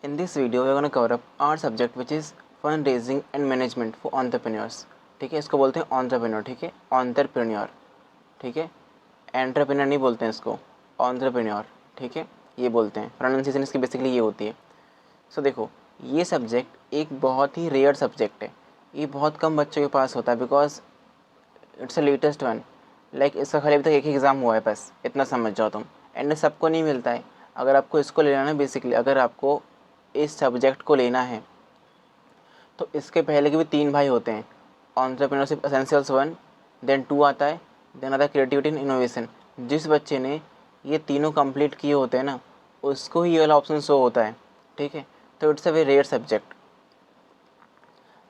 In this video, we're going to cover up our subject which is fundraising and management for entrepreneurs. ठीक है, इसको बोलते हैं entrepreneur. ठीक है, entrepreneur. ठीक है, एंटरप्रेन्योर नहीं बोलते हैं इसको, entrepreneur. ठीक है, ये बोलते हैं. प्रोनाउंसिएशन इसकी बेसिकली ये होती है. सो देखो, ये सब्जेक्ट एक बहुत ही रेयर सब्जेक्ट है. ये बहुत कम बच्चों के पास होता है because it's a latest one. Like इसका खाली अभी तक एक ही एग्ज़ाम हुआ है, बस इतना समझ जाओ तुम. एंड सबको नहीं मिलता है. अगर आपको इसको लेना है बेसिकली, अगर आपको इस सब्जेक्ट को लेना है तो इसके पहले के भी 3 भाई होते हैं. एंटरप्रेन्योरशिप एसेंशियल्स 1, देन 2 आता है, देन आता है क्रिएटिविटी एंड इनोवेशन. जिस बच्चे ने ये तीनों कंप्लीट किए होते हैं ना, उसको ही ये वाला ऑप्शन शो होता है. ठीक है, तो it's a very rare subject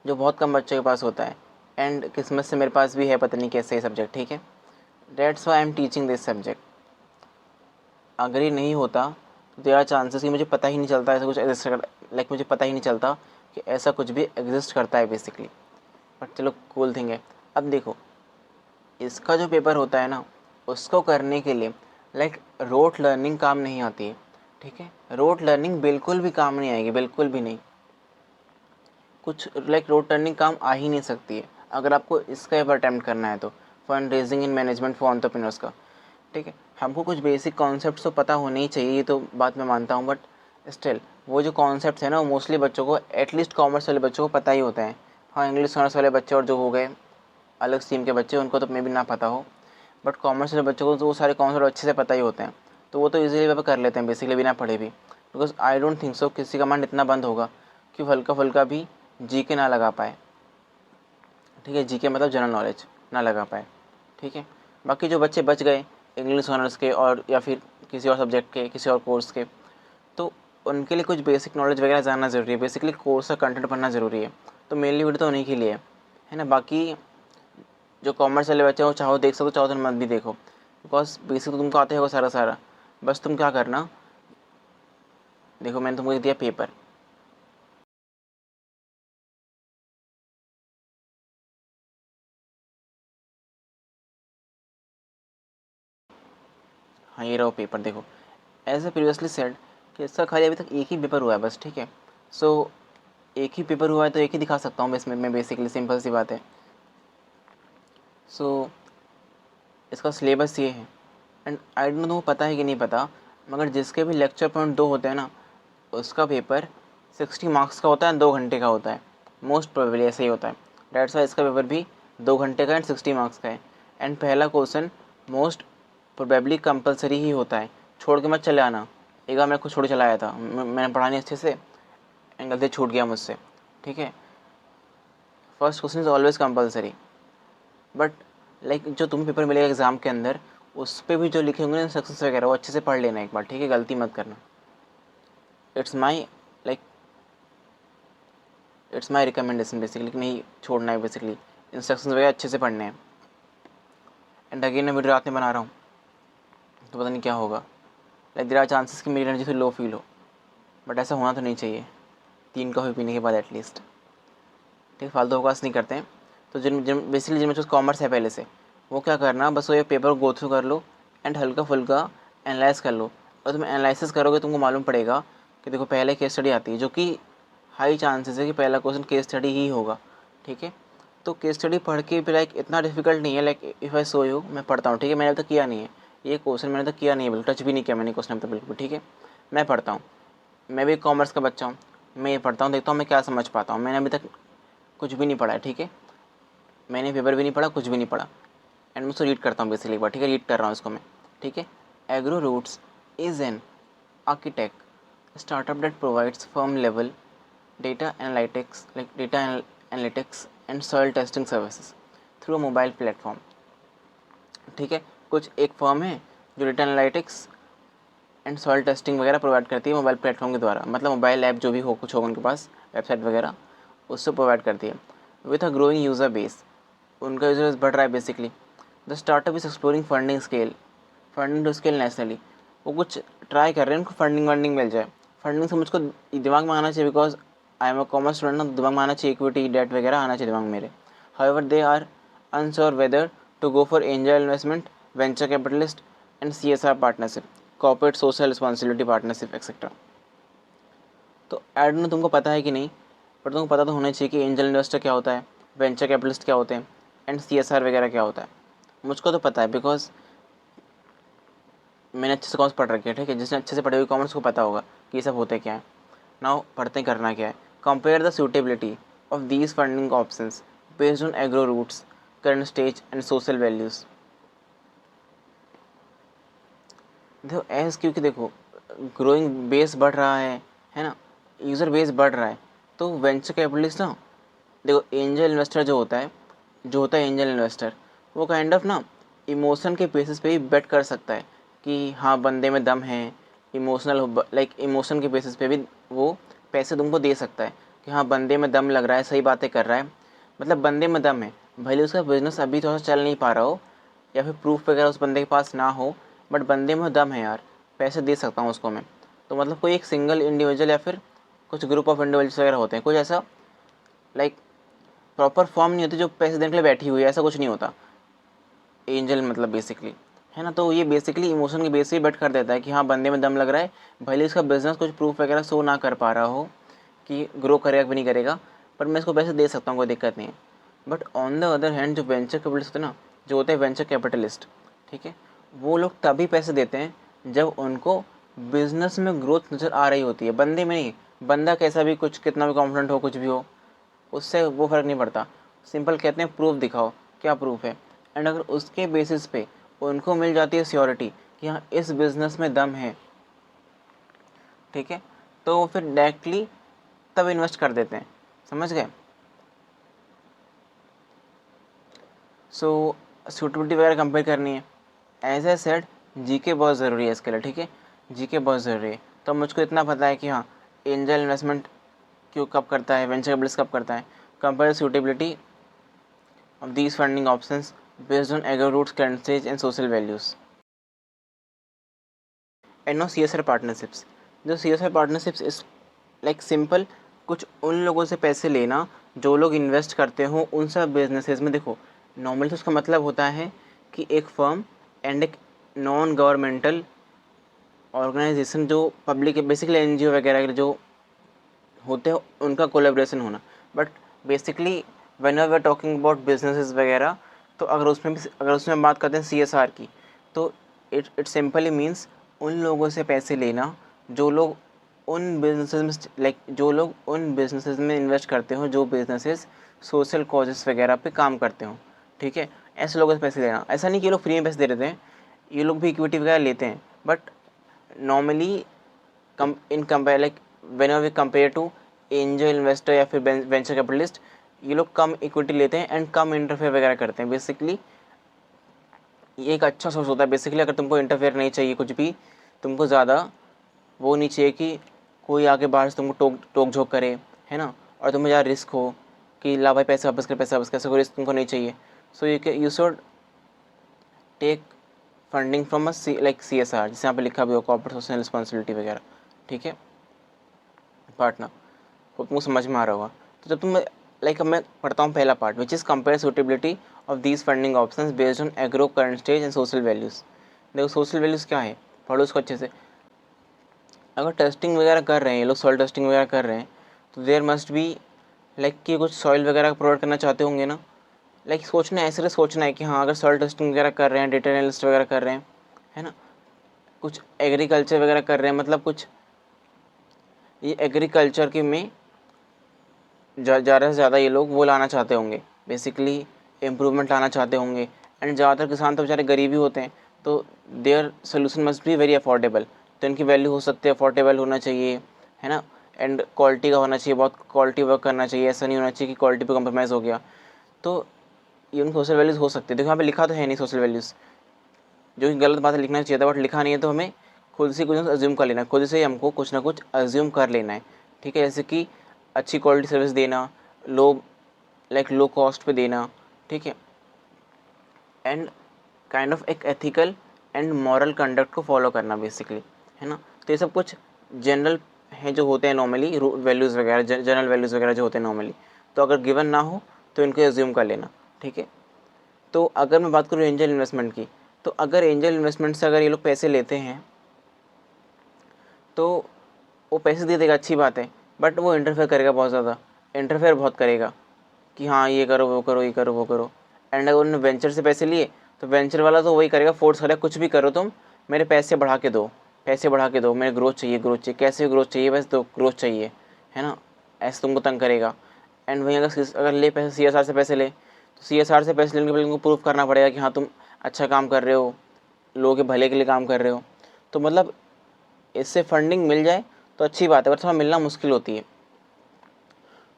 जो बहुत कम बच्चों के पास होता है. एंड किस्मत से मेरे पास भी है, पता नहीं कैसे ये सब्जेक्ट. ठीक है, that's why I am teaching this subject. अगर ये नहीं होता तो देयर आर चांसेस कि मुझे पता ही नहीं चलता ऐसा कुछ एग्जिस्ट कर, लाइक मुझे पता ही नहीं चलता कि ऐसा कुछ भी एग्जिस्ट करता है बेसिकली. बट चलो कूल थिंग है. अब देखो, इसका जो पेपर होता है ना, उसको करने के लिए लाइक रोट लर्निंग काम नहीं आती है. ठीक है, रोट लर्निंग बिल्कुल भी काम नहीं आएगी, बिल्कुल भी नहीं. कुछ लाइक रोट लर्निंग काम आ ही नहीं सकती है अगर आपको इसका पेपर अटैम्प्ट करना है तो. Fund raising in management for entrepreneurs का. ठीक है, हमको कुछ बेसिक कॉन्सेप्ट्स तो पता होने ही चाहिए, ये तो बात मैं मानता हूँ. बट स्टिल वो जो कॉन्सेप्ट्स हैं ना, वो मोस्टली बच्चों को, एटलीस्ट कॉमर्स वाले बच्चों को पता ही होता है. हाँ, इंग्लिश ऑनर्स वाले बच्चे और जो हो गए अलग स्ट्रीम के बच्चे, उनको तो मे भी ना पता हो. बट कॉमर्स वाले बच्चों को तो वो सारे कॉन्सेप्ट अच्छे से पता ही होते हैं, तो वो तो ईजिली वहाँ पर कर लेते हैं बेसिकली बिना पढ़े भी. Because I don't think so किसी का माइंड इतना बंद होगा कि हल्का फुल्का भी जी के ना लगा पाए. ठीक है, जी के मतलब जनरल नॉलेज ना लगा पाए. ठीक है, बाकी जो बच्चे बच गए इंग्लिश ऑनर्स के और या फिर किसी और सब्जेक्ट के, किसी और कोर्स के, तो उनके लिए कुछ बेसिक नॉलेज वगैरह जानना ज़रूरी है. बेसिकली कोर्स का कंटेंट पढ़ना ज़रूरी है. तो मेनली वीडियो तो उन्हीं के लिए है ना. बाकी जो कॉमर्स वाले बच्चे हो, चाहो देख सको, चाहो तो मत भी देखो, बिकॉज बेसिक तो तुमको आते होगा सारा सारा. बस तुम क्या करना, देखो मैंने तुमको दिया पेपर. हाँ, ये रहो पेपर. देखो, एज ए प्रीवियसली सेड कि इसका खाली अभी तक एक ही पेपर हुआ है बस. ठीक है, सो एक ही पेपर हुआ है तो एक ही दिखा सकता हूँ इसमें मैं बेसिकली, सिंपल सी बात है. सो इसका सिलेबस ये है. एंड आई डोंट नो पता है कि नहीं पता, मगर जिसके भी लेक्चर पॉइंट 2 होते हैं ना, उसका पेपर 60 मार्क्स का होता है, 2 घंटे का होता है. मोस्ट प्रोबेबली ऐसे ही होता है. डेट्स वाई इसका पेपर भी 2 घंटे का एंड 60 मार्क्स का है. एंड पहला क्वेश्चन मोस्ट प्रोबेबली कंपलसरी ही होता है. छोड़ के मत चले आना. एक बार मैं खुद छोड़ चला आया था, मैंने पढ़ा नहीं अच्छे से एंड गलती छूट गया मुझसे. ठीक है, first question is always compulsory. But like जो तुम्हें पेपर मिलेगा एग्ज़ाम के अंदर, उस पर भी जो लिखे होंगे इंस्ट्रक्शंस वगैरह, वो अच्छे से पढ़ लेना एक बार. ठीक है, गलती मत करना. It's my like it's my recommendation basically, नहीं छोड़ना है बेसिकली. इंस्ट्रक्शंस वगैरह अच्छे से पढ़ने हैं. एंड अगेन मैं वीडियो रात में बना रहा हूँ तो पता नहीं क्या होगा. लाइक देयर आर चांसेस कि मेरी एनर्जी से लो फील हो, बट ऐसा होना तो नहीं चाहिए 3 कॉफ़ी पीने के बाद एटलीस्ट. ठीक है, फालतू बकवास नहीं करते हैं. तो जिन जिन बेसिकली जिनमें जो कॉमर्स है पहले से, वो क्या करना, बस वो ये पेपर गो थ्रू कर लो एंड हल्का फुल्का एनालाइज कर लो. और तुम एनालिसिस करोगे तुमको मालूम पड़ेगा कि देखो पहले केस स्टडी आती है, जो कि हाई चांसेस है कि पहला क्वेश्चन केस स्टडी ही होगा. ठीक है, तो केस स्टडी पढ़ के भी लाइक इतना डिफिकल्ट नहीं है. Like if I so you, मैं पढ़ता हूँ. ठीक है, मैंने अभी तक किया नहीं है ये क्वेश्चन, मैंने तो किया नहीं है बिल्कुल, टच भी नहीं किया मैंने क्वेश्चन अभी तक बिल्कुल. ठीक है, मैं पढ़ता हूँ, मैं भी कॉमर्स का बच्चा हूँ, मैं ये पढ़ता हूँ, देखता हूँ मैं क्या समझ पाता हूँ. मैंने अभी तक कुछ भी नहीं पढ़ा है. ठीक है, मैंने पेपर भी नहीं पढ़ा, कुछ भी नहीं पढ़ा. एंड मैं उसको रीड करता हूँ बेसिकली एक बार. ठीक है, रीड कर रहा हूँ इसको मैं. ठीक है, agro roots is an architect startup that provides firm level data analytics, like data analytics and soil testing services through a mobile platform. ठीक है, कुछ एक फर्म है जो data analytics and soil testing वगैरह प्रोवाइड करती है मोबाइल प्लेटफॉर्म के द्वारा. मतलब मोबाइल ऐप जो भी हो, कुछ होगा उनके पास वेबसाइट वगैरह, उससे प्रोवाइड करती है. With a growing user base, उनका यूज़र बेस बढ़ रहा है basically. The startup is exploring funding to scale nationally. वो कुछ ट्राई कर रहे हैं, उनको फंडिंग वंडिंग मिल जाए. फंडिंग से मुझको दिमाग में आना चाहिए, because I am a commerce student ना, दिमाग में आना चाहिए इक्विटी डेट वगैरह आना चाहिए दिमाग में मेरे. However they are unsure whether to go for angel investment, venture capitalist and CSR partnership, corporate social responsibility partnership etcetera. तो आई डोंट नो तुमको पता है कि नहीं, पर तुमको पता तो होना चाहिए कि एंजल इन्वेस्टर क्या होता है, वेंचर कैपिटलिस्ट क्या होते हैं, एंड CSR वगैरह क्या होता है। मुझको तो पता है बिकॉज मैंने अच्छे से कॉमर्स पढ़ रखी है, ठीक है। जिसने अच्छे से पढ़ी हुई कॉमर्स को पता होगा कि ये सब होते क्या है। नाउ पढ़ते करना क्या है, compare the suitability of these funding options based on agro roots, current stage and social values. देखो एज, क्योंकि देखो ग्रोइंग बेस बढ़ रहा है ना, यूज़र बेस बढ़ रहा है, तो वेंचर कैपिटलिस्ट ना, देखो एंजल इन्वेस्टर जो होता है एंजल इन्वेस्टर, वो काइंड ऑफ ना इमोशन के बेसिस पे ही बेट कर सकता है कि हाँ बंदे में दम है। इमोशनल लाइक इमोशन के बेसिस पे भी वो पैसे तुमको दे सकता है कि हाँ बंदे में दम लग रहा है, सही बातें कर रहा है, मतलब बंदे में दम है। भले उसका बिजनेस अभी थोड़ा सा चल नहीं पा रहा हो या फिर प्रूफ वगैरह उस बंदे के पास ना हो, बट बंदे में दम है यार, पैसे दे सकता हूँ उसको मैं। तो मतलब कोई एक सिंगल इंडिविजुअल या फिर कुछ ग्रुप ऑफ इंडिविजुअल्स वगैरह होते हैं, कुछ ऐसा लाइक प्रॉपर फॉर्म नहीं होती जो पैसे देने के लिए बैठी हुई है, ऐसा कुछ नहीं होता एंजल मतलब बेसिकली, है ना। तो ये बेसिकली इमोशन के बेस पे बेट कर देता है कि हाँ बंदे में दम लग रहा है, भले इसका बिजनेस कुछ प्रूफ वगैरह शो ना कर पा रहा हो कि ग्रो करेगा कि नहीं करेगा, पर मैं इसको पैसे दे सकता हूँ, कोई दिक्कत नहीं है। But on the other hand जो वेंचर कैपिटलिस्ट होते हैं ना, जो होते हैं वेंचर कैपिटलिस्ट, ठीक है, वो लोग तभी पैसे देते हैं जब उनको बिजनेस में ग्रोथ नज़र आ रही होती है, बंदे में नहीं। बंदा कैसा भी, कुछ कितना भी कॉन्फिडेंट हो, कुछ भी हो, उससे वो फ़र्क नहीं पड़ता। सिंपल कहते हैं प्रूफ दिखाओ, क्या प्रूफ है। एंड अगर उसके बेसिस पे उनको मिल जाती है श्योरिटी कि हाँ इस बिज़नेस में दम है, ठीक है, तो वो फिर डायरेक्टली तब इन्वेस्ट कर देते हैं, समझ गए। सो सूटेबिलिटी वगैरह कंपेयर करनी है। एज ए सेड जीके बहुत ज़रूरी है इसके लिए, ठीक है, जीके बहुत ज़रूरी है। तो मुझको इतना पता है कि हाँ एंजल इन्वेस्टमेंट क्यों कब करता है, वेंचर कैपिटलिस्ट कब करता है, compare suitability of these funding options based on aggregates, current stage and social values. And now CSR partnerships. जो CSR partnerships is like simple, कुछ उन लोगों से पैसे लेना जो लोग इन्वेस्ट करते हो उन सब बिजनेसेस में। देखो नॉर्मली तो उसका मतलब होता है कि एक फर्म एंड एक नॉन गवर्नमेंटल ऑर्गेनाइजेशन जो पब्लिक बेसिकली NGO वगैरह जो होते हैं उनका कोलेब्रेशन होना। But basically when we are talking about businesses वगैरह, तो अगर उसमें बात करते हैं CSR की, तो इट सिंपली मीन्स उन लोगों से पैसे लेना जो लोग उन बिजनेसेस में जो लोग उन बिजनेसेस में इन्वेस्ट करते हो, जो बिजनेसेस सोशल कॉजेस वगैरह पे काम करते हो, ठीक है। ऐसे लोगों से पैसे लेना, ऐसा नहीं कि ये लोग फ्री में पैसे दे देते हैं, ये लोग भी इक्विटी वगैरह लेते हैं, but normally in compare like when we compare to angel investor या फिर वेंचर कैपिटलिस्ट, ये लोग कम इक्विटी लेते हैं एंड कम इंटरफेयर वगैरह करते हैं। बेसिकली ये एक अच्छा सोर्स होता है। बेसिकली अगर तुमको इंटरफेयर नहीं चाहिए कुछ भी, तुमको ज़्यादा वो नहीं चाहिए कि कोई आगे बाहर से तुमको टोक झोंक करे, है ना, और तुम्हें ज़्यादा रिस्क हो कि ला भाई पैसे वापस कर, पैसे वापस कर, ऐसा कोई रिस्क तुमको नहीं चाहिए। So you should take funding from a CSR, जिसे यहाँ पे लिखा भी हो कॉर्पोरेट सोशल रिस्पॉन्सिबिलिटी वगैरह, ठीक है पार्टनर, वो तुमको समझ में आ रहा होगा। तो जब तुम अब मैं पढ़ता हूँ पहला part which is compare suitability of these funding options based on agro, current stage and social values. देखो सोशल वैल्यूज़ क्या है, पढ़ो उसको अच्छे से। अगर टेस्टिंग वगैरह कर रहे हैं ये लोग, सॉइल टेस्टिंग वगैरह कर रहे हैं, तो देयर मस्ट बी कि कुछ सॉइल वगैरह प्रोवाइड करना चाहते होंगे ना। सोचना है, ऐसे सोचना है कि हाँ अगर सॉइल टेस्टिंग वगैरह कर रहे हैं, डेटा एनालिस्ट वगैरह कर रहे हैं, है ना, कुछ एग्रीकल्चर वगैरह कर रहे हैं, मतलब कुछ ये एग्रीकल्चर के में ज़्यादा से ज़्यादा ये लोग वो लाना चाहते होंगे, बेसिकली इम्प्रूवमेंट लाना चाहते होंगे। एंड ज़्यादातर किसान तो बेचारे गरीब ही होते हैं, तो their solution must be very affordable. तो इनकी वैल्यू हो सकती है, अफोर्डेबल होना चाहिए, है ना, एंड क्वालिटी का होना चाहिए, बहुत क्वालिटी वर्क करना चाहिए, ऐसा नहीं होना चाहिए कि क्वालिटी पे कंप्रोमाइज़ हो गया। तो ये उन सोशल वैल्यूज़ हो सकती है। देखो यहाँ पे लिखा तो है नहीं सोशल वैल्यूज़, जो कि गलत बात है, लिखना चाहिए था, बट लिखा नहीं है, तो हमें खुद से कुछ अज्यूम कर लेना है, खुद से ही हमको कुछ ना कुछ अज्यूम कर लेना है, ठीक है। जैसे कि अच्छी क्वालिटी सर्विस देना, लो कॉस्ट पे देना, ठीक है, एंड काइंड ऑफ एक एथिकल एंड मॉरल कंडक्ट को फॉलो करना बेसिकली, है ना। तो ये सब कुछ जनरल हैं जो होते हैं नॉर्मली, वैल्यूज़ वगैरह, जनरल वैल्यूज़ वगैरह जो होते हैं नॉर्मली। तो अगर गिवन ना हो तो इनको एज्यूम कर लेना, ठीक है। तो अगर मैं बात करूँ एंजल इन्वेस्टमेंट की, तो अगर एंजल इन्वेस्टमेंट से अगर ये लोग पैसे लेते हैं तो वो पैसे दे देगा, अच्छी बात है, बट वो इंटरफेयर करेगा बहुत ज़्यादा, इंटरफेयर बहुत करेगा कि हाँ ये करो वो करो ये करो वो करो। एंड अगर उन्होंने वेंचर से पैसे लिए तो वेंचर वाला तो वही करेगा, फोर्स करेगा कुछ भी करो तुम, मेरे पैसे बढ़ा के दो, पैसे बढ़ा के दो, मेरे ग्रोथ चाहिए, ग्रोथ चाहिए, कैसे भी ग्रोथ चाहिए, बस दो, ग्रोथ चाहिए, है ना, ऐसे तुमको तंग करेगा। एंड वहीं अगर ले पैसे CSR से पैसे ले तो CSR से पैसे लेने के पहले उनको प्रूफ करना पड़ेगा कि हाँ तुम अच्छा काम कर रहे हो, लोगों के भले के लिए काम कर रहे हो। तो मतलब इससे फंडिंग मिल जाए तो अच्छी बात है, पर थोड़ा मिलना मुश्किल होती है।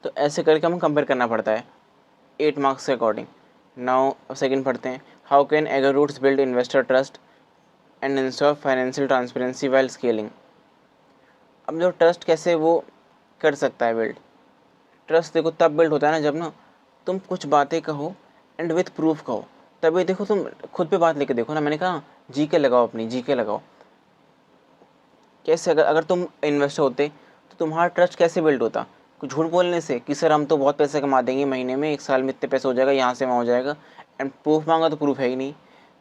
तो ऐसे करके हमें कंपेयर करना पड़ता है 8 मार्क्स के अकॉर्डिंग। नाउ सेकंड पढ़ते हैं, how can Agriroots build investor trust and ensure financial transparency while scaling. अब जो ट्रस्ट कैसे वो कर सकता है बिल्ड, ट्रस्ट देखो तब बिल्ड होता है ना जब ना तुम कुछ बातें कहो एंड विथ प्रूफ कहो, तभी देखो तुम खुद पे बात लेके देखो ना, मैंने कहा जीके लगाओ, अपनी जीके लगाओ। कैसे अगर तुम इन्वेस्टर होते तो तुम्हारा ट्रस्ट कैसे बिल्ड होता, कुछ झूठ बोलने से कि सर हम तो बहुत पैसे कमा देंगे महीने में, 1 साल में इतने पैसे हो जाएगा, यहाँ से वहाँ हो जाएगा, एंड प्रूफ मांगा तो प्रूफ है ही नहीं।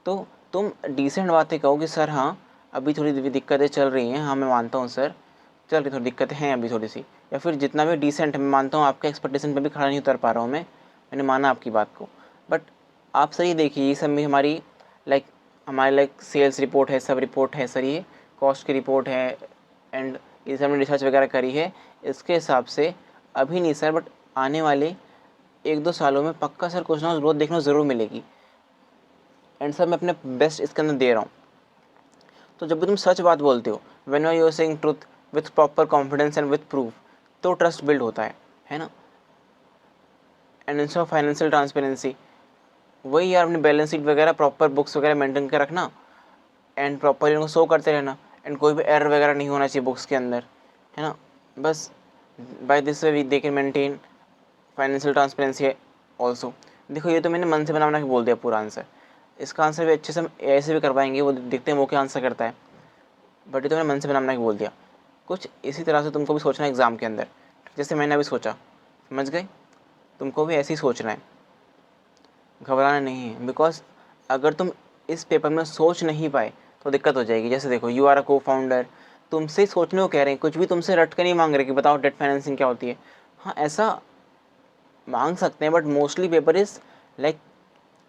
तो तुम डिसेंट बातें कहो कि सर हाँ अभी थोड़ी दिक्कतें चल रही हैं, हाँ मैं मानता हूँ सर, चल रही थोड़ी दिक्कतें हैं अभी थोड़ी सी, या फिर जितना भी डिसेंट है मैं मानता हूँ आपके एक्सपेक्टेशन पे भी खड़ा नहीं उतर पा रहा हूँ मैंने माना आपकी बात को, बट आप सर ये देखिए ये सब में हमारी हमारे सेल्स रिपोर्ट है, सब रिपोर्ट है सर, ये कॉस्ट की रिपोर्ट है, एंड ये सब हमने रिसर्च वगैरह करी है, इसके हिसाब से अभी नहीं सर बट आने वाले 1-2 सालों में पक्का सर कुछ ना कुछ ग्रोथ देखने को ज़रूर मिलेगी, एंड सर मैं अपने बेस्ट इसके अंदर दे रहा हूँ। तो जब भी तुम सच बात बोलते हो, when you are saying truth with proper confidence and with proof, तो ट्रस्ट बिल्ड होता है ना। And instead of financial transparency, वही यार अपनी बैलेंस शीट वगैरह प्रॉपर बुक्स वगैरह मेंटेन कर रखना एंड प्रॉपरली उनको शो करते रहना, एंड कोई भी एरर वगैरह नहीं होना चाहिए बुक्स के अंदर, है ना। बस by this way they can maintain financial transparency also. देखो ये तो मैंने मन से बनाना के बोल दिया पूरा आंसर, इसका आंसर भी अच्छे से हम ऐसे भी कर पाएंगे, वो देखते हैं वो क्या आंसर करता है, बट ये तो मैंने मन से बनाना के बोल दिया। कुछ इसी तरह से तुमको भी सोचना है एग्ज़ाम के अंदर, जैसे मैंने अभी सोचा, समझ गए, तुमको भी ऐसे ही सोचना है, घबराना नहीं है, बिकॉज अगर तुम इस पेपर में सोच नहीं पाए तो दिक्कत हो जाएगी। जैसे देखो यू आर अ को फाउंडर, तुमसे सोचने को कह रहे हैं, कुछ भी तुमसे रट कर नहीं मांग रहे कि बताओ डेट फाइनेंसिंग क्या होती है, हाँ ऐसा मांग सकते हैं, but mostly paper is like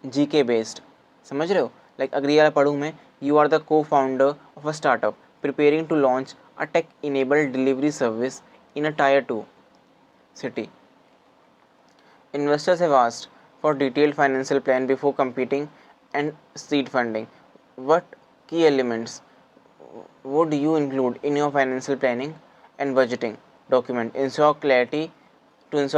GK based, समझ रहे हो। अगर ये वाला पढ़ूँ मैं, you are the co founder of a startup preparing to launch a tech enabled delivery service in a Tier 2 city. Investors have asked for detailed financial plan before competing and seed funding. What key elements would you include in your financial planning and budgeting document to ensure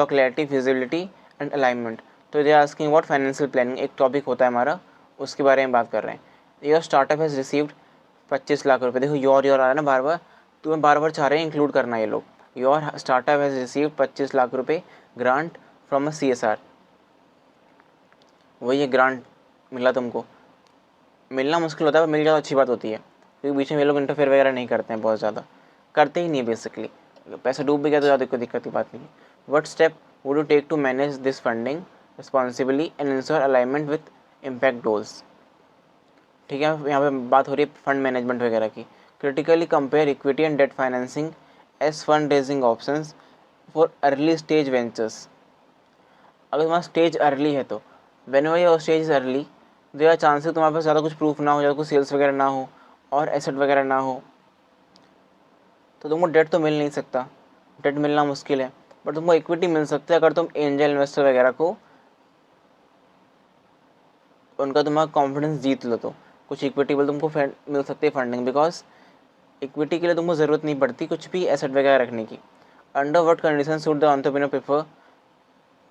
clarity, feasibility and alignment? तो they are asking what financial planning एक topic होता है हमारा, उसके बारे में बात कर रहे हैं। Your startup has received 25 lakh रुपये, देखो योर आ रहा है ना बार बार, तुम्हें बार बार चाह रहे हैं इंक्लूड करना ये लोग। Your startup has received 25 lakh रुपये ग्रांट फ्रॉम अ CSR, वही ये ग्रांट मिला तुमको, मिलना मुश्किल होता है पर मिल जाए तो अच्छी बात होती है, क्योंकि बीच में ये लोग इंटरफेयर वगैरह नहीं करते हैं, बहुत ज़्यादा करते ही नहीं है बेसिकली, पैसा डूब भी गया तो ज़्यादा कोई दिक्कत की बात नहीं है। What step would you take to manage this funding responsibly and ensure alignment with impact goals. ठीक है, यहाँ पे बात हो रही है फंड मैनेजमेंट वगैरह की। Critically compare equity and debt financing as fund raising options for early stage ventures. अगर तुम्हारा स्टेज अर्ली है तो whenever your stage is early, there are chances तुम्हारे पास ज़्यादा कुछ प्रूफ ना हो, ज़्यादा कुछ सेल्स वगैरह ना हो और एसेट वगैरह ना हो, तो तुमको डेट तो मिल नहीं सकता, डेट मिलना मुश्किल है, बट तुमको इक्विटी मिल सकता है अगर तुम एंजल इन्वेस्टर वगैरह को उनका तुम्हारा कॉन्फिडेंस जीत लो, तो कुछ इक्विटी वाले तुमको मिल सकती है फंडिंग, बिकॉज इक्विटी के लिए तुमको ज़रूरत नहीं पड़ती कुछ भी एसेट वगैरह रखने की। Under what condition should the entrepreneur prefer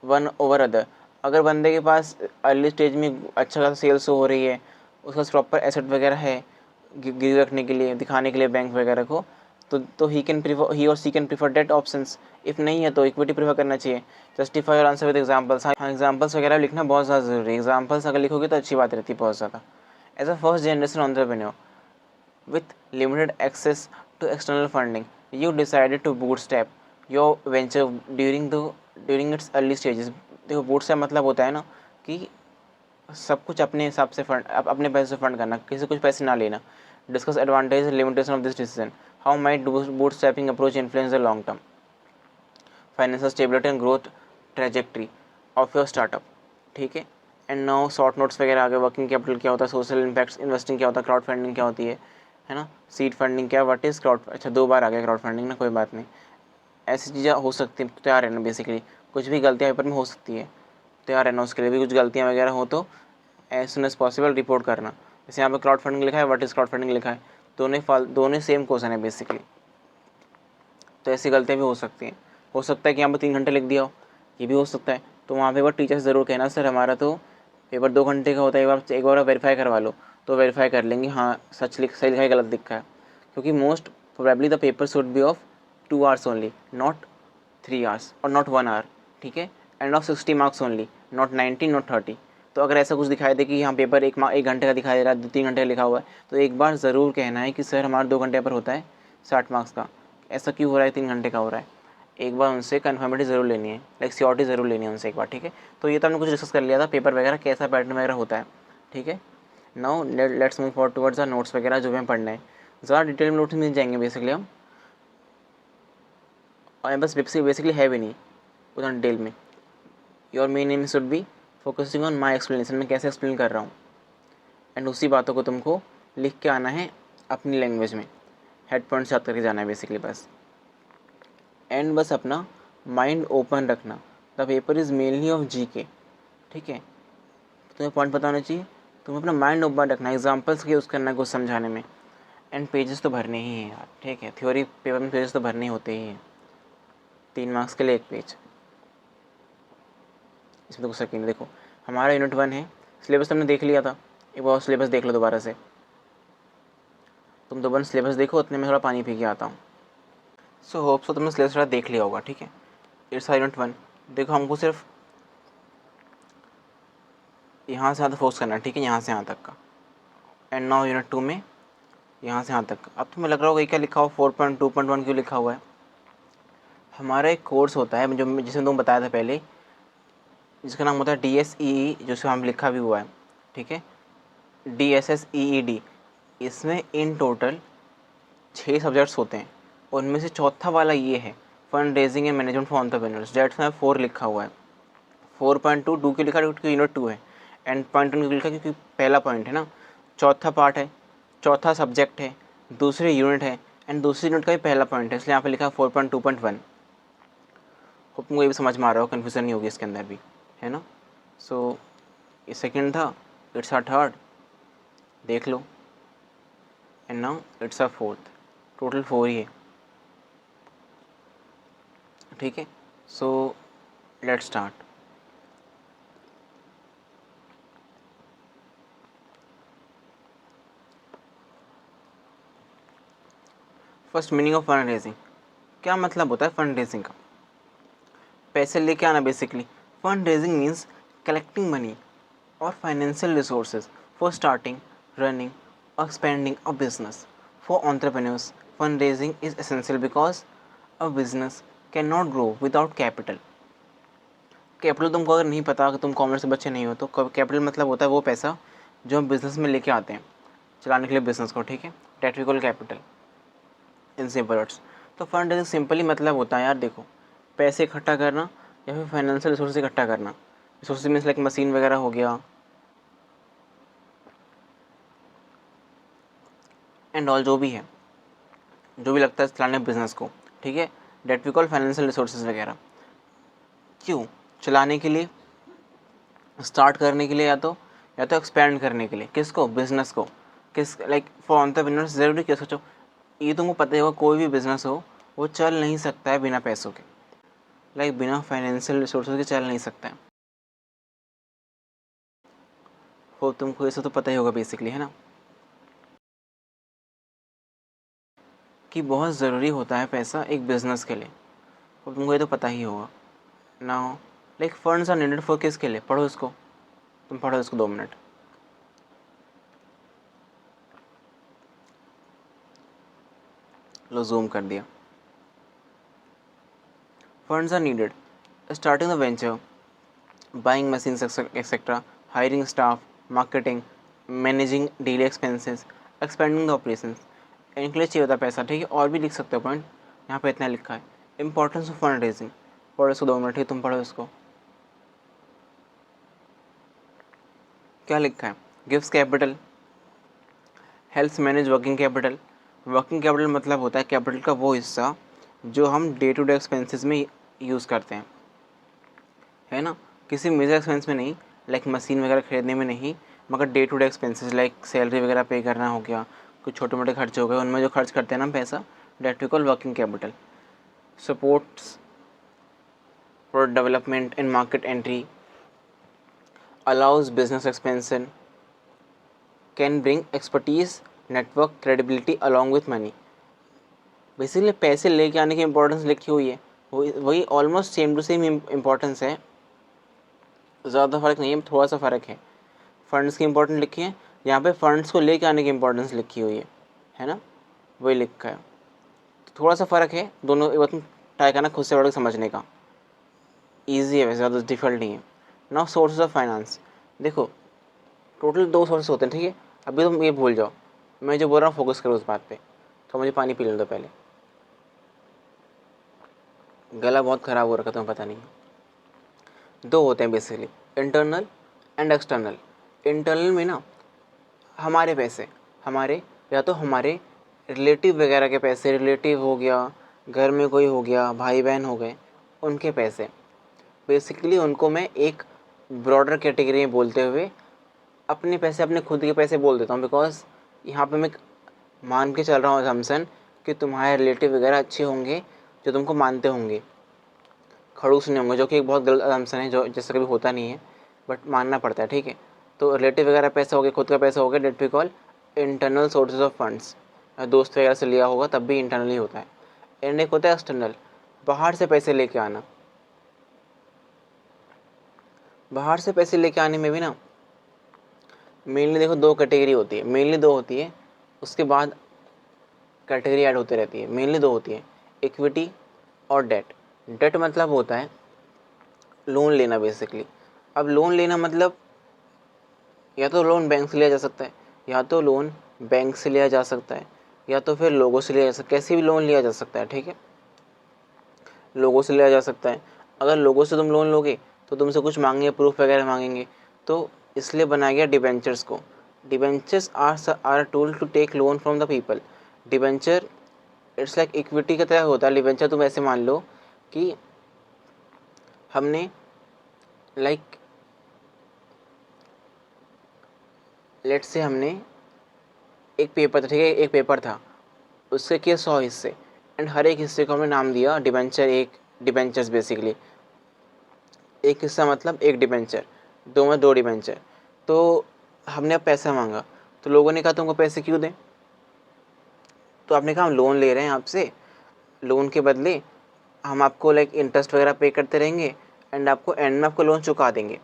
one over other. अगर बंदे के पास अर्ली स्टेज में अच्छा खासा सेल्स हो रही है, उसके पास प्रॉपर एसेट वगैरह है गिरवी रखने के लिए, दिखाने के लिए बैंक वगैरह को, तो ही और she can prefer debt options. If नहीं है तो इक्विटी प्रीफर करना चाहिए। जस्टिफाई और आंसर विद एग्जांपल्स, हाँ एग्जांपल्स वगैरह लिखना बहुत ज़्यादा ज़रूरी है, एग्जांपल्स अगर लिखोगे तो अच्छी बात रहती है बहुत ज़्यादा। As a first generation entrepreneur with limited access to external funding, you decided to bootstrap your venture during its early stages. देखो bootstrap मतलब होता है ना कि सब कुछ अपने हिसाब से फंड, अपने पैसे से फंड करना, किसी कुछ पैसे ना लेना। Discuss advantage and limitation of this decision, how might bootstrapping approach influence the long term. Financial stability and growth trajectory of your startup, ठीक है। एंड नाउ शॉर्ट नोट्स वगैरह आ गए, वर्किंग कैपिटल क्या होता है, सोशल इम्पैक्ट इन्वेस्टिंग क्या होता है, क्राउड फंडिंग क्या होती है ना, सीड फंडिंग क्या, व्हाट इज़ क्राउड, अच्छा 2 बार आ गया क्राउड फंडिंग ना, कोई बात नहीं। ऐसी चीज़ें हो सकती हैं, तैयार रहना बेसिकली, कुछ भी गलतियाँ पेपर में हो सकती है, तैयार रहना उसके लिए भी, कुछ गलतियाँ वगैरह हो तो as soon as possible report करना। जैसे यहाँ पे क्राउड फंडिंग लिखा है, व्हाट इज़ क्राउड फंडिंग लिखा है, दोनों सेम क्वेश्चन है बेसिकली, तो ऐसी गलतियाँ भी हो सकती हैं। हो सकता है कि यहाँ पर 3 घंटे लिख दिया हो, ये भी हो सकता है, तो वहाँ पे एक बार टीचर से ज़रूर कहना, सर हमारा तो पेपर 2 घंटे का होता है, एक बार वेरीफाई करवा लो, तो वेरीफाई कर लेंगे हाँ सही लिखा है गलत लिखा है, क्योंकि most probably the paper should be of 2 hours only, not 3 hours और नॉट 1 hour, ठीक है, end of 60 marks only, not 90 not 30। तो अगर ऐसा कुछ दिखाई दे कि यहाँ पेपर 1 घंटे का दिखाई दे रहा है, 2-3 घंटे का लिखा हुआ है, तो एक बार ज़रूर कहना है कि सर हमारा 2 घंटे पेपर होता है 60 marks का, ऐसा क्यों हो रहा है 3 घंटे का हो रहा है। एक बार उनसे कन्फर्मिटी ज़रूर लेनी है, लाइक सियोरिटी ज़रूर लेनी है उनसे एक बार, ठीक है। तो ये तो हमने कुछ डिस्कस कर लिया था पेपर वगैरह कैसा पैटर्न वगैरह होता है, ठीक है। Now let's move forward towards the notes वगैरह जो हमें पढ़ना है, ज़्यादा डिटेल में नोट्स मिल जाएंगे बेसिकली हम, और बस बेसिकली है भी नहीं उतना डिटेल में। Your main M should be focusing on my explanation, मैं कैसे एक्सप्लेन कर रहा हूँ, एंड उसी बातों को तुमको लिख के आना है अपनी लैंग्वेज में, हेड पॉइंट्स याद करके जाना है बेसिकली बस, एंड बस अपना माइंड ओपन रखना। The paper is mainly of GK, ठीक है, तुम्हें पॉइंट पता होना चाहिए, तुम्हें अपना माइंड ओपन रखना, एग्जाम्पल्स यूज़ करना है कुछ समझाने में, एंड पेजेस तो भरने ही हैं यार, ठीक है, थ्योरी पेपर में पेजेस तो भरने होते ही हैं, 3 मार्क्स के लिए 1 पेज, इसमें तो कुछ शक नहीं। देखो हमारा यूनिट 1 है, सिलेबस तुमने देख लिया था, एक बार सिलेबस देख लो दोबारा से, तुम दोबारा सिलेबस देखो, उतने में थोड़ा पानी पी के आता हूँ। सो होप सो तुमने सिलेबस थोड़ा देख लिया होगा, ठीक है। इट्स यूनिट 1, देखो हमको सिर्फ यहाँ से यहाँ तक फोकस करना है, ठीक है, यहाँ से यहाँ तक का, एंड नाउ यूनिट 2 में यहाँ से यहाँ तक। अब तुम्हें लग रहा होगा क्या लिखा हुआ 4.2.1 क्यों लिखा हुआ है, हमारा एक कोर्स होता है जो जिसमें तुम बताया था पहले, जिसका नाम होता है DSEE, जो हम लिखा भी हुआ है, ठीक है, DSSEED। इसमें इन टोटल 6 सब्जेक्ट्स होते हैं, उनमें से चौथा वाला ये है fund raising and management for entrepreneurs, debts में 4 लिखा हुआ है। 4.2 क्यों लिखा है क्योंकि यूनिट 2 है, एंड पॉइंट 1 क्यों लिखा है क्योंकि पहला पॉइंट है ना, चौथा पार्ट है, चौथा सब्जेक्ट है, दूसरी यूनिट है, एंड दूसरी यूनिट का भी पहला पॉइंट है, इसलिए यहाँ पे लिखा है 4.2.1। होप तुमको ये भी समझ में आ रहा हो, कन्फ्यूज़न नहीं होगी इसके अंदर भी, है ना। सो ये सेकेंड था, इट्स अ थर्ड, देख लो, and now it's a fourth, total 4 ही है, ठीक है। So let's start. First meaning of fund raising, क्या मतलब होता है फंड रेजिंग का, पैसे लेके आना basically. Fund raising means collecting money और financial resources for starting, running और expanding a business. For entrepreneurs fund raising is essential because a business can not grow without capital. Capital तुमको अगर नहीं पता, अगर तुम कॉमर्स के बच्चे नहीं हो, तो कैपिटल मतलब होता है वो पैसा जो हम बिज़नेस में लेके आते हैं चलाने के लिए बिज़नेस को, ठीक है, that we call capital in simple words. तो फंड रेजिंग सिंपली मतलब होता है यार, देखो पैसे इकट्ठा करना या फिर फाइनेंशियल रिसोर्स इकट्ठा करना। रिसोर्स मीन्स लाइक मशीन वगैरह हो गया एंड ऑल, जो भी है, जो भी लगता है चलाने बिजनेस को, ठीक है, that we call financial resources वगैरह। क्यों? चलाने के लिए, स्टार्ट करने के लिए, या तो एक्सपेंड करने के लिए, किसको, बिजनेस को, किस लाइक फॉर एंटरप्रेन्योर्स ज़रूरी क्या, सोचो ये तुमको पता ही होगा, कोई भी बिजनेस हो वो चल नहीं सकता है बिना पैसों के, लाइक बिना फाइनेंशियल रिसोर्सेज के चल नहीं सकता है, वो तुमको ऐसा तो पता ही होगा बेसिकली, है ना, कि बहुत ज़रूरी होता है पैसा एक बिज़नेस के लिए, और तुमको ये तो पता ही होगा ना। Like funds are needed for किसके लिए, पढ़ो इसको, तुम पढ़ो इसको 2 मिनट, लो जूम कर दिया। Funds are needed starting the venture, buying machines etcetera, hiring staff, marketing, managing daily expenses, expending the operations, इनके लिए चाहिए होता है पैसा, ठीक है। और भी लिख सकते हो पॉइंट, यहाँ पे इतना लिखा है। इंपॉर्टेंस ऑफ फंड रेजिंग, पढ़ो इसको 2 मिनट ही, तुम पढ़ो इसको। क्या लिखा है? Gives capital, helps manage working capital. Working capital मतलब होता है कैपिटल का वो हिस्सा जो हम डे टू डे एक्सपेंसेस में यूज़ करते हैं, है ना, किसी मेजर एक्सपेंस में नहीं, लाइक मशीन वगैरह खरीदने में नहीं, मगर day to day expenses like salary वगैरह पे करना हो गया, कुछ छोटे मोटे खर्च हो गए, उनमें जो खर्च करते हैं ना हम पैसा, that we call working capital. Supports product development and market entry, allows business expansion, can bring expertise, network, credibility along with money. Basically पैसे लेके आने की इंपॉर्टेंस लिखी हुई है, वही almost same to same importance है, ज़्यादा फर्क नहीं है, थोड़ा सा फ़र्क है। फंड्स की इंपॉर्टेंस लिखी है, यहाँ पे फंड्स को लेके आने की इंपॉर्टेंस लिखी हुई है ना, वही लिखा है। तो थोड़ा सा फ़र्क है दोनों, एक बार तुम ट्राई करना खुद से पढ़ के समझने का, ईजी है वैसे, ज़्यादा डिफिकल्ट नहीं है। नाउ सोर्सेज ऑफ फाइनेंस, देखो टोटल 2 सोर्सेस होते हैं, ठीक है। अभी तुम ये भूल जाओ, मैं जो बोल रहा हूँ फोकस करो उस बात पे। तो मुझे पानी पी लेने दो पहले, गला बहुत ख़राब हो रखा है, तुम्हें पता नहीं है। 2 होते हैं basically, internal and external. Internal में ना हमारे पैसे, हमारे या तो हमारे रिलेटिव वगैरह के पैसे, रिलेटिव हो गया, घर में कोई हो गया, भाई बहन हो गए, उनके पैसे, बेसिकली उनको मैं एक ब्रॉडर कैटेगरी में बोलते हुए अपने पैसे, अपने खुद के पैसे बोल देता हूँ, बिकॉज यहाँ पे मैं मान के चल रहा हूँ असम्पशन कि तुम्हारे रिलेटिव वगैरह अच्छे होंगे, जो तुमको मानते होंगे, खड़ूस नहीं होंगे, जो कि एक बहुत गलत असम्पशन है, जो जैसा कभी होता नहीं है, बट मानना पड़ता है, ठीक है। तो रिलेटिव वगैरह पैसा हो गया, खुद का पैसा हो गया, that we call internal sources of funds. दोस्त वगैरह से लिया होगा तब भी इंटरनली होता है। एंड एक होता है एक्सटर्नल, बाहर से पैसे लेके आना। बाहर से पैसे लेके आने में भी ना मेनली देखो 2 कैटेगरी होती है, मेनली 2 होती है, उसके बाद कैटेगरी ऐड होती रहती है। मेनली 2 होती है, इक्विटी और डेट। डेट मतलब होता है लोन लेना बेसिकली। अब लोन लेना मतलब या तो लोन बैंक से लिया जा सकता है, या तो लोन बैंक से लिया जा सकता है, या तो फिर लोगों से लिया जा सकता है, कैसे भी लोन लिया जा सकता है, ठीक है। लोगों से लिया जा सकता है। अगर लोगों से तुम लोन लोगे तो तुमसे कुछ मांगेंगे, प्रूफ वगैरह मांगेंगे, तो इसलिए बनाया गया डिबेंचर्स को। Debentures are tool to take loan from the people. Debenture it's like equity की तरह होता है। डिबेंचर तुम ऐसे मान लो कि हमने लाइक लेट्स से हमने एक पेपर था, ठीक है, एक पेपर था, उसके किए 100 हिस्से, एंड हर एक हिस्से को हमने नाम दिया डिबेंचर। एक डिबेंचर्स बेसिकली एक हिस्सा मतलब एक डिबेंचर, 2 में 2 डिबेंचर। तो हमने अब पैसा मांगा, तो लोगों ने कहा तुमको पैसे क्यों दें, तो आपने कहा हम लोन ले रहे हैं आपसे, लोन के बदले हम आपको लाइक इंटरेस्ट वगैरह पे करते रहेंगे, एंड आपको एंड में आपको लोन चुका देंगे।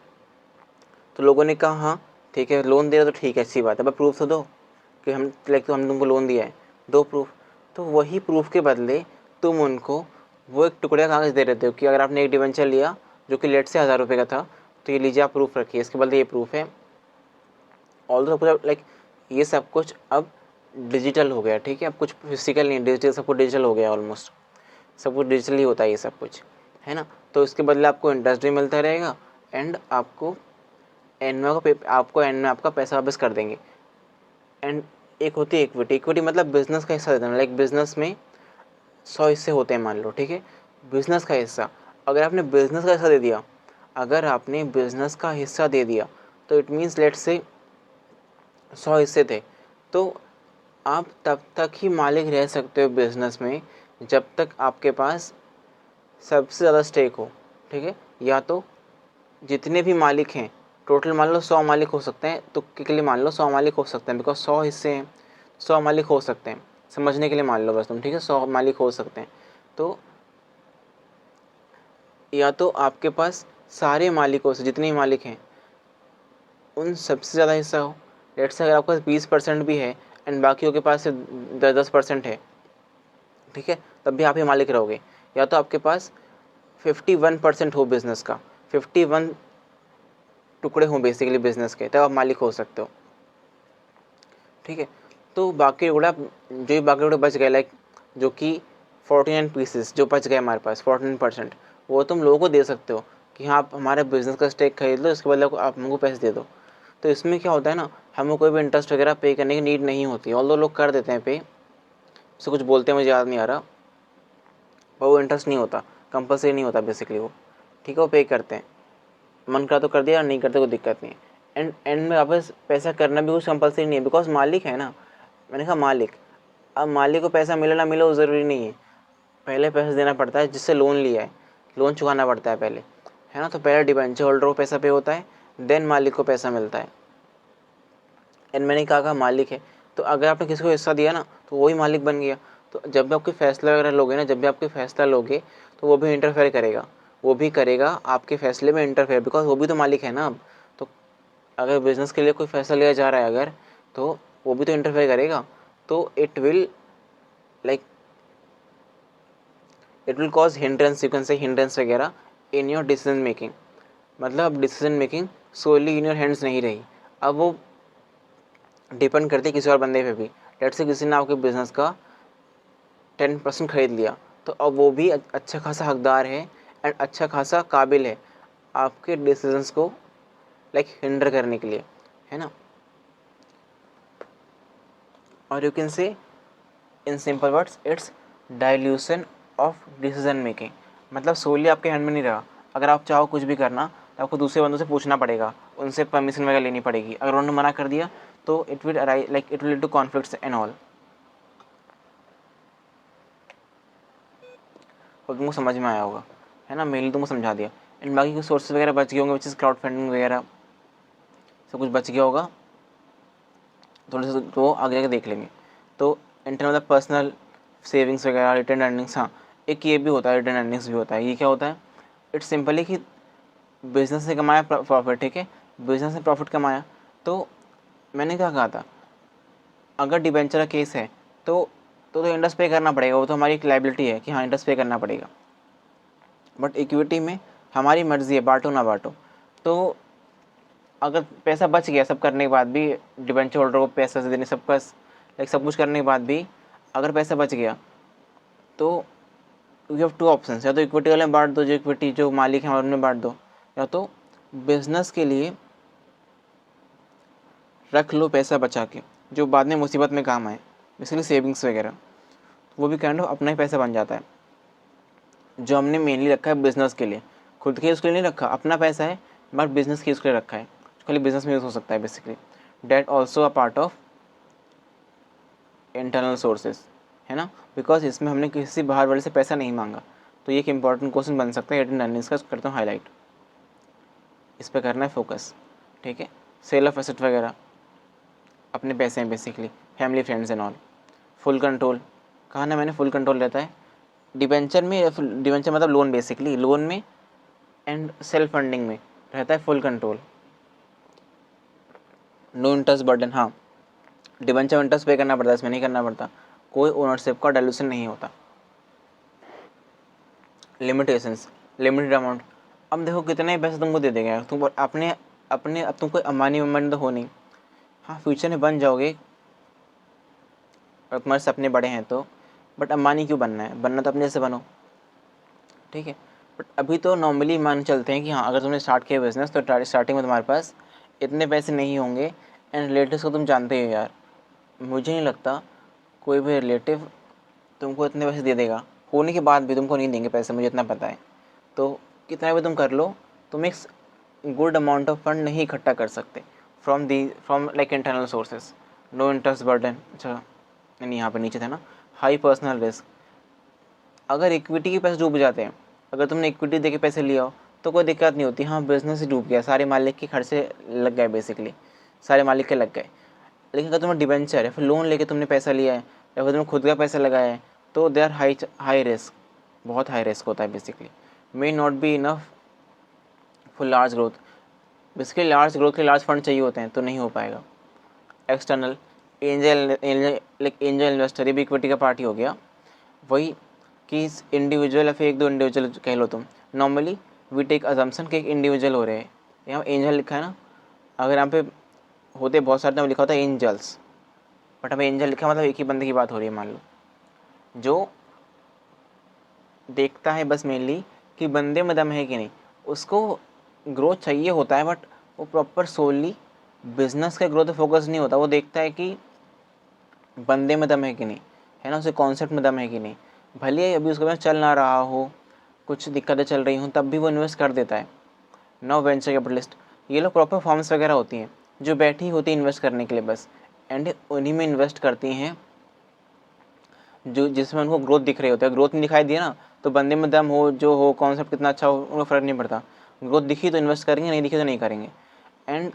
तो लोगों ने कहा हाँ ठीक है, लोन दे रहे हो तो ठीक है, अच्छी बात है, पर प्रूफ तो दो कि हम लाइक तो हमने तुमको लोन दिया है, दो प्रूफ। तो वही प्रूफ के बदले तुम उनको वो एक टुकड़े का कागज़ दे देते हो कि अगर आपने एक डिबेंचर लिया जो कि लेट से 1000 रुपये का था, तो ये लीजिए आप प्रूफ रखिए, इसके बदले ये प्रूफ है। ऑल सब कुछ लाइक ये सब कुछ अब डिजिटल हो गया, ठीक है। अब कुछ फिजिकल नहीं, डिजिटल, सब कुछ डिजिटल हो गया, ऑलमोस्ट सब कुछ डिजिटली होता है ये सब कुछ, है ना। तो इसके बदले आपको इंटरेस्ट भी मिलता रहेगा, एंड आपको आपको एंड में आपका पैसा वापस कर देंगे। एंड एक होती है इक्विटी। इक्विटी मतलब बिजनेस का हिस्सा देना, लाइक बिजनेस में 100 हिस्से होते हैं मान लो, ठीक है, बिजनेस का हिस्सा। अगर आपने बिजनेस का हिस्सा दे दिया, अगर आपने बिजनेस का हिस्सा दे दिया, तो इट मीन्स लेट से 100 हिस्से थे, तो आप तब तक ही मालिक रह सकते हो बिजनेस में जब तक आपके पास सबसे ज़्यादा स्टेक हो, ठीक है। या तो जितने भी मालिक हैं, टोटल मान लो 100 मालिक हो सकते हैं, तुक्के के लिए मान लो 100 मालिक हो सकते हैं, बिकॉज 100 हिस्से हैं, 100 मालिक हो सकते हैं, समझने के लिए मान लो बस तुम, ठीक है, 100 मालिक हो सकते हैं। तो या तो आपके पास सारे मालिकों से, जितने मालिक हैं उन सबसे ज़्यादा हिस्सा हो। लेट्स से अगर आपके पास 20% भी है एंड बाकियों के पास से 10% है, ठीक है, तब भी आप ही मालिक रहोगे। या तो आपके पास 51% हो बिजनेस का, 51 टुकड़े हों बेसिकली बिजनेस के, तब आप मालिक हो सकते हो, ठीक है। तो बाकी टुकड़ा जो बाकी टुकड़े बच गए, लाइक जो कि 49 पीसेस जो बच गए हमारे पास 49%, वो तुम लोगों को दे सकते हो कि हाँ आप हमारे बिजनेस का स्टेक खरीद लो, इसके बदले आप हमको पैसे दे दो। तो इसमें क्या होता है ना, हमें कोई भी इंटरेस्ट वगैरह पे करने की नीड नहीं होती। ऑल दो लोग कर देते हैं पे, उससे कुछ बोलते हैं मुझे याद नहीं आ रहा, पर वो इंटरेस्ट नहीं होता, कंपलसरी नहीं होता बेसिकली वो, ठीक है। वो पे करते हैं, मन करा तो कर दिया, नहीं करते कोई दिक्कत नहीं है। एंड में वापस पैसा करना भी कुछ कंपलसरी नहीं है, बिकॉज मालिक है ना। मैंने कहा मालिक, अब मालिक को पैसा मिले ना मिले वो ज़रूरी नहीं है। पहले पैसा देना पड़ता है, जिससे लोन लिया है, लोन चुकाना पड़ता है पहले, है ना। तो पहले डिबेंचर होल्डर को पैसा पे होता है, देन मालिक को पैसा मिलता है। एंड मैंने कहा मालिक है, तो अगर आपने किसी को हिस्सा दिया ना तो वही मालिक बन गया। तो जब भी आपके फैसला वगैरह लोगे ना, जब भी आपके फैसला लोगे तो वो भी इंटरफेयर करेगा, वो भी करेगा आपके फैसले में इंटरफेयर, बिकॉज वो भी तो मालिक है ना अब। तो अगर बिजनेस के लिए कोई फैसला लिया जा रहा है अगर, तो वो भी तो इंटरफेयर करेगा। तो it will like it will cause hindrance, you can say hindrance वगैरह इन योर डिसीजन मेकिंग। मतलब अब decision making solely in your hands नहीं रही, अब वो डिपेंड करती है किसी और बंदे पे भी। लेट्स से किसी ने आपके बिजनेस का 10% खरीद लिया, तो अब वो भी अच्छा खासा हकदार है एंड अच्छा खासा काबिल है आपके डिसीजंस को हिंडर करने के लिए, है ना। और यू कैन से इन simple words it's dilution of decision making. मतलब सोली आपके हैंड में नहीं रहा। अगर आप चाहो कुछ भी करना तो आपको दूसरे बंदों से पूछना पड़ेगा, उनसे परमिशन वगैरह लेनी पड़ेगी। अगर उन्होंने मना कर दिया तो it will lead to conflicts and all. और तुमको समझ में आया होगा, है ना, मेनली तुमको समझा दिया। एंड बाकी कुछ सोर्सेज वगैरह बच गए होंगे, विच इज़ क्राउड फंडिंग वगैरह, सब कुछ बच गया होगा, थोड़ा सा तो आगे आगे देख लेंगे। तो इंटरनल मतलब पर्सनल सेविंग्स वगैरह, रिटर्न अर्निंग्स। हाँ, एक ये भी होता है, रिटर्न अर्निंग्स भी होता है। ये क्या होता है, इट्स सिंपली कि बिजनेस से कमाया प्रॉफिट, ठीक है, बिजनेस से प्रॉफिट कमाया, तो मैंने क्या कहा था, अगर डिबेंचर का केस है तो इंटरेस्ट पे करना पड़ेगा, वो तो हमारी एक लाइबिलिटी है कि हाँ इंटरेस्ट पे करना पड़ेगा। बट इक्विटी में हमारी मर्जी है, बांटो ना बांटो। तो अगर पैसा बच गया सब करने के बाद भी, डिबेंचर होल्डर को पैसा से देने सबका सब कुछ करने के बाद भी अगर पैसा बच गया, तो यू हैव टू ऑप्शन, या तो इक्विटी वाले में बांट दो, जो इक्विटी जो मालिक है उनमें बांट दो, या तो बिजनेस के लिए रख लो पैसा बचा के, जो बाद में मुसीबत में काम आए, बेसिकली सेविंग्स वगैरह। वो भी काइंड ऑफ अपना ही पैसा बन जाता है, जो हमने मेनली रखा है बिजनेस के लिए। खुद के उसके लिए नहीं रखा, अपना पैसा है बट बिजनेस के उसके लिए रखा है, खाली बिजनेस में यूज़ हो सकता है basically. That also a part of internal sources, है ना, बिकॉज इसमें हमने किसी बाहर वाले से पैसा नहीं मांगा। तो ये एक इंपॉर्टेंट क्वेश्चन बन सकता है रिटर्न अर्निंग्स का, करता हूँ हाईलाइट, इस पर करना है फोकस, ठीक है। सेल ऑफ एसेट वगैरह अपने पैसे हैं basically, family friends and all. Full control, कहा ना मैंने, फुल कंट्रोल रहता है डिबेंचर में। डिबेंचर मतलब लोन, बेसिकली लोन में एंड सेल्फ फंडिंग में रहता है full control, no interest burden. हाँ, डिबेंचर में इंटरेस्ट पे करना पड़ता है, इसमें नहीं करना पड़ता, कोई ओनरशिप का डाइल्यूशन नहीं होता। Limitations, limited amount. अब देखो कितने पैसे तुमको दे देंगे तुम अपने अपने, अब तुम कोई अंबानी वम्बानी तो हो नहीं। हाँ, फ्यूचर में बन जाओगे और तुम्हारे सपने बड़े हैं तो, बट अंबानी क्यों बनना है, बनना तो अपने जैसे बनो, ठीक है। बट अभी तो नॉर्मली मान चलते हैं कि हाँ अगर तुमने स्टार्ट किया बिजनेस तो स्टार्टिंग में तुम्हारे पास इतने पैसे नहीं होंगे। एंड रिलेटिव्स को तुम जानते हो यार, मुझे नहीं लगता कोई भी रिलेटिव तुमको इतने पैसे दे देगा, होने के बाद भी तुमको नहीं देंगे पैसे, मुझे इतना पता है। तो कितना भी तुम कर लो, तुम एक गुड अमाउंट ऑफ फंड नहीं इकट्ठा कर सकते from internal sources. No interest burden, अच्छा नहीं यहाँ पर नीचे था ना, हाई पर्सनल रिस्क। अगर इक्विटी के पैसे डूब जाते हैं, अगर तुमने इक्विटी दे के पैसे लिया हो तो कोई दिक्कत नहीं होती, हाँ बिजनेस ही डूब गया, सारे मालिक के खर्चे लग गए, बेसिकली सारे मालिक के लग गए। लेकिन अगर तुम्हें डिबेंचर है, फिर लोन लेके तुमने पैसा लिया है या फिर तुमने खुद का पैसा लगाया है, तो दे आर हाई रिस्क, बहुत हाई रिस्क होता है basically. May not be enough for large growth, basically large growth के लार्ज फंड चाहिए होते हैं, तो नहीं हो पाएगा। एक्सटर्नल एंजल एंजल इन्वेस्टर, ये भी इक्विटी का पार्ट ही हो गया। वही कि इंडिविजुअल या फिर एक दो इंडिविजुअल कह लो तुम, नॉर्मली वी टेक अजम्पशन कि एक इंडिविजुअल हो रहे हैं, यहाँ एंजल लिखा है ना, अगर यहाँ पे होते बहुत सारे, तो लिखा होता है एंजल्स, बट हमें एंजल लिखा मतलब एक ही बंदे की बात हो रही है, मान लो, जो देखता है बस मेनली कि बंदे में दम है कि नहीं। उसको ग्रोथ चाहिए होता है, बट वो प्रॉपर सोली बिजनेस के ग्रोथ पे फोकस नहीं होता। वो देखता है कि बंदे में दम है कि नहीं, है ना, उसे कॉन्सेप्ट में दम है कि नहीं। भले ही अभी उसके पास चल ना रहा हो, कुछ दिक्कतें चल रही हों, तब भी वो इन्वेस्ट कर देता है। नो वेंचर कैपिटलिस्ट, ये लोग प्रॉपर फॉर्म्स वगैरह होती हैं जो बैठी होती है इन्वेस्ट करने के लिए बस, एंड उन्हीं में इन्वेस्ट करती हैं जो जिसमें उनको ग्रोथ दिख रही होती है। ग्रोथ नहीं दिखाई दिया ना, तो बंदे में दम हो जो हो, कॉन्सेप्ट कितना अच्छा हो, उनको फ़र्क नहीं पड़ता। ग्रोथ दिखी तो इन्वेस्ट करेंगे, नहीं दिखी तो नहीं करेंगे। एंड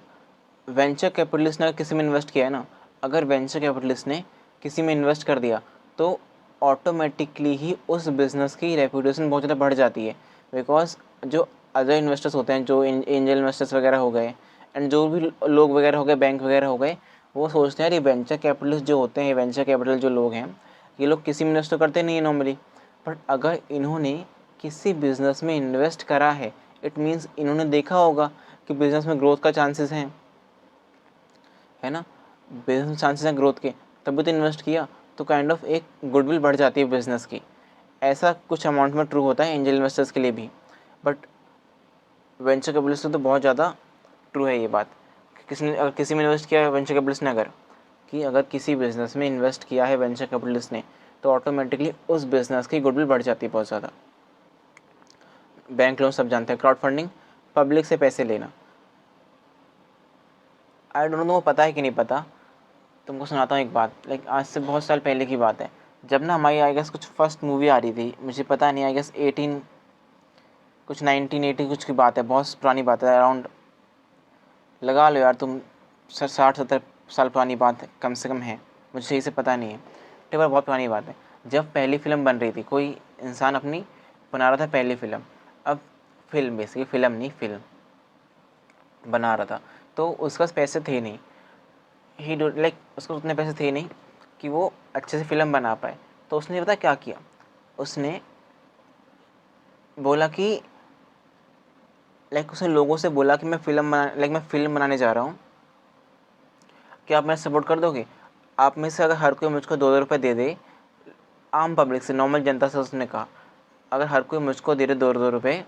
वेंचर कैपिटलिस्ट ने किसी में इन्वेस्ट किया है ना, अगर वेंचर कैपिटलिस्ट ने किसी में इन्वेस्ट कर दिया तो ऑटोमेटिकली ही उस बिज़नेस की रेपुटेशन बहुत ज़्यादा बढ़ जाती है। बिकॉज जो अदर इन्वेस्टर्स होते हैं, जो एंजल इन्वेस्टर्स वगैरह हो गए, एंड जो भी लोग वगैरह हो गए, बैंक वगैरह हो गए, वो सोचते हैं यार ये वेंचर कैपिटलिस्ट जो होते हैं, वेंचर कैपिटल जो लोग हैं, ये लोग किसी में इन्वेस्ट तो करते नहीं है नॉर्मली। बट अगर इन्होंने किसी बिज़नेस में इन्वेस्ट करा है, इट मीन्स इन्होंने देखा होगा कि बिज़नेस में ग्रोथ का चांसेस हैं, है ना, बिजनेस में चांसेस हैं ग्रोथ के, तभी तो इन्वेस्ट किया। तो काइंड ऑफ एक गुडविल बढ़ जाती है बिजनेस की। ऐसा कुछ अमाउंट में ट्रू होता है एंजल इन्वेस्टर्स के लिए भी, बट वेंचर कैपिटलिस्ट तो बहुत ज़्यादा ट्रू है ये बात। किसने अगर किसी में इन्वेस्ट किया है वेंचर कैपिटलिस्ट ने, अगर किसी बिज़नेस में इन्वेस्ट किया है वेंचर कैपिटलिस्ट ने, तो ऑटोमेटिकली उस बिज़नेस की गुडविल बढ़ जाती है बहुत ज़्यादा। बैंक लोन सब जानते हैं, क्राउड फंडिंग, पब्लिक से पैसे लेना। आई डोंट नो तुमको पता है कि नहीं पता, तुमको सुनाता हूँ एक बात। लाइक आज से बहुत साल पहले की बात है, जब ना हमारी आई गेस कुछ फर्स्ट मूवी आ रही थी, मुझे पता नहीं, आई गेस 1980 कुछ की बात है, बहुत पुरानी बात है, अराउंड लगा लो यार तुम 60-70 साल पुरानी बात है, कम से कम है, मुझे सही से पता नहीं है, ठीक है, बहुत पुरानी बात है। जब पहली फ़िल्म बन रही थी, कोई इंसान अपनी बना रहा था पहली फ़िल्म। अब फिल्म बेसिकली फ़िल्म नहीं, फिल्म बना रहा था, तो उसके पास पैसे थे नहीं, ही डो लाइक उसको उतने पैसे थे नहीं कि वो अच्छे से फ़िल्म बना पाए। तो उसने पता क्या किया, उसने बोला कि उसने लोगों से बोला कि मैं फ़िल्म बनाने जा रहा हूँ, क्या आप मेरा सपोर्ट कर दोगे? आप में से अगर हर कोई मुझको 2-2 रुपये दे दे, आम पब्लिक से, नॉर्मल जनता से उसने कहा, अगर हर कोई मुझको दे दे 2-2 रुपये,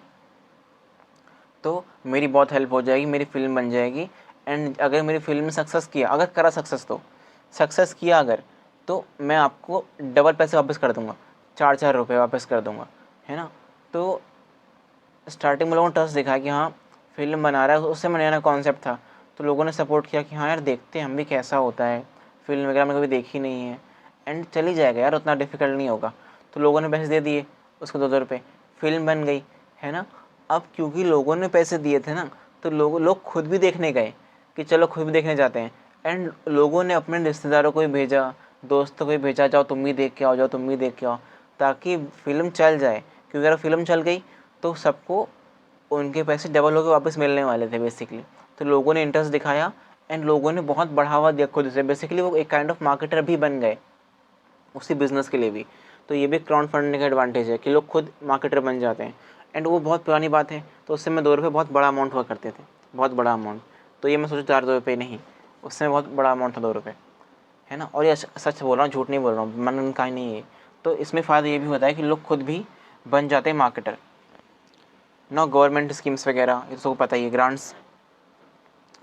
तो मेरी बहुत हेल्प हो जाएगी, मेरी फ़िल्म बन जाएगी। एंड अगर मेरी फ़िल्म ने सक्सेस किया, अगर करा सक्सेस, तो सक्सेस किया अगर, तो मैं आपको डबल पैसे वापस कर दूँगा, 4-4 रुपये वापस कर दूँगा, है ना। तो स्टार्टिंग में लोगों ने ट्रस्ट दिखाया कि हाँ फ़िल्म बना रहा है, उस समय नया-नया कॉन्सेप्ट था, तो लोगों ने सपोर्ट किया कि हाँ यार देखते हैं हम भी कैसा होता है, फ़िल्म वगैरह मैंने कभी देखी नहीं है, एंड चल ही जाएगा यार, उतना डिफ़िकल्ट नहीं होगा। तो लोगों ने पैसे दे दिए उसको 2-2 रुपये, फ़िल्म बन गई, है ना। अब क्योंकि लोगों ने पैसे दिए थे ना, तो लोग खुद भी देखने गए कि चलो खुद भी देखने जाते हैं, एंड लोगों ने अपने रिश्तेदारों को भी भेजा, दोस्तों को भी भेजा, जाओ तुम भी देख के आओ, जाओ तुम भी देख के आओ, ताकि फ़िल्म चल जाए। क्योंकि अगर फ़िल्म चल गई तो सबको उनके पैसे डबल होकर वापस मिलने वाले थे बेसिकली। तो लोगों ने इंटरेस्ट दिखाया, एंड लोगों ने बहुत बढ़ावा दिया खुद से, बेसिकली वो एक काइंड ऑफ मार्केटर भी बन गए उसी बिज़नेस के लिए भी। तो ये भी क्राउड फंडिंग का एडवांटेज है कि लोग खुद मार्केटर बन जाते हैं। एंड वो बहुत पुरानी बात है, तो उससे में 2 रुपये बहुत बड़ा अमाउंट हुआ करते थे, बहुत बड़ा अमाउंट। तो ये मैं सोचा 4-2 रुपये नहीं, उसमें बहुत बड़ा अमाउंट था 2 रुपये, है ना। और ये सच बोल रहा हूँ, झूठ नहीं बोल रहा हूँ, मन का ही नहीं है। तो इसमें फ़ायदा ये भी होता है कि लोग खुद भी बन जाते हैं मार्केटर ना। गवर्नमेंट स्कीम्स वगैरह ये तो सबको पता ही है, ग्रांट्स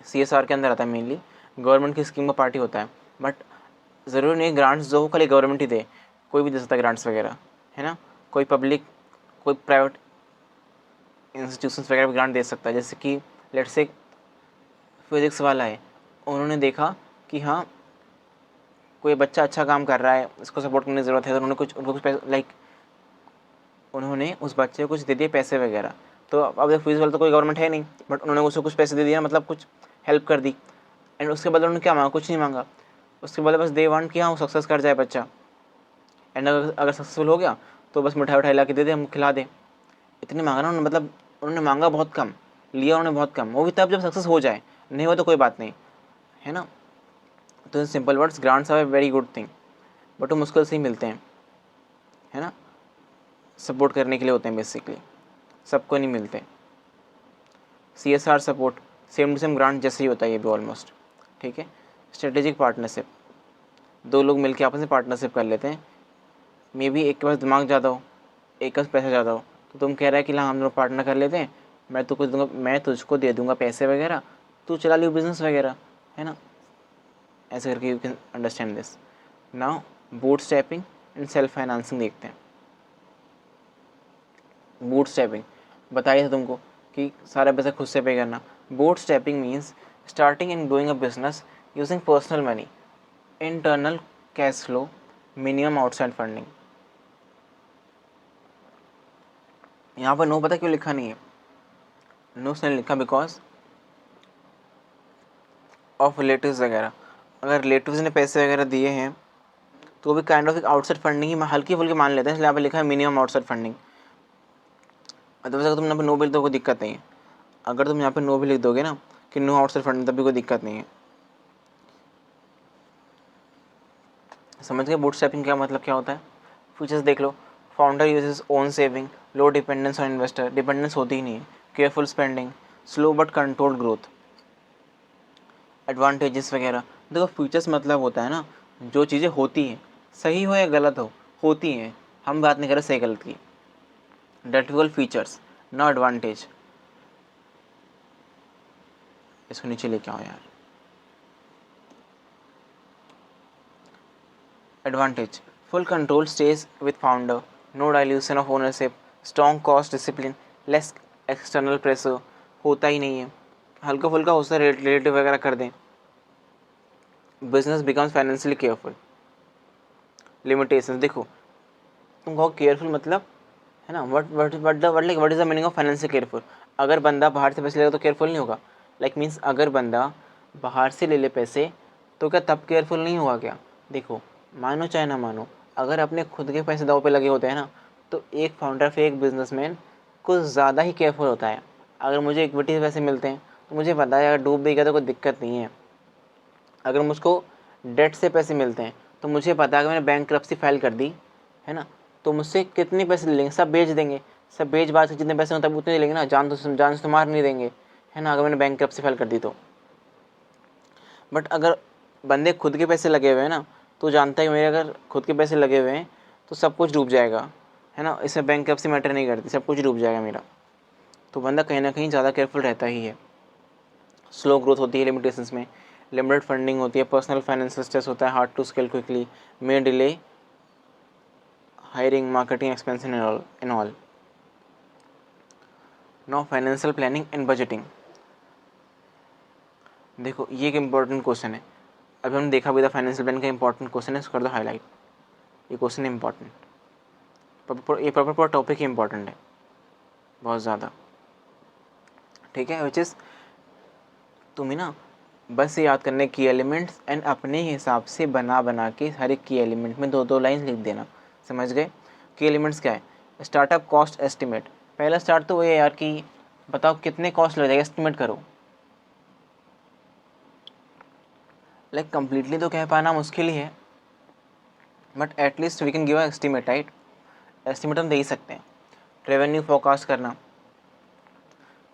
CSR के अंदर आता है मेनली, गवर्नमेंट की स्कीम का पार्टी होता है। बट ज़रूरी नहीं है ग्रांट्स जो हो खाली गवर्नमेंट ही दे, कोई भी दे सकता है ग्रांट्स वगैरह, है ना। कोई पब्लिक, कोई प्राइवेट इंस्टीट्यूशंस वगैरह भी ग्रांट दे सकता है। जैसे कि लेट्स से फिजिक्स वाला है, उन्होंने देखा कि हाँ कोई बच्चा अच्छा काम कर रहा है, इसको सपोर्ट करने की ज़रूरत है, तो उन्होंने उनको कुछ पैसे उन्होंने उस बच्चे को कुछ दे दिए पैसे वगैरह। तो अब देखो फिजिक्स वाला तो कोई गवर्नमेंट है नहीं, बट उन्होंने उसको कुछ पैसे दे दिया, मतलब कुछ हेल्प कर दी। एंड उसके बदले उन्होंने क्या मांगा, कुछ नहीं मांगा, उसके बदले बस दे वांट कि हाँ वो सक्सेस कर जाए बच्चा। एंड अगर सक्सेसफुल हो गया तो बस मिठाई उठाई ला के दे दे, हम खिला दें, इतनी मांगा ना उन्होंने। मतलब उन्होंने मांगा बहुत कम, लिया उन्होंने बहुत कम, वो भी तब जब सक्सेस हो जाए, नहीं हो तो कोई बात नहीं, है ना। तो in simple words, grants are a very good thing, but वो मुश्किल से ही मिलते हैं, है ना। सपोर्ट करने के लिए होते हैं बेसिकली, सबको नहीं मिलते। CSR support same to same grant जैसे ही होता है ये भी ऑलमोस्ट, ठीक है। स्ट्रेटेजिक पार्टनरशिप, 2 लोग मिलकर आपस में पार्टनरशिप कर लेते हैं, मे बी एक के पास दिमाग ज़्यादा हो, एक के पास पैसा ज़्यादा हो, तो तुम कह रहा है कि हाँ हम लोग पार्टनर कर लेते हैं, मैं तुझको दूंगा, मैं तुझको दे दूंगा पैसे वगैरह, तू चला लियो बिजनेस वगैरह, है ना, ऐसे करके you can understand this. Now boot strapping and self financing देखते हैं। बूट स्ट्रैपिंग बताइए था तुमको कि सारा पैसा खुद से पे करना। Boot strapping means starting and growing a business using personal money, internal cash flow, minimum outside funding. यहाँ पर नो पता क्यों लिखा नहीं है, नो उसने लिखा बिकॉज ऑफ रिलेटिव्स वगैरह। अगर रिलेटिव्स ने पैसे वगैरह दिए हैं तो वो भी काइंड ऑफ एक आउटसाइड फंडिंग ही हल्की फुल्की मान लेते हैं, इसलिए यहाँ पर लिखा है मिनिमम आउटसाइड फंडिंग। अदरवाइज अगर तुम यहाँ पर नो भी लिख दोगे कोई दिक्कत नहीं है, अगर तुम यहाँ पे नो भी लिख दोगे ना कि नो आउटसाइड फंडिंग तब भी कोई दिक्कत नहीं है। समझ गए बूटस्ट्रैपिंग क्या मतलब क्या होता है। फीचर्स देख लो, founder uses own saving, low dependence on investor, dependence होती ही नहीं है, careful spending, slow but controlled growth, advantages वगैरह। देखो फीचर्स मतलब होता है ना, जो चीज़ें होती हैं, सही हो या गलत हो, होती हैं, हम बात नहीं कर रहे सही गलत की। डेट फीचर्स नो एडवांटेज, इसको नीचे लेके आओ यार। Advantage: full control stays with founder, no dilution of ownership, strong cost discipline, less external pressure, होता ही नहीं है, हल्का फुल्का होता है, रिलेटिव वगैरह कर दें। Business becomes financially careful. Limitations देखो, तुम कहो केयरफुल मतलब, है ना, what is the meaning of financial careful. अगर बंदा बाहर से पैसे लेगा तो केयरफुल नहीं होगा, लाइक मीन्स अगर बंदा बाहर से ले ले पैसे तो क्या तब केयरफुल नहीं होगा क्या। देखो मानो चाहे ना मानो, अगर अपने खुद के पैसे दाव पे लगे होते हैं ना, तो एक फाउंडर फिर एक बिजनेसमैन कुछ ज़्यादा ही केयरफुल होता है। अगर मुझे इक्विटी से पैसे मिलते हैं तो मुझे पता है अगर डूब भी गया तो कोई दिक्कत नहीं है। अगर मुझको डेट से पैसे मिलते हैं तो मुझे पता है अगर मैंने बैंकरप्सी फाइल कर दी, है ना, तो मुझसे कितने पैसे ले लेंगे, सब बेच देंगे, सब बेच बाज के जितने पैसे होते हैं उतने लेंगे ना, जान तो मार नहीं देंगे, है ना, अगर मैंने बैंकरप्सी फाइल कर दी तो। बट अगर बंदे खुद के पैसे लगे हुए हैं ना, तो जानता है कि मेरे अगर खुद के पैसे लगे हुए हैं तो सब कुछ डूब जाएगा, है ना, इसमें बैंकरप्सी मैटर नहीं करती, सब कुछ डूब जाएगा मेरा। तो बंदा कहीं ना कहीं ज़्यादा केयरफुल रहता ही है। स्लो ग्रोथ होती है लिमिटेशंस में, लिमिटेड फंडिंग होती है, पर्सनल फाइनेंशियल स्ट्रेस होता है, hard to scale quickly, may delay hiring, marketing expense in all. Now financial planning and budgeting. देखो ये एक इंपॉर्टेंट क्वेश्चन है, अभी हमने देखा भी था फाइनेंशियल प्लान का इंपॉर्टेंट क्वेश्चन है, इसको कर दो हाईलाइट। ये क्वेश्चन इंपॉर्टेंट, ये पूरा टॉपिक ही इंपॉर्टेंट है बहुत ज़्यादा, ठीक है। विच इज़ तुम्हें ना बस याद करने की एलिमेंट्स एंड अपने हिसाब से बना के हर एक की एलिमेंट में दो दो लाइन लिख देना। समझ गए। की एलिमेंट्स क्या है, स्टार्टअप कॉस्ट एस्टिमेट। पहला स्टार्ट तो वो है यार कि बताओ कितने कॉस्ट लग जाएगा, एस्टिमेट करो। लाइक कंप्लीटली तो कह पाना मुश्किल ही है, but at least we can give a estimate, right. Estimate हम दे ही सकते हैं। रेवेन्यू फोरकास्ट करना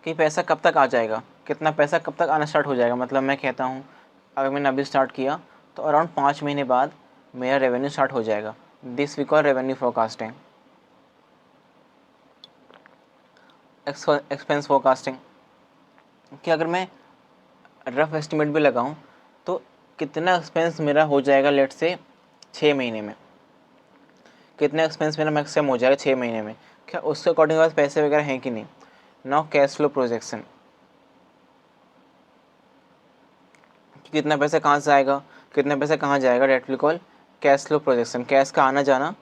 कि पैसा कब तक आ जाएगा, कितना पैसा कब तक आना स्टार्ट हो जाएगा। मतलब मैं कहता हूँ अगर मैंने अभी स्टार्ट किया तो अराउंड 5 महीने बाद मेरा रेवेन्यू स्टार्ट हो जाएगा, this we call revenue forecasting. Expense forecasting कि अगर मैं रफ एस्टिमेट भी लगाऊं तो कितना एक्सपेंस मेरा हो जाएगा, लेट से 6 महीने में, कितना एक्सपेंस मेरा मैक्सिमम हो जाएगा 6 महीने में, क्या उसके अकॉर्डिंग बस पैसे वगैरह हैं कि नहीं। नाउ कैश फ्लो प्रोजेक्शन, कितना पैसा कहाँ से आएगा, कितना पैसा कहाँ जाएगा, that will call cash flow projection. Cash का आना जाना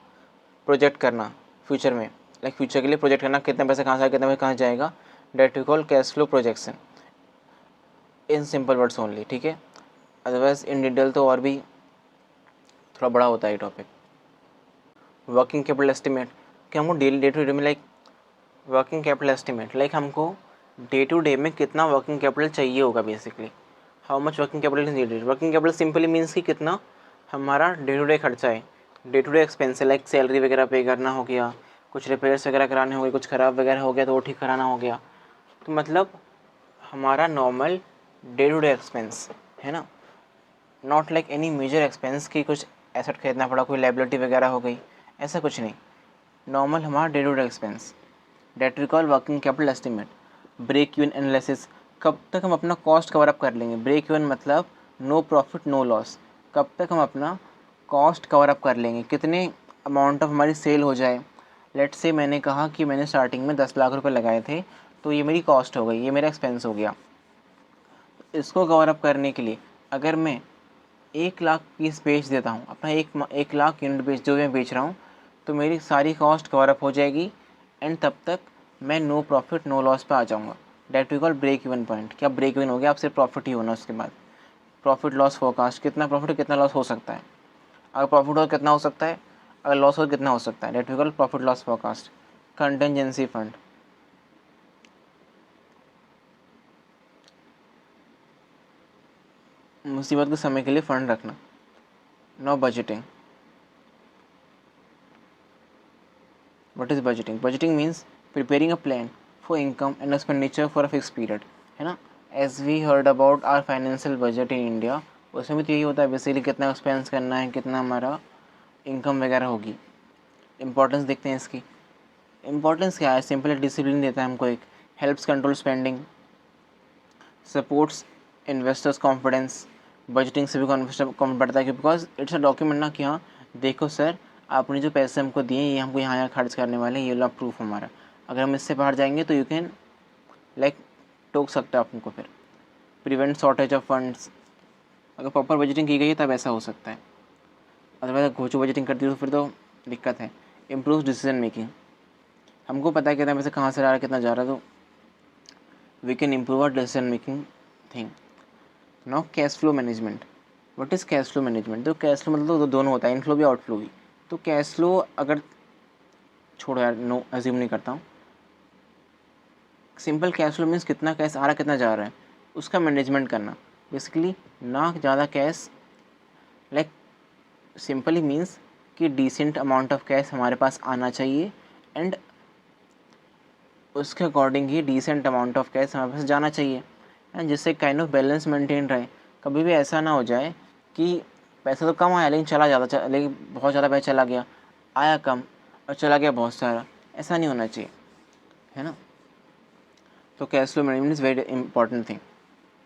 प्रोजेक्ट करना फ्यूचर में, लाइक फ्यूचर के लिए प्रोजेक्ट करना, कितना पैसा कहाँ से आएगा, कितना पैसा कहाँ जाएगा, that will call cash flow projection in simple words only, ठीक है। अदरवाइज इन डिटेल तो और भी थोड़ा बड़ा होता है टॉपिक। वर्किंग कैपिटल एस्टिमेट कि हमको डेली डे टू डे में, like working capital estimate like हमको डे टू डे में कितना वर्किंग कैपिटल चाहिए होगा, basically how much working capital is needed. Working capital simply means कि कितना हमारा डे टू डे खर्चा है, डे टू डे एक्सपेंस है, लाइक सैलरी वगैरह पे करना हो गया, कुछ रिपेयर्स वगैरह कराने हो गए, कुछ ख़राब वगैरह हो गया तो वो ठीक कराना हो गया। तो मतलब हमारा normal day to day expense है ना, not like any major expense की कुछ एसेट खरीदना पड़ा, कोई लाइबिलिटी वगैरह हो गई, ऐसा कुछ नहीं, नॉर्मल हमारा day to day expense. That recall working capital estimate. Break even analysis, कब तक हम अपना कॉस्ट कवर अप कर लेंगे। ब्रेक इवन मतलब नो प्रॉफिट नो लॉस, कब तक हम अपना कॉस्ट कवर अप कर लेंगे, कितने अमाउंट ऑफ हमारी सेल हो जाए। लेट्स से मैंने कहा कि मैंने स्टार्टिंग में 10 लाख रुपए लगाए थे, तो ये मेरी कॉस्ट हो गई, ये मेरा एक्सपेंस हो गया। इसको कवर अप करने के लिए अगर मैं 1 लाख पीस बेच देता हूँ, अपना 1 लाख यूनिट बेच जो मैं बेच रहा हूँ, तो मेरी सारी कॉस्ट कवर अप हो जाएगी एंड तब तक मैं नो प्रॉफिट नो लॉस पे आ जाऊँगा। That we call break even point. क्या ब्रेक इवन हो गया, अब सिर्फ प्रॉफिट ही होना। उसके बाद प्रॉफिट लॉस फोरकास्ट, कितना प्रॉफिट कितना लॉस हो सकता है, अगर प्रॉफिट हो कितना हो सकता है, अगर लॉस हो कितना हो सकता है। That we call profit loss forecast. Contingency fund, मुसीबत के समय के लिए फंड रखना। No budgeting. What is budgeting? Budgeting means preparing a plan for income and expenditure for a fix period, है ना। As we heard about our financial budget in India, उसमें भी तो यही होता है बेसिकली, कितना एक्सपेंस करना है, कितना हमारा इनकम वगैरह होगी। इंपॉर्टेंस देखते हैं इसकी। इंपॉर्टेंस क्या है, सिंपल डिसिप्लिन देता है हमको एक, helps control spending, supports investors confidence. Budgeting से भी कॉन्फिडेंस बढ़ता है बिकॉज इट्स अ डॉक्यूमेंट ना कि हाँ देखो सर, आपने जो पैसे हमको दिए ये हमको यहाँ यहाँ खर्च करने वाले हैं, ये लो प्रूफ हमारा। अगर हम इससे बाहर जाएंगे तो यू कैन लाइक टोक सकते हो आप हमको। फिर प्रिवेंट शॉर्टेज ऑफ फंड्स, अगर प्रॉपर बजटिंग की गई है तब ऐसा हो सकता है, अदरवाइज घोचू बजटिंग करती हो तो फिर तो दिक्कत है। इम्प्रूव डिसीजन मेकिंग, हमको पता है कितना पैसे कहाँ से आ रहा है कितना जा रहा है, तो we can improve our decision making thing. Now cash flow management. What is cash flow management? तो कैश फ्लो मतलब तो दोनों होता है, इनफ्लो भी आउटफ्लो भी। तो कैश फ्लो अगर छोड़ो यार, नो अज्यूम नहीं करता हूँ। सिंपल कैश फ्लो मीन्स कितना कैश आ रहा है कितना जा रहा है, उसका मैनेजमेंट करना। बेसिकली ना ज़्यादा कैश, लाइक सिंपली मीन्स कि डिसेंट अमाउंट ऑफ कैश हमारे पास आना चाहिए एंड उसके अकॉर्डिंग ही डिसेंट अमाउंट ऑफ कैश हमारे पास जाना चाहिए, एंड जिससे काइंड ऑफ बैलेंस मेंटेन रहे। कभी भी ऐसा ना हो जाए कि पैसा तो कम आया लेकिन चला ज़्यादा, लेकिन बहुत ज़्यादा पैसा चला गया, आया कम और चला गया बहुत सारा, ऐसा नहीं होना चाहिए, है ना। तो cash flow management is very important thing,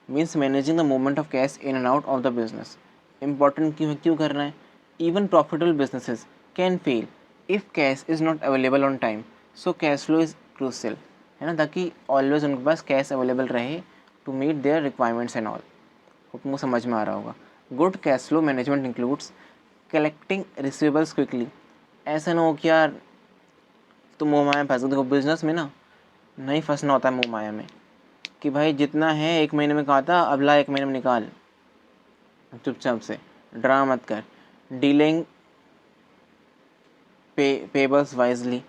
means managing the movement of cash in and out of the business. Important क्यों करना है? Even profitable businesses can fail if cash is not available on time, so cash flow is crucial, है ना, ताकि always उनके पास cash available रहे to meet their requirements and all. तुमको समझ में आ रहा होगा। Good cash flow management includes collecting receivables quickly. ऐसा ना हो कि यार तुम मुँह माया में फंस गए। देखो बिजनेस में ना नहीं फंसना होता है मुँह माया में, कि भाई जितना है 1 महीने में कहा था अगला 1 महीने में निकाल, चुपचाप से ड्रामा मत कर। डीलिंग पेबल्स वाइजली,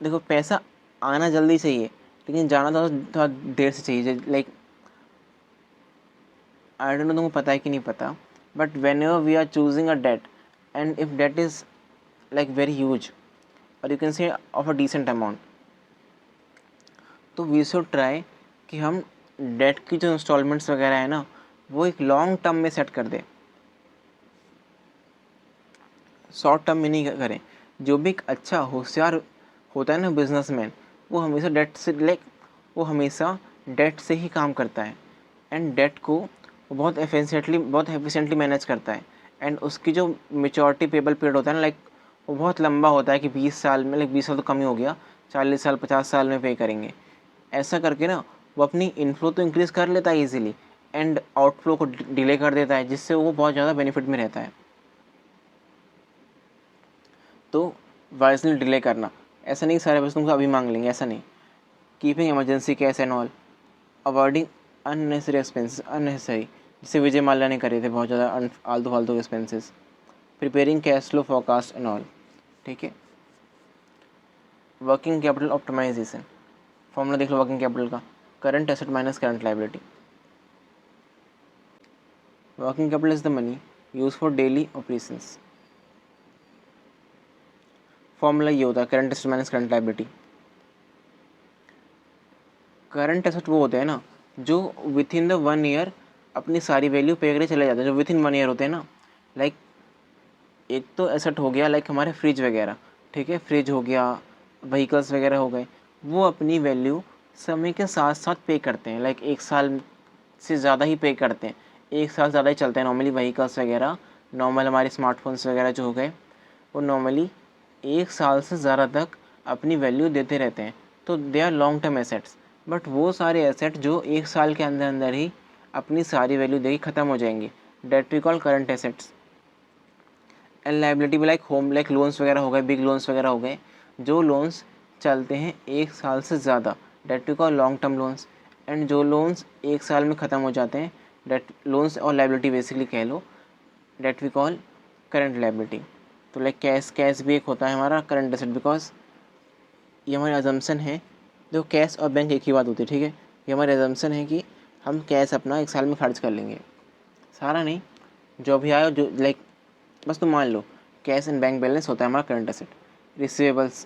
देखो पैसा आना जल्दी चाहिए लेकिन जाना तो थोड़ा देर से चाहिए। लाइक आई डोंट नो तुमको पता है कि नहीं पता, but whenever we are choosing a debt and if debt is like very huge और you can say of a decent amount, तो वी शुड ट्राई कि हम डेट की जो इंस्टॉलमेंट्स वगैरह है ना वो एक लॉन्ग टर्म में सेट कर दें, शॉर्ट टर्म में नहीं करें। जो भी एक अच्छा होशियार होता है ना बिजनेसमैन, वो हमेशा डेट से वो हमेशा डेट से ही काम करता है एंड डेट को वो बहुत एफिशिएंटली मैनेज करता है। एंड उसकी जो मेच्योरिटी पेबल पीरियड होता है ना, लाइक वो बहुत लंबा होता है कि 20 साल में, लाइक 20 साल तो कम ही हो गया, 40 साल 50 साल में पे करेंगे। ऐसा करके ना वो अपनी इनफ्लो तो इंक्रीज़ कर लेता है ईजिली एंड आउटफ्लो को डिले कर देता है, जिससे वो बहुत ज़्यादा बेनिफिट में रहता है। तो वाइजली डिले करना, ऐसा नहीं सारे पैसे तुमको अभी मांग लेंगे, ऐसा नहीं। Keeping emergency cash and all, avoiding unnecessary expenses, unnecessary, जिसे विजय माल्या ने करे थे बहुत ज़्यादा आलतू फालतू expenses. Preparing cash flow forecast and all, ठीक है। वर्किंग कैपिटल ऑप्टिमाइजेशन, फॉर्मूला देख लो वर्किंग कैपिटल का, current asset minus current liability. Working capital is the money use for daily operations. Formula ये होता है current asset minus current liability. Current asset वो होते हैं ना जो विथ इन द 1 ईयर अपनी सारी वैल्यू पे करके चले जाते हैं, जो विथ इन 1 ईयर होते हैं ना। लाइक एक तो एसेट हो गया लाइक हमारे फ्रिज वगैरह, ठीक है, फ्रिज हो गया, व्हीकल्स वगैरह हो गए, वो अपनी वैल्यू समय के साथ साथ पे करते हैं, लाइक 1 साल से ज़्यादा ही पे करते हैं, 1 साल ज़्यादा ही चलते हैं नॉर्मली व्हीकल्स वगैरह, नॉर्मल हमारे स्मार्टफोन्स वगैरह जो हो गए, वो नॉर्मली 1 साल से ज़्यादा तक अपनी वैल्यू देते रहते हैं, तो they are long term assets. But वो सारे एसेट जो 1 साल के अंदर अंदर ही अपनी सारी वैल्यू देके ख़त्म हो जाएंगी, that we call current assets. And liability भी लाइक होम, लाइक लोन्स वगैरह हो गए, बिग लोन्स वगैरह हो गए, जो लोन्स चलते हैं 1 साल से ज़्यादा, debt we call long term loans. And जो लोन्स 1 साल में ख़त्म हो जाते हैं, डेट लोन्स और लाइबिलिटी बेसिकली कह लो, debt we call current liability. तो लाइक कैश भी एक होता है हमारा करंट एसेट, बिकॉज ये हमारी अजम्पशन है, जो कैश और बैंक एक ही बात होती है, ठीक है। ये हमारी अजम्पशन है कि हम कैश अपना 1 साल में खर्च कर लेंगे, सारा नहीं, जो भी आए, जो लाइक बस तुम मान लो कैश एंड बैंक बैलेंस होता है हमारा करंट एसेट। रिसीवेबल्स,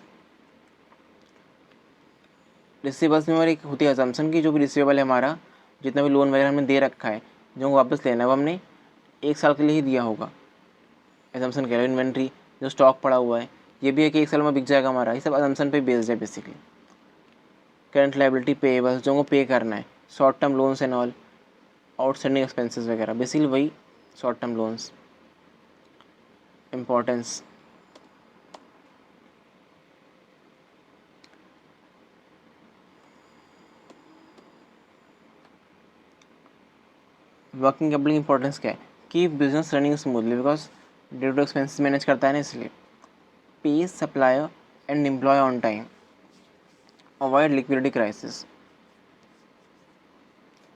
रिसीवेबल्स में हमारी एक होती है अजम्पशन की जो भी रिसीवेबल है हमारा, जितना भी लोन वगैरह हमने दे रखा है, जो वापस लेना है वो हमने 1 साल के लिए ही दिया होगा, अजम्पशन कह लो। इन्वेंट्री, जो स्टॉक पड़ा हुआ है, ये भी है कि 1 साल में बिक जाएगा हमारा, ये सब अजम्पशन पे बेस्ड है बेसिकली। करंट लाइबिलिटी पेएबल्स, जो को पे करना है, short term loans and all, outstanding expenses वगैरह, बेसिकली वही short term loans. Importance, working capital की इंपॉर्टेंस क्या है कि business running smoothly, because due to expenses manage करता है ना, इसलिए। Pay supplier and employ on time, avoid liquidity crisis.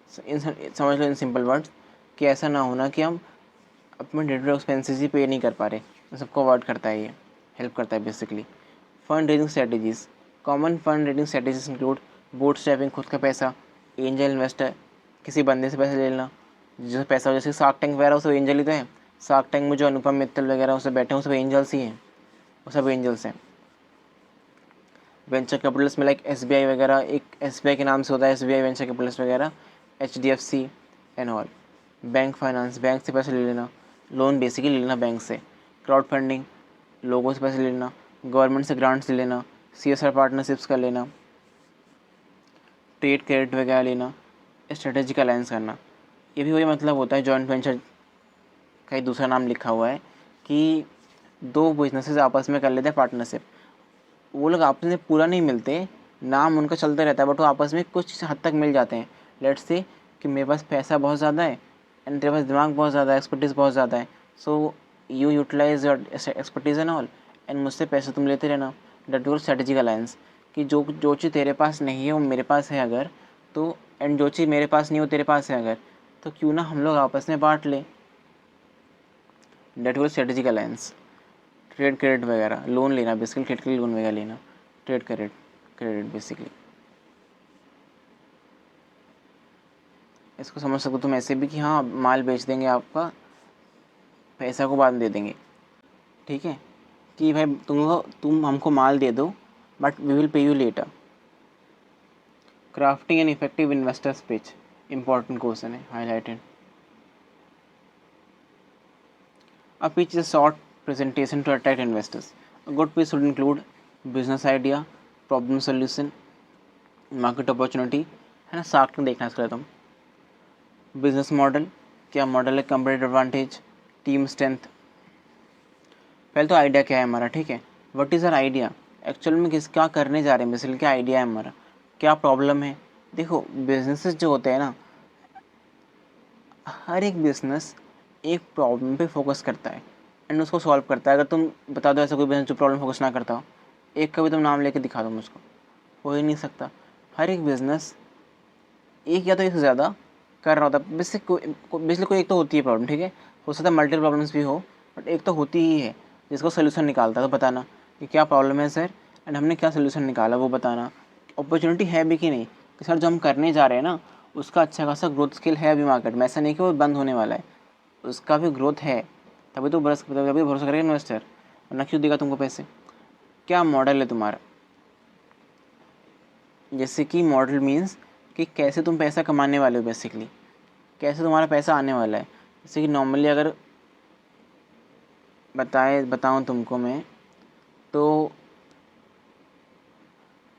समझ लो इन सिंपल वर्ड्स कि ऐसा ना होना कि हम अपने डे टू डे एक्सपेंसेस ही पे नहीं कर पा रहे, तो सबको अवॉइड करता है, ये हेल्प करता है basically. Fund raising strategies, common fund raising strategies include boot strapping, खुद का पैसा, एंजल इन्वेस्टर, किसी बंदे से पैसा ले लेना, जैसे पैसा, जैसे शार्क टैंक वगैरह, वो सब एंजल ही तो है। शार्क टैंक में जो अनुपम मित्तल वगैरह वो सब बैठे हैं, वो सब एंजल्स ही हैं, वो सब एंजल्स हैं। वेंचर कैपिटलिस्ट में लाइक SBI वगैरह, एक SBI के नाम से होता है SBI वेंचर कैपिटलिस्ट वगैरह, HDFC and all. Bank finance, bank से पैसे ले लेना, लोन बेसिकली ले लेना बैंक से। क्राउड फंडिंग, लोगों से पैसे ले लेना, गवर्नमेंट से ग्रांट्स ले लेना, CSR पार्टनरशिप्स कर लेना, ट्रेड क्रेडिट वगैरह लेना, स्ट्रेटेजिक अलायंस करना। ये भी वही मतलब होता है, जॉइंट वेंचर का ही दूसरा नाम लिखा हुआ है कि 2 बिजनेसेस आपस में कर लेते हैं पार्टनरशिप। वो लोग आपस में पूरा नहीं मिलते, नाम उनका चलता रहता है, बट वो आपस में कुछ हद तक मिल जाते हैं। लेट्स से कि मेरे पास पैसा बहुत ज़्यादा है एंड तेरे पास दिमाग बहुत ज़्यादा है, एक्सपर्टीज़ बहुत ज़्यादा है, so you utilize your expertise and all, and मुझसे पैसे तुम लेते रहना। डेट योर स्ट्रेटेजिक अलायंस, कि जो चीज़ तेरे पास नहीं है वो मेरे पास है अगर, तो एंड जो चीज़ मेरे पास नहीं हो तेरे पास है अगर, तो क्यों ना हम लोग आपस में बांट लें। That your strategic alliance. Trade credit वगैरह, लोन लेना, बेसिकली ट्रेड के लिए लोन वगैरह लेना, ट्रेड क्रेडिट, क्रेडिट बेसिकली। इसको समझ सकते हो तुम ऐसे भी कि हाँ माल बेच देंगे आपका, पैसा को बाद में दे देंगे, ठीक है, कि भाई तुम हमको माल दे दो but we will pay you later. Crafting an effective investor speech, important question है, highlighted. A pitch is a short presentation to attract investors. A good pitch should include business idea, problem solution, market opportunity, है ना। Shark tank देखना इसके लिए तुम। Business model, क्या model है, competitive advantage, team strength. पहले तो आइडिया क्या है हमारा, ठीक है, what is our idea, actual में क्या करने जा रहे हैं, बेसिकली क्या आइडिया है हमारा, क्या प्रॉब्लम है। देखो बिजनेसेस जो होते हैं ना, हर एक बिजनेस एक प्रॉब्लम पे फोकस करता है एंड उसको सॉल्व करता है। अगर तुम बता दो ऐसा कोई बिजनेस जो प्रॉब्लम फोकस ना करता हो, एक का भी तुम नाम लेके दिखा दो मुझको, हो ही नहीं सकता। हर एक बिजनेस एक या तो एक से ज़्यादा कर रहा होता है, बेसिकली कोई एक तो होती है प्रॉब्लम, ठीक है, हो सकता है मल्टीपल प्रॉब्लम्स भी हो, बट एक तो होती ही है जिसको सोल्यूशन निकालता है। तो बताना कि क्या प्रॉब्लम है सर, एंड हमने क्या सोल्यूशन निकाला वो बताना। अपॉर्चुनिटी है भी कि नहीं, कि सर जो हम करने जा रहे हैं ना उसका अच्छा खासा ग्रोथ स्किल है अभी मार्केट में, ऐसा नहीं कि वो बंद होने वाला है, उसका भी ग्रोथ है, तभी तो भरोसा करेगा इन्वेस्टर, वरना क्यों देगा तुमको पैसे। क्या मॉडल है तुम्हारा, जैसे कि मॉडल मीन्स कि कैसे तुम पैसा कमाने वाले हो, बेसिकली कैसे तुम्हारा पैसा आने वाला है। जैसे कि नॉर्मली अगर बताऊँ तुमको मैं, तो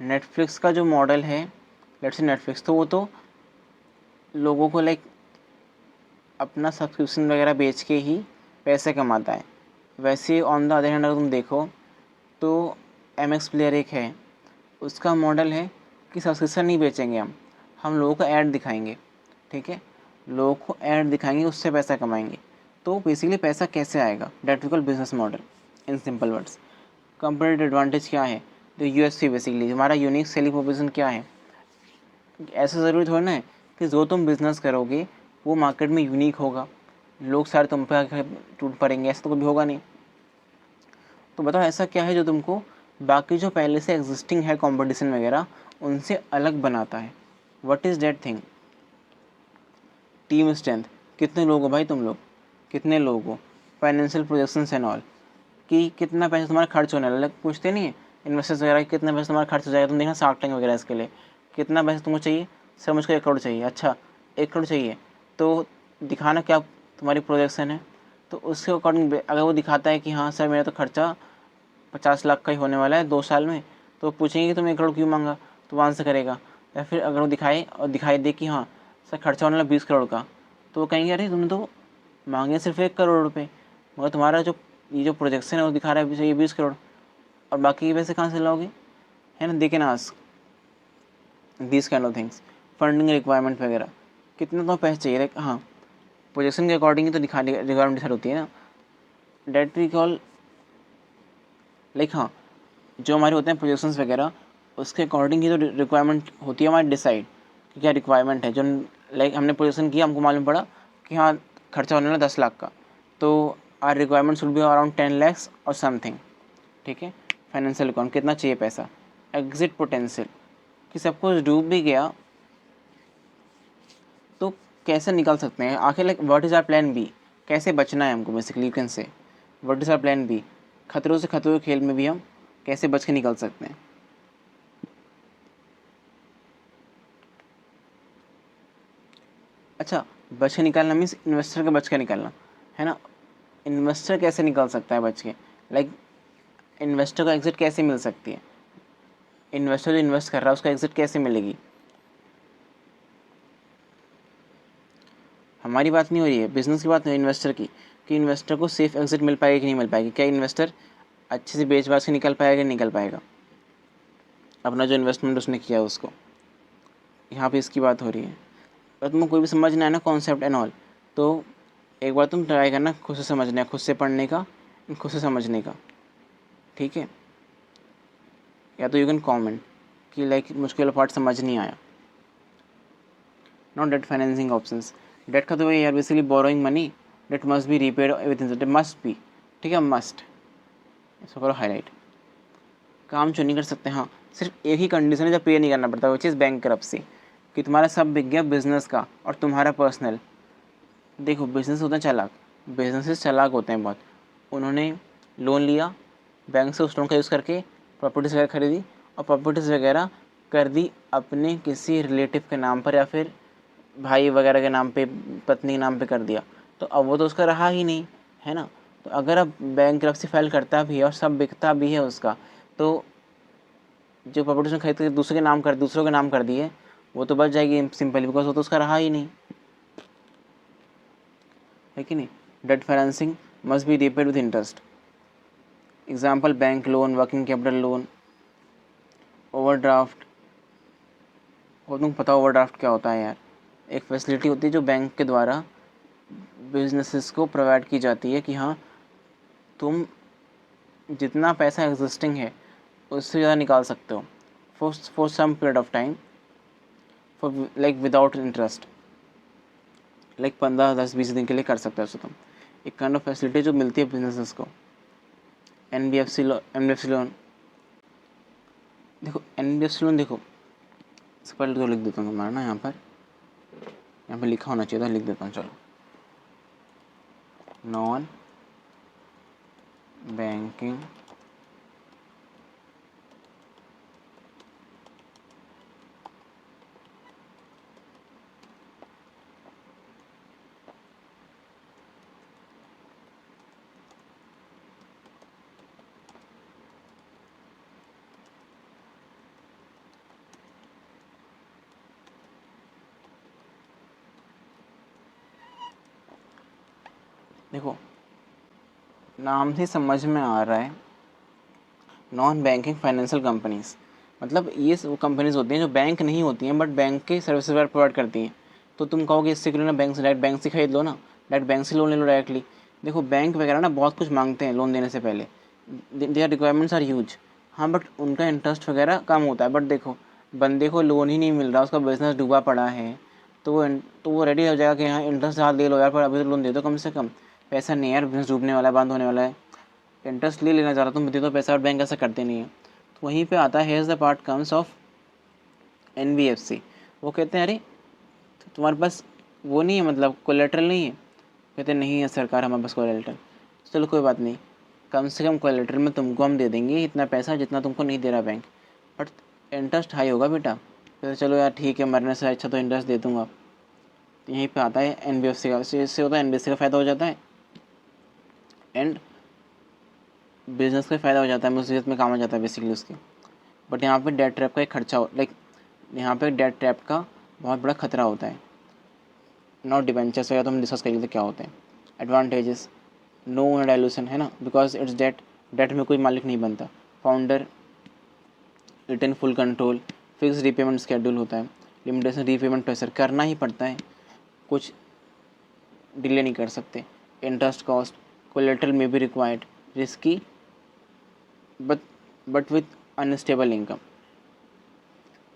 नेटफ्लिक्स का जो मॉडल है, लेट्स से नेटफ्लिक्स, तो वो तो लोगों को लाइक अपना सब्सक्रिप्शन वगैरह बेच के ही पैसे कमाता है। वैसे ऑन द अदर हैंड अगर तुम देखो तो MX प्लेयर एक है, उसका मॉडल है कि सब्सक्रिप्शन नहीं बेचेंगे, हम लोगों को ऐड दिखाएंगे, ठीक है, लोगों को ऐड दिखाएंगे, उससे पैसा कमाएंगे। तो बेसिकली पैसा कैसे आएगा, that we call business model in simple words. Comparative advantage क्या है, तो USP बेसिकली हमारा यूनिक सेलिंग प्रोपोजिशन क्या है। ऐसा ज़रूरी थोड़ा ना है कि जो तुम बिज़नेस करोगे वो मार्केट में यूनिक होगा, लोग सारे तुम पे आके टूट पड़ेंगे, ऐसा तो कभी होगा नहीं। तो बताओ ऐसा क्या है जो तुमको बाकी जो पहले से एग्जिस्टिंग है कंपटीशन वगैरह उनसे अलग बनाता है। What is that thing. Team strength, कितने लोग हो भाई तुम लोग, कितने लोग हो, फाइनेंशियल प्रोजेक्शंस एंड ऑल, कि कितना पैसा तुम्हारा खर्च होने वाला है, पूछते नहीं है इन्वेस्टर्स वगैरह कि कितना पैसा तुम्हारा खर्च हो जाएगा। तुम देखना शार्क टैंक वगैरह इसके लिए कितना पैसा तुमको चाहिए, सर मुझको 1 करोड़ चाहिए, अच्छा 1 करोड़ चाहिए, तो दिखाना क्या तुम्हारी प्रोजेक्शन है। तो उसके अकॉर्डिंग अगर वो दिखाता है कि हाँ सर मेरा तो खर्चा 50 लाख का ही होने वाला है 2 साल में, तो पूछेंगे कि तुम 1 करोड़ क्यों मांगा, तो वो आंसर करेगा। या फिर अगर वो दिखाए और दिखाई दे कि हाँ सर खर्चा होने वाला 20 करोड़ का, तो वो कहेंगे अरे तुमने तो मांगे सिर्फ 1 करोड़ रुपये, मगर तुम्हारा जो ये जो प्रोजेक्शन है वो दिखा रहा है ये 20 करोड़, और बाकी के पैसे कहाँ से लाओगे, है ना। They can ask this kind of things. Funding requirement वगैरह, कितना तो पैसे चाहिए, लाइक हाँ प्रोजेक्शन के अकॉर्डिंग ही तो दिखाने रिक्वायरमेंट डिसाइड होती है ना। डेट वी कॉल लाइक हाँ जो हमारे होते हैं प्रोजेक्शंस वगैरह उसके अकॉर्डिंग ही तो रिक्वायरमेंट होती है हमारी डिसाइड कि क्या रिक्वायरमेंट है। जो लाइक हमने प्रोजेक्शन किया, हमको मालूम पड़ा कि हाँ खर्चा होने वाला 10 लाख का, तो our requirement should be around 10 lakhs और समथिंग, ठीक है। फाइनेंशियल अकाउंट कितना चाहिए पैसा, एग्जिट पोटेंशियल कि सब कुछ डूब भी गया तो कैसे निकल सकते हैं आखिर, like what is our plan B, कैसे बचना है हमको, basically you can say what is our plan B, खतरों से खतरों के खेल में भी हम कैसे बच के निकल सकते हैं। अच्छा, बच के निकालना मीन्स इन्वेस्टर का बच के निकालना, है ना। इन्वेस्टर कैसे निकल सकता है बच के, लाइक इन्वेस्टर को एग्जिट कैसे मिल सकती है, इन्वेस्टर जो इन्वेस्ट कर रहा है उसका एग्जिट कैसे मिलेगी। हमारी बात नहीं हो रही है, बिजनेस की बात नहीं, इन्वेस्टर की, कि इन्वेस्टर को सेफ एग्जिट मिल पाएगी कि नहीं मिल पाएगी, क्या इन्वेस्टर अच्छे से बेच बाच के निकल पाएगा कि निकल पाएगा अपना जो इन्वेस्टमेंट उसने किया उसको। यहाँ पे इसकी बात हो रही है। अगर तुमको कोई भी समझना है ना कॉन्सेप्ट एंड ऑल, तो एक बार तुम ट्राई करना खुद से समझना है, खुद से पढ़ने का, खुद से समझने का, ठीक है। या तो यू कैन कॉमेंट कि लाइक मुझको वाला पार्ट समझ नहीं आया। Not debt financing options, debt का तो वही यार basically borrowing money, debt must be repaid within, must be, ठीक है, मस्ट, इसको करो हाईलाइट। काम जो नहीं कर सकते, हाँ सिर्फ एक ही कंडीशन है जब पे नहीं करना पड़ता, वो चीज़ बैंकरप्सी, कि तुम्हारा सब बिक गया बिजनेस का और तुम्हारा पर्सनल। देखो बिजनेस होते हैं चालाक, बिजनेसेस चालाक होते हैं बहुत। उन्होंने लोन लिया बैंक से, उस लोन का यूज़ करके प्रॉपर्टीज़ वगैरह खरीदी और प्रॉपर्टीज़ वगैरह कर दी अपने किसी रिलेटिव के नाम पर या फिर भाई वगैरह के नाम पे, पत्नी के नाम पे कर दिया, तो अब वो तो उसका रहा ही नहीं, है ना। तो अगर अब बैंकरप्सी फाइल करता भी है और सब बिकता भी है उसका, तो जो प्रॉपर्टी उसने खरीद के दूसरों के नाम कर दिए, वो तो बच जाएगी सिंपली, बिकॉज वो तो उसका रहा ही नहीं, है कि नहीं। Debt financing must be repaid with interest. Example bank loan, working capital loan, overdraft. और तुमको पता ओवरड्राफ्ट क्या होता है यार, एक फैसिलिटी होती है जो बैंक के द्वारा बिजनेसेस को प्रोवाइड की जाती है कि हाँ तुम जितना पैसा एग्जिस्टिंग है उससे ज़्यादा निकाल सकते हो for some period of time, for like without interest, like 15-10-20 दिन के लिए कर सकते हो उसको तुम। एक काइंड ऑफ फैसिलिटी जो मिलती है बिजनेसेस को। N B F C loan, देखो NBFC लोन, देखो इससे पहले तो लिख देता हूँ तुम्हारा ना, यहाँ पर लिखा होना चाहिए था, लिख देता हूँ चलो। नॉन बैंकिंग देखो नाम से समझ में आ रहा है, नॉन बैंकिंग फाइनेंशियल कंपनीज़, मतलब ये वो कंपनीज़ होती हैं जो बैंक नहीं होती हैं बट बैंक के सर्विसेज वगैरह प्रोवाइड करती हैं। तो तुम कहोगे इससे क्यों ना बैंक से डायरेक्ट बैंक से खरीद लो ना, डायरेक्ट बैंक से लोन ले लो डायरेक्टली। देखो बैंक वगैरह ना बहुत कुछ मांगते हैं लोन देने से पहले, देयर रिक्वायरमेंट्स आर ह्यूज। हाँ बट उनका इंटरेस्ट वगैरह कम होता है। बट देखो बंदे को लोन ही नहीं मिल रहा, उसका बिजनेस डूबा पड़ा है, तो वो रेडी हो जाएगा कि हाँ इंटरेस्ट ज़्यादा दे लो यार, पर अभी तो लोन दे दो कम से कम, पैसा नहीं है यार, बिजनेस डूबने वाला है, बंद होने वाला है, इंटरेस्ट ले लेना चाह रहा तुम दे दो पैसा, और बैंक ऐसा करते नहीं है। तो वहीं पे आता है hairs the part comes of NBFC। वो कहते हैं अरे तो तुम्हारे पास वो नहीं है, मतलब कोलेट्रल नहीं है। कहते नहीं है सरकार हमारे पास कोलेट्रल। चलो कोई बात नहीं, कम से कम कोलेट्रल में तुमको हम दे देंगे इतना पैसा जितना तुमको नहीं दे रहा बैंक, बट इंटरेस्ट हाई होगा बेटा। कहते चलो यार ठीक है, मरने से अच्छा तो इंटरेस्ट दे दूँगा। तो यहीं पे आता है NBFC का, इससे होता है NBFC का फ़ायदा हो जाता है एंड बिजनेस का फ़ायदा हो जाता है, मुसीबत में काम आ जाता है बेसिकली उसके। बट यहाँ पे डेट ट्रैप का एक खर्चा लाइक यहाँ पे डेट ट्रैप का बहुत बड़ा खतरा होता है। नॉट डिबेंचर्स वगैरह तो हम डिस्कस करेंगे क्या होते हैं। एडवांटेजेस, नो डाइल्यूशन है ना, बिकॉज इट्स डेट, डेट में कोई मालिक नहीं बनता। Founder retain full control, fix repayment schedule होता है। लिमिटेशन, रीपेमेंट प्रेशर करना ही पड़ता है, कुछ डिले नहीं कर सकते। इंटरेस्ट कॉस्ट, कोलेट्रल में भी required, risky but with unstable income.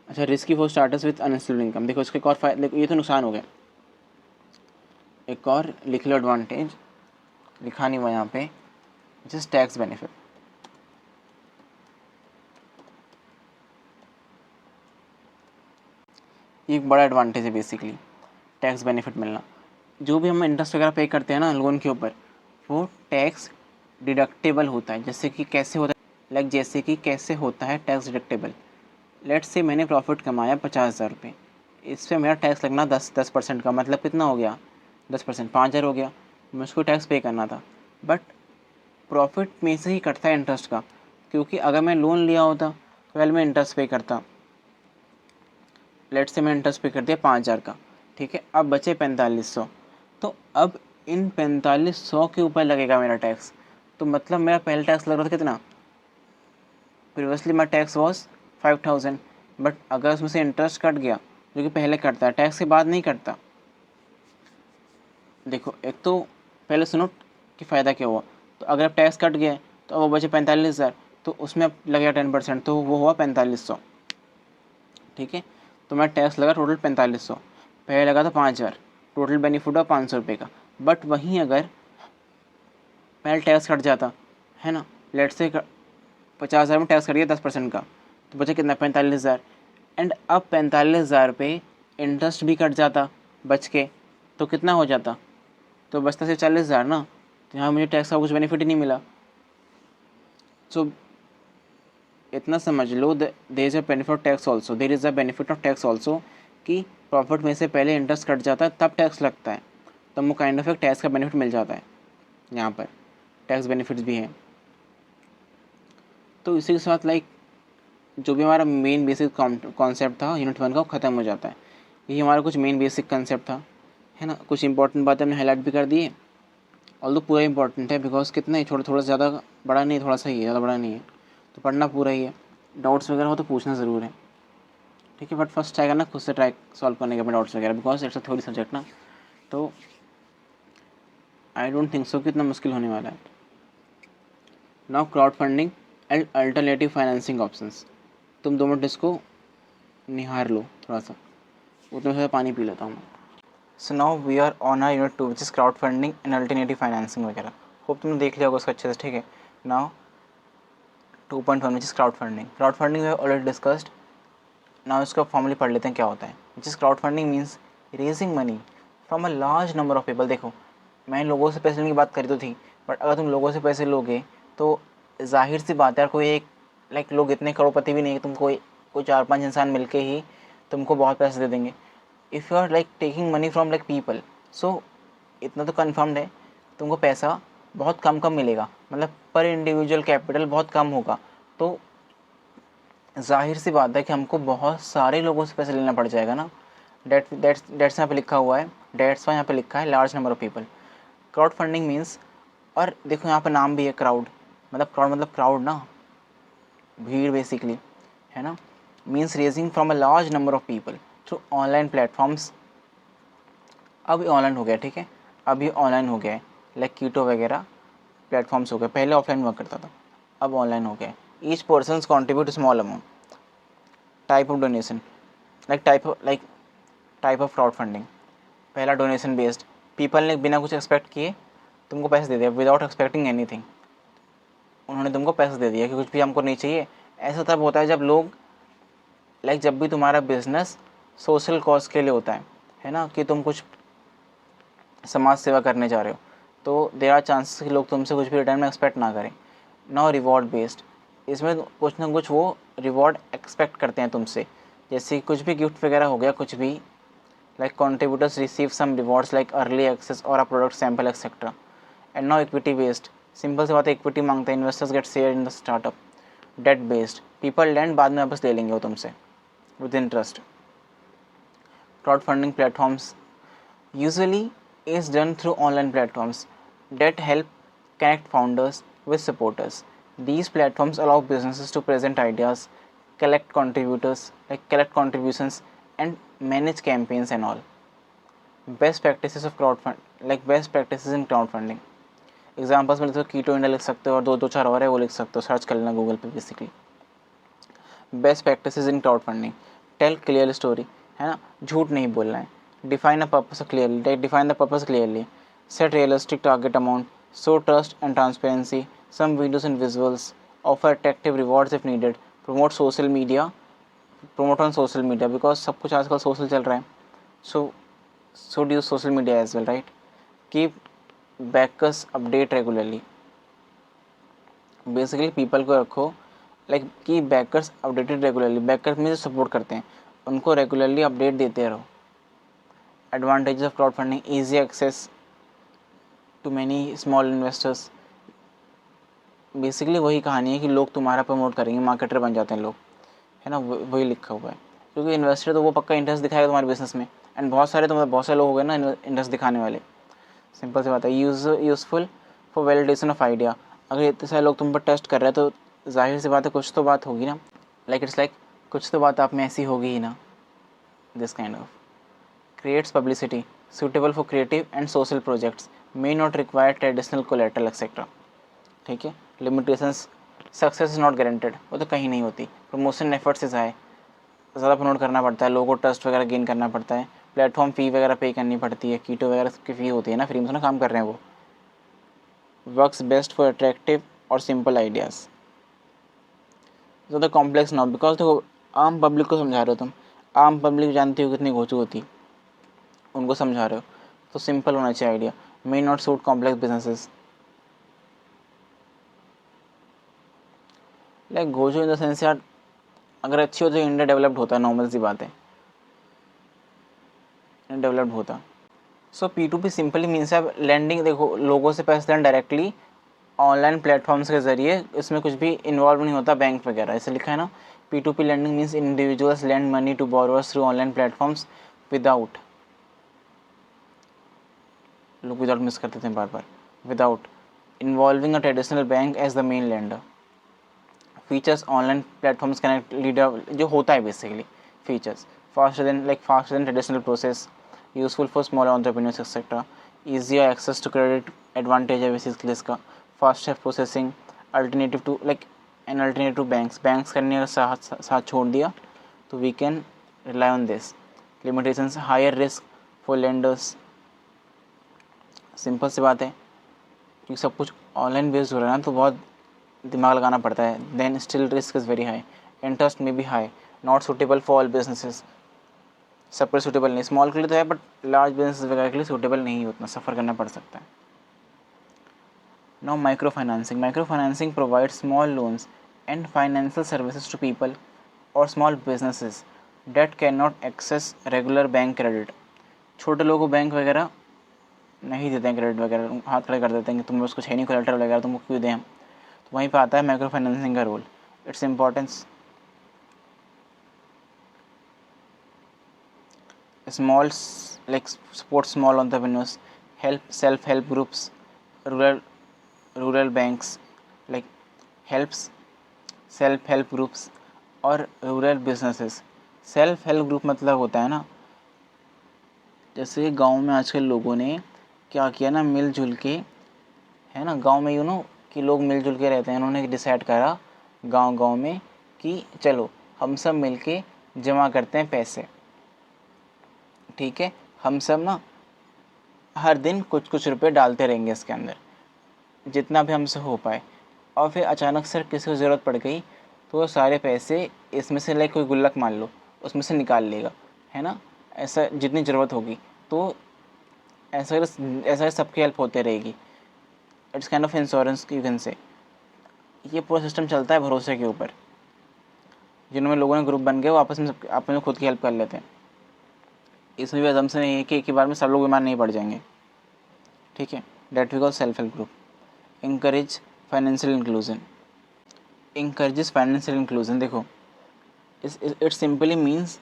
अच्छा risky for starters with unstable income. देखो इसके एक और फायदे, देखो ये तो नुकसान हो गया, एक और लिख लो एडवांटेज, लिखा नहीं हुआ यहाँ पे, जस्ट टैक्स बेनिफिट। ये एक बड़ा एडवांटेज है बेसिकली, टैक्स बेनिफिट मिलना। जो भी हम इंटरेस्ट वगैरह पे करते हैं ना लोन के ऊपर, वो टैक्स डिडक्टेबल होता है। जैसे कि कैसे होता है, लाइक जैसे कि कैसे होता है टैक्स डिडक्टेबल। लेट्स से मैंने प्रॉफिट कमाया 50,000 रुपये, इस पर मेरा टैक्स लगना 10% का, मतलब कितना हो गया 10%, 5,000 हो गया, मुझको टैक्स पे करना था। बट प्रॉफिट में से ही कटता है इंटरेस्ट का, क्योंकि अगर मैं लोन लिया होता तो पहले मैं इंटरेस्ट पे करता। लेट्स से मैं इंटरेस्ट पे कर दिया 5,000 का, ठीक है, अब बचे 4500, तो अब इन 4500 के ऊपर लगेगा मेरा टैक्स। तो मतलब मेरा पहले टैक्स लग रहा था कितना, previously my tax was 5,000, but अगर उसमें से इंटरेस्ट कट गया जो कि पहले कटता है, टैक्स के बाद नहीं कटता। देखो एक तो पहले सुनो कि फ़ायदा क्या हुआ। तो अगर अब टैक्स कट गया तो अब वो बचे 45,000, तो उसमें अब लगेगा 10%, तो वो हुआ 4500, ठीक है। तो मेरा टैक्स लगा टोटल 4500, पहले लगा था 5,000, टोटल बेनिफिट हुआ 500 रुपये का। बट वहीं अगर पहले टैक्स कट जाता है ना, लेट से 50,000 में टैक्स कट गया 10% का, तो बचे कितना 45,000, एंड अब 45,000 पे इंटरेस्ट भी कट जाता बच के, तो कितना हो जाता, तो बचता सिर्फ 40,000 ना। तो यहाँ मुझे टैक्स का कुछ बेनिफिट ही नहीं मिला। सो इतना समझ लो, there is a benefit of tax also, there is a benefit of tax also, कि प्रॉफिट में से पहले इंटरेस्ट कट जाता है तब टैक्स लगता है, तब वो काइंड ऑफ एक टैक्स का बेनिफिट मिल जाता है। यहाँ पर टैक्स बेनिफिट्स भी हैं। तो इसी के साथ लाइक जो भी हमारा मेन बेसिक कॉन्सेप्ट था यूनिट 1 का, वो ख़त्म हो जाता है। यही हमारा कुछ मेन बेसिक कंसेप्ट था, है ना। कुछ इंपॉर्टेंट बातें हमने हाईलाइट भी कर दी है, ऑल्दो पूरा इंपॉर्टेंट है, बिकॉज कितना ही थोड़ा ज़्यादा बड़ा नहीं है, थोड़ा सा ही है, ज़्यादा बड़ा नहीं है, तो पढ़ना पूरा ही है। डाउट्स वगैरह हो तो पूछना ज़रूर है, ठीक है। बट फर्स्ट ट्राई करना खुद से, ट्राई सॉल्व करने के अपने डाउट्स वगैरह, because it's a theory subject ना, तो आई डोंट थिंक सो कि इतना मुश्किल होने वाला है। Now crowd funding and alternative financing options. तुम 2 मिनट इसको निहार लो थोड़ा सा, उतना सा पानी पी लेता हूँ। So now we are on our unit 2 which is crowd funding and alternative financing वगैरह। होप तुमने देख लिया होगा उसको अच्छे से, ठीक है। Now 2.1 which is crowd funding. Crowd funding we have already discussed. Now इसको फॉर्मली पढ़ लेते हैं क्या होता है। Which is crowd funding means raising money from a large number of people. देखो मैं लोगों से पैसे लेने की बात करी तो थी, बट अगर तुम लोगों से पैसे लोगे तो जाहिर सी बात है यार, कोई एक लाइक लोग इतने करोड़पति भी नहीं है, तुम कोई 4-5 इंसान मिलके ही तुमको बहुत पैसे दे देंगे। If you are like taking money from like people, so इतना तो कन्फर्म्ड है तुमको पैसा बहुत कम कम मिलेगा, मतलब पर इंडिविजुअल कैपिटल बहुत कम होगा। तो जाहिर सी बात है कि हमको बहुत सारे लोगों से पैसे लेना पड़ जाएगा ना। डेट्स यहाँ पे लिखा हुआ है, डेट्स यहाँ पे लिखा है large number of people. Crowd funding means, और देखो यहाँ पर नाम भी है क्राउड, मतलब क्राउड ना, भीड़ बेसिकली, है ना, means raising from a large number of people through online platforms. अब ऑनलाइन हो गया, ठीक है, अभी ऑनलाइन हो गया है, लाइक कीटो वगैरह प्लेटफॉर्म्स हो गए, पहले ऑफलाइन हुआ करता था, अब ऑनलाइन हो गया। Each person contribute small amount, type of donation, type of crowd funding. पहला डोनेशन बेस्ड, पीपल ने बिना कुछ एक्सपेक्ट किए तुमको पैसे दे दिया, विदाउट एक्सपेक्टिंग एनीथिंग, उन्होंने तुमको पैसे दे दिया कि कुछ भी हमको नहीं चाहिए। ऐसा तब होता है जब लोग, जब भी तुम्हारा बिजनेस सोशल कॉज के लिए होता है ना, कि तुम कुछ समाज सेवा करने जा रहे हो, तो देयर आर चांसेस कि लोग तुमसे कुछ भी रिटर्न में एक्सपेक्ट ना करें। नाउ रिवॉर्ड बेस्ड, इसमें कुछ ना कुछ वो रिवॉर्ड एक्सपेक्ट करते हैं तुमसे, जैसे कुछ भी गिफ्ट वगैरह हो गया, कुछ भी, like contributors receive some rewards like early access or a product sample etc. And now equity based, simple सी बात है, इक्विटी मांगते हैं, investors get share in the startup. Debt based, people lend, बाद में वापस ले लेंगे वो तुमसे with interest. Crowd funding platforms usually is done through online platforms that help connect founders with supporters. These platforms allow businesses to present ideas, collect contributions and manage campaigns and all. Best practices of best practices in crowdfunding. Examples में लिख सकते हो, कीटो India लिख सकते हो, और दो चार और है वो लिख सकते हो, सर्च कर लेना गूगल पे basically. Best practices in crowd funding, tell clear story, है ना, झूठ नहीं बोलना है, define the purpose clearly, set realistic target amount, show trust and transparency, some videos and visuals, offer attractive rewards if needed, promote on social media, because सब कुछ आजकल social चल रहा है, सो should use social media as well, right? Keep backers update regularly. Basically people को रखो, की बैकर्स अपडेटेड रेगुलरली, बैकर्स में जो सपोर्ट करते हैं उनको रेगुलरली अपडेट देते रहो। Advantages of crowd funding, easy access to many small investors. Basically वही कहानी है कि लोग तुम्हारा प्रमोट करेंगे, मार्केटर बन जाते हैं लोग, है ना, वही लिखा हुआ है, क्योंकि इन्वेस्टर तो वो पक्का इंटरेस्ट दिखाएगा तुम्हारे बिजनेस में, एंड बहुत सारे लोग हो गए ना इंटरेस्ट दिखाने वाले। सिंपल सी बात है, useful for validation of idea. अगर इतने सारे लोग तुम पर टेस्ट कर रहे हैं तो जाहिर सी बात है कुछ तो बात होगी ना, कुछ तो बात आप में ऐसी होगी ही ना। This kind of creates publicity suitable for creative and social projects, may not require traditional collateral etcetera. ठीक है, limitations, success is not guaranteed, वो तो कहीं नहीं होती। प्रमोशन एफर्ट्स इज हाई, ज़्यादा प्रमोट करना पड़ता है, लोगों को ट्रस्ट वगैरह गेन करना पड़ता है, प्लेटफॉर्म फ़ी वगैरह पे करनी पड़ती है, कीटो वगैरह की फ़ी होती है ना, फ्री में ना काम कर रहे हैं वो। वर्क्स बेस्ट फॉर अट्रैक्टिव और सिंपल आइडियाज़, ज़्यादा कॉम्प्लेक्स ना हो, बिकॉज देखो आम पब्लिक को समझा रहे हो तुम, आम पब्लिक जानती हो कितनी घोचू होती, उनको समझा रहे हो, तो सिंपल होना चाहिए idea. May not suit complex businesses, घोचू इन द सेंस यार, अगर अच्छी हो तो इंडिया डेवलप्ड होता है, नॉर्मल सी बात है, डेवलप्ड होता। सो P2P सिंपली मीन्स है लैंडिंग, देखो लोगों से पैसे लेना डायरेक्टली ऑनलाइन प्लेटफॉर्म्स के ज़रिए, इसमें कुछ भी इन्वॉल्व नहीं होता बैंक वगैरह, ऐसे लिखा है ना। P2P lending means individuals lend money to borrowers through online platforms without, लोग विदाउट मिस करते थे बार बार, without involving a traditional bank as the main lender. Features, online platforms connect leader, जो होता है basically features, faster than traditional process, useful for small entrepreneurs etcetera, easier access to credit, advantage है basically इसका, faster processing, alternative to an alternative to banks करने का साथ छोड़ दिया, तो we can rely on this. Limitations, higher risk for lenders, simple सी बात है क्योंकि सब कुछ ऑनलाइन बेस्ड हो रहा है ना, तो बहुत दिमाग लगाना पड़ता है। Then still risk is very high, interest में भी high, not suitable for all businesses, सब पर सूटेबल नहीं, स्मॉल के लिए तो है बट लार्ज बिजनेस वगैरह के लिए सूटेबल नहीं, उतना सफ़र करना पड़ सकता है। Now micro financing provide small loans and financial services to people और small businesses that can not access regular bank credit. छोटे लोगों को बैंक वगैरह नहीं देते हैं क्रेडिट वगैरह, हाथ खड़े कर देते हैं कि तुम बस कुछ है नहीं कोलेटरल वगैरह, तुमको क्यों दें हम। तो वहीं पर आता है माइक्रो फाइनेंसिंग का role, its importance. Small support small entrepreneurs, self help groups, rural banks, like helps self help groups और rural businesses. Self help group मतलब होता है ना, जैसे गांव में आजकल लोगों ने क्या किया ना, मिलजुल के, है ना, गांव में कि लोग मिलजुल के रहते हैं, उन्होंने डिसाइड करा गांव गांव में कि चलो हम सब मिलके जमा करते हैं पैसे, ठीक है, हम सब ना हर दिन कुछ कुछ रुपए डालते रहेंगे इसके अंदर, जितना भी हमसे हो पाए। और फिर अचानक से किसी को ज़रूरत पड़ गई तो वो सारे पैसे इसमें से, लाइक कोई गुल्लक मान लो, उसमें से निकाल लेगा, है ना, ऐसा जितनी ज़रूरत होगी। तो ऐसा सबकी हेल्प होते रहेगी। It's kind of insurance you can से। ये पूरा सिस्टम चलता है भरोसे के ऊपर। जिनमें लोगों ने ग्रुप बन गए वो आपस में खुद की हेल्प कर लेते हैं। इसमें भी असम्पशन नहीं है कि एक ही बार में सब लोग बीमार नहीं पड़ जाएंगे, ठीक है। That we call self help group. Encourage financial inclusion. Encourages financial inclusion, देखो इट सिंपली मीन्स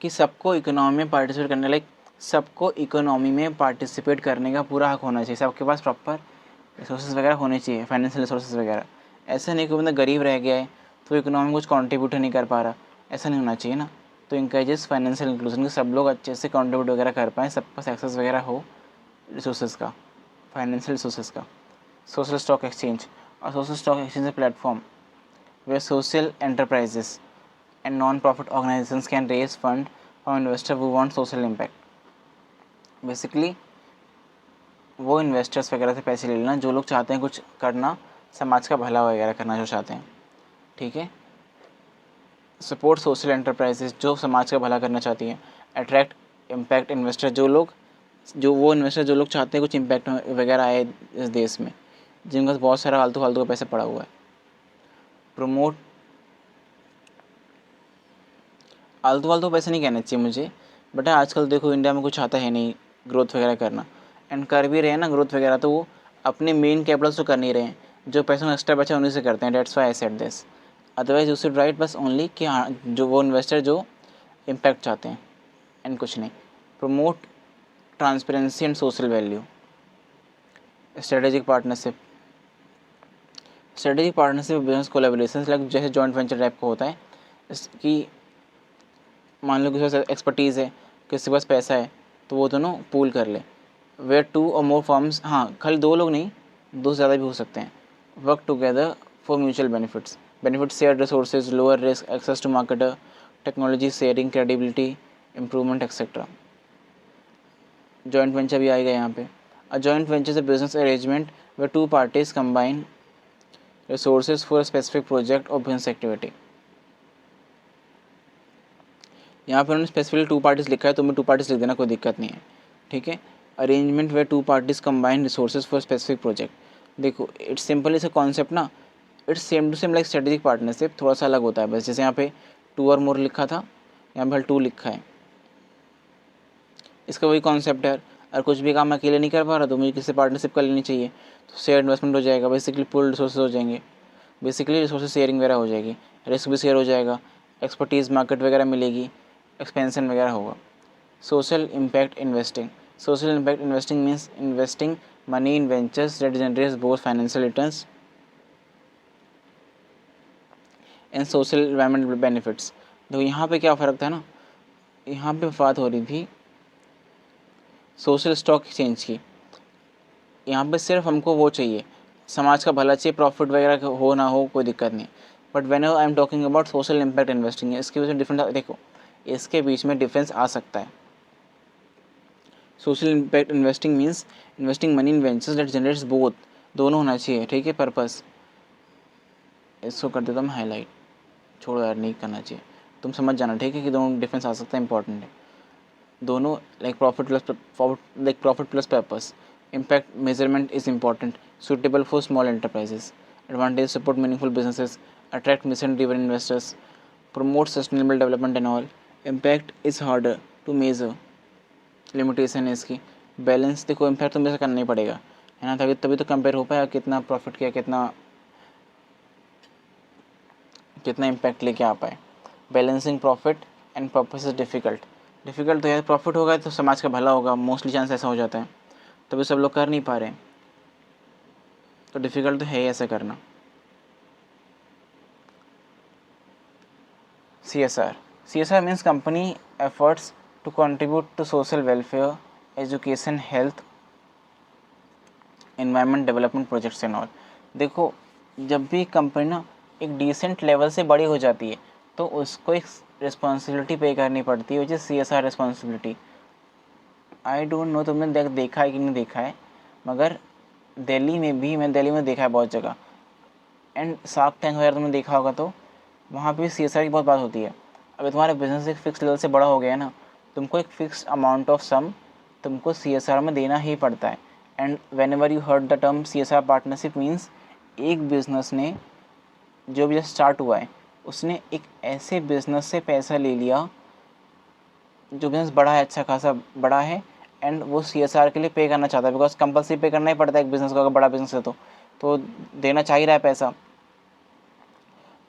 कि सबको इकोनॉमी में पार्टिसिपेट करने, लाइक सबको इकोनॉमी में पार्टिसिपेट करने का पूरा हक होना चाहिए। सबके पास प्रॉपर रिसोर्सेज वगैरह होने चाहिए, फाइनेंशियल रिसोर्सेज वगैरह। ऐसा नहीं कोई बंदा गरीब रह गया है तो इकोनॉमी में कुछ कॉन्ट्रीब्यूट नहीं कर पा रहा, ऐसा नहीं होना चाहिए ना। तो इंकरेजेस फाइनेंशियल इंक्लूजन, कि सब लोग अच्छे से कॉन्ट्रीब्यूट वगैरह कर पाएँ, सबके पास एक्सेस वगैरह हो रिसोर्सेज का, फाइनेंशियल रिसोर्सेज का। Social stock exchange. और social stock exchange platform where social enterprises and non-profit organizations can raise fund from investors who want social impact. Basically वो इन्वेस्टर्स वगैरह से पैसे ले लेना जो लोग चाहते हैं कुछ करना, समाज का भला वगैरह करना जो चाहते हैं, ठीक है। सपोर्ट सोशल एंटरप्राइजेज, जो समाज का भला करना चाहती हैं। अट्रैक्ट इम्पैक्ट इन्वेस्टर, जो वो इन्वेस्टर जो लोग चाहते हैं कुछ इम्पैक्ट वगैरह आए इस देश में, जिनके पास बहुत सारा फालतू का पैसा पड़ा हुआ है। प्रमोट, आलतू फालतू पैसे नहीं कहना चाहिए मुझे, बट आजकल देखो इंडिया में कुछ आता है नहीं ग्रोथ वगैरह करना, एंड कर भी रहे हैं ना ग्रोथ वगैरह, तो वो अपने मेन कैपिटल से कर नहीं रहे हैं, जो पैसों में एक्स्ट्रा बचा उन्हीं से करते हैं। Dates why I said this. Otherwise you should write बस ओनली कि हाँ जो वो इन्वेस्टर जो इम्पैक्ट चाहते हैं, एंड कुछ नहीं। Promote transparency and social value. Strategic partnership. Strategic partnership business collaboration, like जैसे जॉइंट वेंचर टाइप का होता है, कि मान लो किसी के पास एक्सपर्टीज़ है, किसी के पास पैसा है, तो वो दोनों पूल कर ले। वेयर टू और मोर फर्म्स, हाँ खाली दो लोग नहीं, दो से ज़्यादा भी हो सकते हैं, work together for mutual benefits share resources, lower risk, access to marketer, technology sharing, credibility improvement etcetera. Joint venture भी आएगा यहाँ पे। A joint venture is a business arrangement where two parties combine resources for a specific project और business activity. यहाँ पर उन्होंने specifically to parties लिखा है, तो मैं टू पार्टीज लिख देना, कोई दिक्कत नहीं है, ठीक है। Arrangement where two parties combine resources for specific project. देखो इट्स सिंपल इस कॉन्सेप्ट ना, it's same to same like strategic partnership, थोड़ा सा अलग होता है बस। जैसे यहाँ पे टू और मोर लिखा था, यहाँ पे टू लिखा है, इसका वही कॉन्सेप्ट है। और कुछ भी काम अकेले नहीं कर पा रहा तो मुझे किसी पार्टनरशिप कर लेनी चाहिए, तो शेयर इन्वेस्टमेंट हो जाएगा, बेसिकली पूल रिसोर्सेज हो जाएंगे, बेसिकली रिसोर्सेज शेयरिंग वगैरह हो जाएगी, रिस्क भी शेयर हो जाएगा, एक्सपर्टीज़ मार्केट वगैरह मिलेगी, एक्सपेंशन वगैरह होगा। Social impact investing. Social impact investing means investing money in ventures that generates both financial returns and social environmental benefits. तो यहाँ पे क्या फ़र्क था ना, यहाँ पे बात हो रही थी सोशल स्टॉक एक्सचेंज की। यहाँ पे सिर्फ हमको वो चाहिए, समाज का भला चाहिए, प्रॉफिट वगैरह हो ना हो कोई दिक्कत नहीं। But when I am talking about social impact investing, इसके बीच में डिफरेंस देखो, इसके बीच में डिफरेंस आ सकता है। Social impact investing means investing money in ventures that generates both, दोनों होना चाहिए, ठीक है, पर्पस। इसको कर देता हूँ हाईलाइट, छोड़ो यार नहीं करना चाहिए, तुम समझ जाना, ठीक है, कि दोनों डिफरेंस आ सकता है, इंपॉर्टेंट है दोनों। Like profit plus purpose. Impact measurement is important, suitable for small enterprises. Advantage: support meaningful businesses, attract mission-driven investors, promote sustainable development and all. Impact is harder to measure. Limitation है इसकी, balance देखो impact तो major करना ही पड़ेगा, है ना, तभी तो कंपेयर हो पाएगा कितना प्रॉफिट किया, कितना इम्पैक्ट लेके आ पाए। Balancing profit and purpose is difficult, difficult तो है, प्रॉफिट होगा तो समाज का भला होगा, मोस्टली चांस ऐसा हो जाता है, तभी सब लोग कर नहीं पा रहे हैं, तो डिफ़िकल्ट तो है ही ऐसा करना। CSR means company efforts to contribute to social welfare, education, health, environment development projects and all। देखो, जब भी कंपनी ना एक डिसेंट लेवल से बड़ी हो जाती है तो उसको एक रिस्पॉन्सिबिलिटी पे करनी पड़ती है, which is CSR responsibility. I don't know तुमने देखा है कि नहीं देखा है, मगर दिल्ली में भी, मैं दिल्ली में देखा है बहुत जगह, एंड शार्क टैंक वगैरह तुमने देखा होगा, तो वहाँ पे CSR की बहुत बात होती है। अगर तुम्हारा बिजनेस एक फिक्स लेवल से बड़ा हो गया है ना, तुमको एक फिक्स अमाउंट ऑफ सम तुमको CSR में देना ही पड़ता है। And when ever you heard the term CSR partnership means एक बिज़नेस ने जो भी स्टार्ट हुआ है उसने एक ऐसे बिज़नेस से पैसा ले लिया जो बिज़नेस बड़ा है, अच्छा खासा बड़ा है, एंड वो CSR के लिए पे करना चाहता है, बिकॉज कंपल्सरी पे करना ही पड़ता है एक बिज़नेस को, अगर बड़ा बिज़नेस है तो देना चाह ही रहा है पैसा,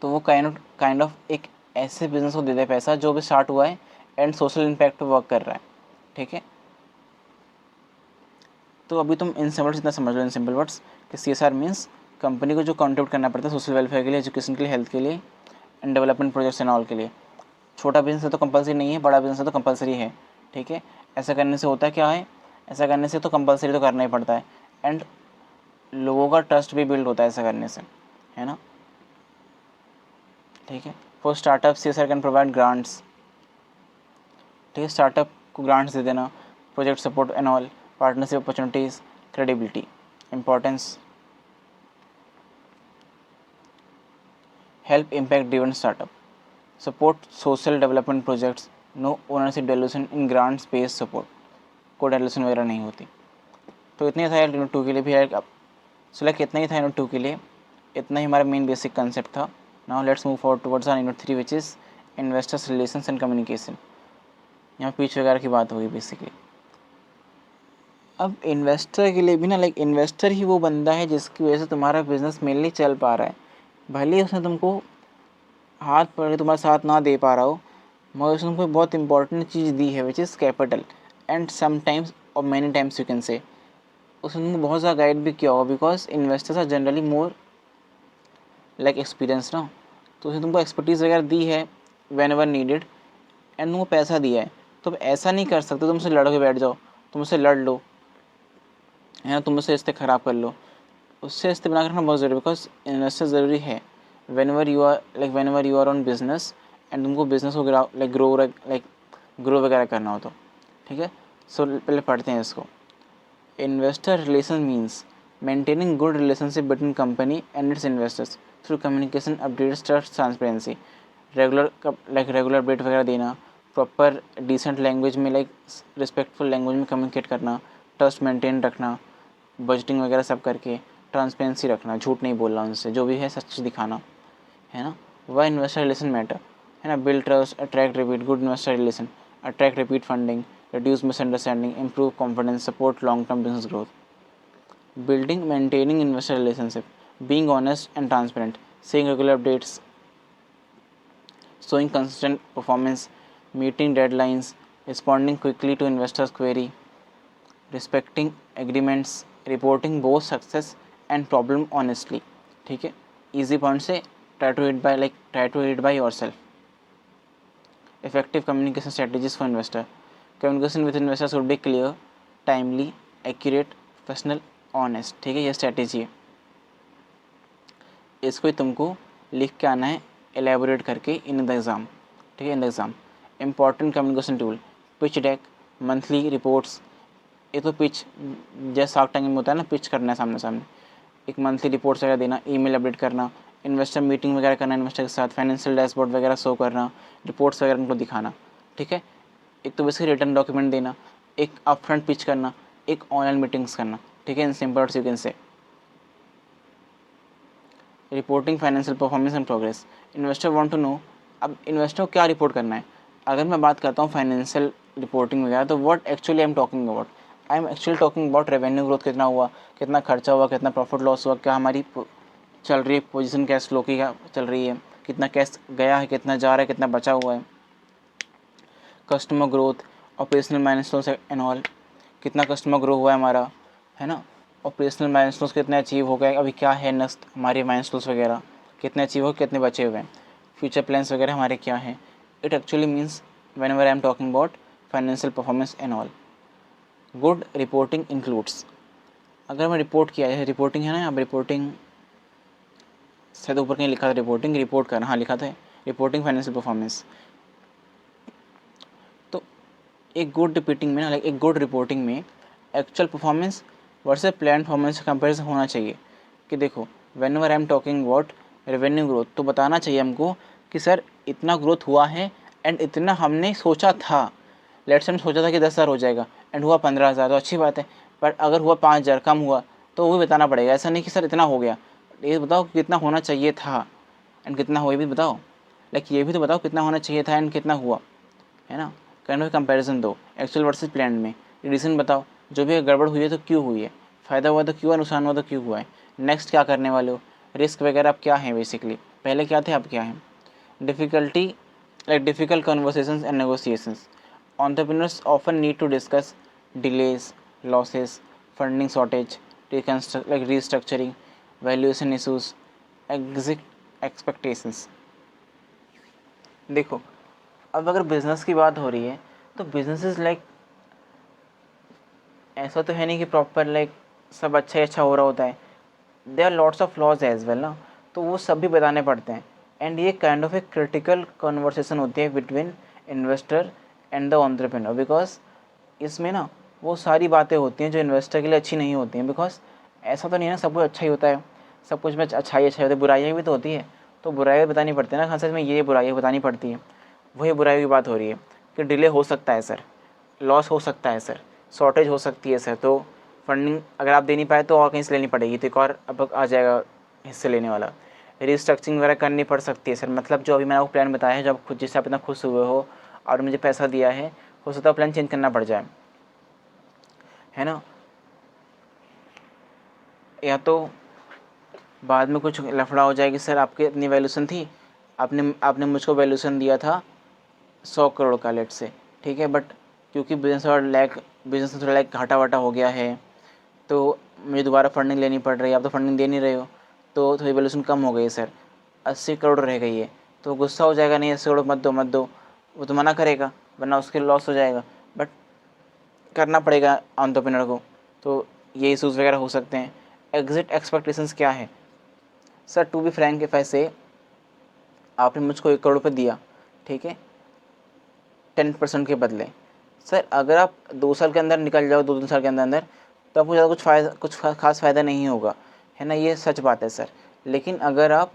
तो वो काइंड ऑफ एक ऐसे बिज़नेस को दे दे पैसा जो भी स्टार्ट हुआ है एंड सोशल इम्पैक्ट पे वर्क कर रहा है, ठीक है। तो अभी तुम इन सिंपल इतना समझ लो, इन सिंपल वर्ड्स कि CSR मीन्स कंपनी को जो कंट्रीब्यूट करना पड़ता है सोशल वेलफेयर के लिए, एजुकेशन के लिए, हेल्थ के लिए and development projects and all के लिए। छोटा बिज़नेस है तो कंपलसरी नहीं है, बड़ा बिज़नेस है तो कंपलसरी है, ठीक है। ऐसा करने से होता क्या है, ऐसा करने से तो कंपलसरी तो करना ही पड़ता है, एंड लोगों का ट्रस्ट भी बिल्ड होता है ऐसा करने से, है ना, ठीक है। For startup CSR can provide grants, ठीक है, स्टार्टअप को ग्रांट्स दे देना, project support and all, partnership opportunities, credibility, importance, help impact driven startup, support social development projects, no ownership dilution in grants based support, कोई dilution वगैरह नहीं होती। तो इतना ही था यूनिट 2 के लिए भी यार, सो लाइक इतना ही था यूनिट 2 के लिए, इतना ही हमारा मेन बेसिक कंसेप्ट था। Now let's move forward towards our unit 3 which is investors relations and communication. यहाँ पिच वगैरह की बात होगी बेसिकली। अब इन्वेस्टर के लिए भी ना, लाइक इन्वेस्टर ही वो बंदा है जिसकी वजह से तुम्हारा बिजनेस मेनली चल पा रहा है, भले ही उसने तुमको हाथ पकड़ के तुम्हारा साथ ना दे पा रहा हो, मगर उसने तुमको बहुत इंपॉर्टेंट चीज़ दी है which is capital, and sometimes और many times you can say उसने तुमको बहुत ज़्यादा गाइड भी किया होगा, because investors are generally more like experience ना, तो उसने तुमको एक्सपर्टीज़ वगैरह दी है वेन एवर नीडेड, एंड तुमको पैसा दिया है, तो अब ऐसा नहीं कर सकते तुमसे लड़ के बैठ जाओ, तुमसे लड़ लो, है ना, तुम उससे रिश्ते ख़राब कर लो, उससे रिश्ते बना कर रखना बहुत ज़रूरी है, बिकॉज इन्वेस्टर ज़रूरी है whenever you are on business, and तुमको बिजनेस को ग्रो वगैरह करना हो तो, ठीक है। सो पहले पढ़ते हैं इसको। Investor relation means maintaining good relationship between company and it's investors through communication, updates, trust, transparency, regular update वगैरह देना, प्रॉपर डिसेंट लैंग्वेज में रिस्पेक्टफुल लैंग्वेज में कम्युनिकेट करना, ट्रस्ट मेंटेन रखना, बजटिंग वगैरह सब करके, ट्रांसपेरेंसी रखना, झूठ नहीं बोलना उनसे, जो भी है सच दिखाना, है ना। वाई इन्वेस्टर रिलेशन मैटर, है ना, build trust, attract repeat, good investor relation, attract repeat funding, reduce misunderstanding, improve confidence, support long-term business growth. Building, maintaining investor relationship, being honest and transparent, saying regular updates, showing consistent performance, meeting deadlines, responding quickly to investors' query, respecting agreements, reporting both success and problem honestly. ठीक है, easy point से try to read by yourself. Effective communication strategies for investor. Communication with investors would be clear, timely, accurate, professional, honest, ठीक है, ये strategy है, इसको ही तुमको लिख के आना है एलेबोरेट करके इन द एग्ज़ाम, ठीक है, in the exam. Important communication tool, pitch deck, monthly reports, ये तो पिच जैसे शार्क टैंक में होता है ना, पिच करना है सामने सामने, एक मंथली रिपोर्ट्स वगैरह देना, ईमेल अपडेट करना, इन्वेस्टर मीटिंग वगैरह करना इन्वेस्टर के साथ, फाइनेंशियल डैशबोर्ड वगैरह शो करना, रिपोर्ट्स वगैरह उनको दिखाना, ठीक है। एक तो बेसिकली रिटर्न डॉक्यूमेंट देना, एक अपफ्रंट पिच करना, एक ऑनलाइन मीटिंग्स करना, ठीक है, in simple words you can say. Reporting financial performance and progress, investor want to know, अब इन्वेस्टर को क्या रिपोर्ट करना है। अगर मैं बात करता हूँ फाइनेंशियल रिपोर्टिंग वगैरह, तो what actually I am talking about, I am actually talking about revenue growth, कितना हुआ, कितना खर्चा हुआ, कितना प्रॉफिट लॉस हुआ, क्या हमारी चल रही है पोजीशन कैश फ्लो की क्या चल रही है, कितना कैश गया है, कितना जा रहा है, कितना बचा हुआ है, customer growth, operational milestones and all, कितना कस्टमर ग्रो हुआ है हमारा, है ना, ऑपरेशनल माइलस्टोन्स कितने अचीव हो गए, अभी क्या है नेक्स्ट हमारे माइलस्टोन्स वगैरह कितने अचीव हो, कितने बचे हुए हैं, फ्यूचर प्लान्स वगैरह हमारे क्या हैं. It actually means when ever I am talking about financial performance and all. Good reporting includes, अगर मैं रिपोर्ट किया है, रिपोर्टिंग है ना, अब रिपोर्टिंग शायद ऊपर कहीं लिखा था, रिपोर्टिंग रिपोर्ट करना, हाँ लिखा था रिपोर्टिंग फाइनेंशियल परफॉर्मेंस. तो एक गुड रिपोर्टिंग में ना, लाइक एक गुड रिपोर्टिंग में actual performance versus plan performance का कंपेरिजन होना चाहिए. कि देखो when ever I am talking about revenue growth, तो बताना चाहिए हमको कि सर इतना ग्रोथ हुआ है एंड इतना हमने सोचा था. लेट्स हम सोचा था कि 10,000 हो जाएगा एंड हुआ 15,000, तो अच्छी बात है. पर अगर हुआ 5,000 कम हुआ तो वो भी बताना पड़ेगा. ऐसा नहीं कि सर इतना हो गया, ये बताओ कितना होना चाहिए था एंड कितना हुआ, ये भी बताओ. लाइक ये भी तो बताओ कितना होना चाहिए था एंड कितना हुआ, है ना. काइंड ऑफ कंपैरिजन दो एक्चुअल वर्सेस प्लान में. रीज़न बताओ, जो भी गड़बड़ हुई है तो क्यों हुई है, फ़ायदा हुआ तो क्यों है, नुकसान हुआ तो क्यों हुआ है, नेक्स्ट क्या करने वाले हो, रिस्क वगैरह अब क्या है, बेसिकली पहले क्या थे अब क्या है. Difficulty, like difficult conversations and negotiations. Entrepreneurs often need to discuss delays, losses, funding shortage, restructuring, valuation issues, exit expectations. देखो अब अगर बिज़नेस की बात हो रही है तो बिज़नेस इज़ लाइक, ऐसा तो है नहीं कि प्रॉपर लाइक सब अच्छा ही अच्छा हो रहा होता है. There are lots of flaws as well ना, तो वो सब भी बताने पड़ते हैं. एंड ये kind of a critical conversation होती है between investor and the entrepreneur. Because इसमें ना वो सारी बातें होती हैं जो इन्वेस्टर के लिए अच्छी नहीं होती हैं. बिकॉज ऐसा तो नहीं है ना सब कुछ अच्छा ही होता है, सब कुछ में अच्छाई होता है, बुराइयाँ भी तो होती है. तो बुराइयाँ बतानी पड़ती है ना, खास में ये बुराइयाँ बतानी पड़ती है. वही बुराई की बात हो रही है कि डिले हो सकता है सर, लॉस हो सकता है सर, शॉर्टेज हो सकती है सर. तो फंडिंग अगर आप दे नहीं पाए तो और कहीं से लेनी पड़ेगी, तो एक और अब आ जाएगा हिस्से लेने वाला. रिस्ट्रक्चरिंग वगैरह करनी पड़ सकती है सर. मतलब जो अभी मैंने आपको प्लान बताया है, जो आप खुद जिससे आप इतना खुश हुए हो और मुझे पैसा दिया है, हो सकता है प्लान चेंज करना पड़ जाए, है ना. या तो बाद में कुछ लफड़ा हो जाएगी, सर आपकी इतनी वैल्यूशन थी, आपने मुझको वैल्यूशन दिया था 100 करोड़ का लेट से, ठीक है, बट क्योंकि बिजनेस में थोड़ा लाइक घाटा वाटा हो गया है तो मुझे दोबारा फंडिंग लेनी पड़ रही है. आप तो फंडिंग दे नहीं रहे हो, तो थोड़ी वैल्यूशन कम हो गई है सर, 80 करोड़ रह गई है. तो गुस्सा हो जाएगा, नहीं 80 करोड़ मत दो मत दो, वो तो मना करेगा वरना उसके लॉस हो जाएगा. बट करना पड़ेगा एंटरप्रेन्योर को. तो ये इशूज़ वगैरह हो सकते हैं. एग्जिट एक्सपेक्टेशंस क्या है sir, to be frank if I say, आपने मुझको 1 करोड़ रुपये दिया, ठीक है, 10% के बदले. सर अगर आप 2 साल के अंदर निकल जाओ, 2-3 साल के अंदर अंदर, तो आपको ज़्यादा कुछ खास फ़ायदा नहीं होगा, है ना, ये सच बात है सर. लेकिन अगर आप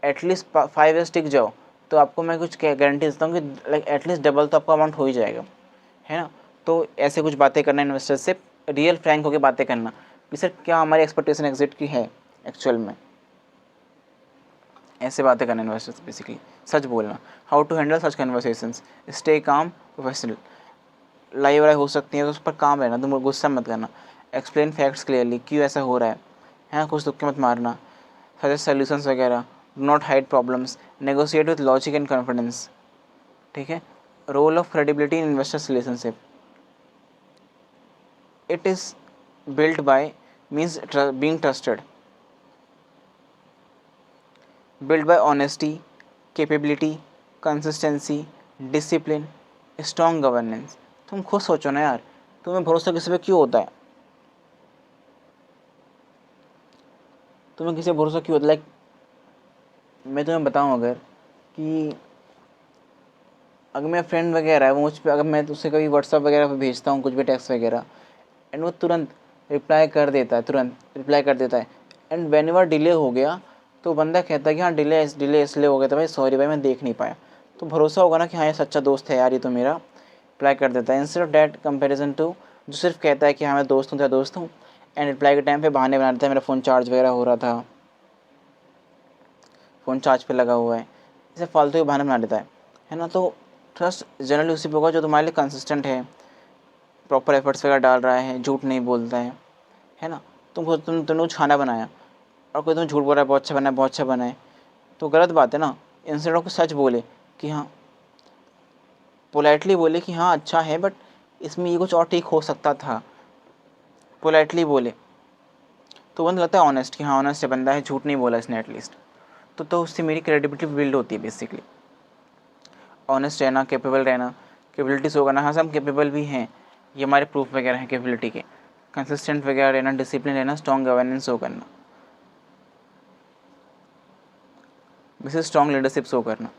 एटलीस्ट 5 ईयर्स टिक जाओ तो आपको मैं कुछ गारंटी देता हूँ कि लाइक एटलीस्ट डबल तो आपका अमाउंट हो ही जाएगा, है ना. तो ऐसे कुछ बातें करना इन्वेस्टर से, रियल फ्रैंक होकर बातें करना कि सर क्या हमारी एक्सपेक्टेशन एग्जिट की है एक्चुअल में, ऐसे बातें करना इन्वेस्टर्स बेसिकली, सच बोलना. How to handle such conversations, stay calm, professional. Live viva हो सकती है तो उस पर काम रहना, तुम गुस्सा मत करना. एक्सप्लेन फैक्ट्स क्लियरली, क्यों ऐसा हो रहा है ना, कुछ तुक्के मत मारना. सजेस्ट सोल्यूशंस वगैरह, do not hide problems, negotiate with logic and confidence, ठीक है. Role of credibility in investors relationship, it is built by means being trusted, built by honesty, capability, consistency, discipline, strong governance. तुम खुद सोचो ना यार, तुम्हें भरोसा किसी पे क्यों होता है, तुम्हें किसी पे भरोसा क्यों होता है. लाइक मैं तुम्हें बताऊं, अगर कि अगर मेरा फ्रेंड वगैरह है, वो मुझ पर, अगर मैं उससे कभी व्हाट्सअप वगैरह पे भेजता हूँ कुछ भी टेक्स्ट वगैरह, एंड वो तुरंत रिप्लाई कर देता है, तुरंत रिप्लाई कर देता है. एंड वेन एवर डिले हो गया तो बंदा कहता है कि हाँ डिले इसलिए हो गया था भाई, सॉरी भाई मैं देख नहीं पाया. तो भरोसा होगा ना कि हाँ ये सच्चा दोस्त है यार, ये तो मेरा रिप्लाई कर देता है. Instead of that comparison to जो सिर्फ कहता है कि हाँ मैं दोस्त हूँ, तेरा दोस्त हूँ, एंड रिप्लाई के टाइम पे बहाने बना देता है, मेरा फ़ोन चार्ज वगैरह हो रहा था, फ़ोन चार्ज पे लगा हुआ है, इसे फालतू के बहाने बना देता है ना. तो ट्रस्ट जनरली उसी पे होगा जो तुम्हारे लिए कंसिस्टेंट है, प्रॉपर एफर्ट्स वगैरह डाल रहा है, झूठ नहीं बोलता है ना. तुमने कुछ खाना बनाया और कोई तुम्हें झूठ बोल रहा है बहुत अच्छा बना है, बहुत अच्छा बना है, तो गलत बात है ना. इंस्टेड ऑफ सच बोले कि हाँ पोलाइटली बोले कि हाँ अच्छा है बट इसमें ये कुछ और ठीक हो सकता था, पोलाइटली बोले तो बंदा लगता है ऑनेस्ट कि हाँ ऑनेस्ट है बंदा है, झूठ नहीं बोला इसने एटलीस्ट, तो उससे मेरी क्रेडिबिलिटी बिल्ड होती है बेसिकली। ऑनेस्ट रहना, कैपेबल रहना, कैपेबिलिटी शो करना, हाँ सब कैपेबल भी हैं, ये हमारे प्रूफ वगैरह हैं कैपेबिलिटी के। कंसिस्टेंट वगैरह रहना, डिसिप्लिन रहना, स्ट्रॉन्ग गवर्नेंस शो करना, वैसे स्ट्रॉन्ग लीडरशिप शो करना।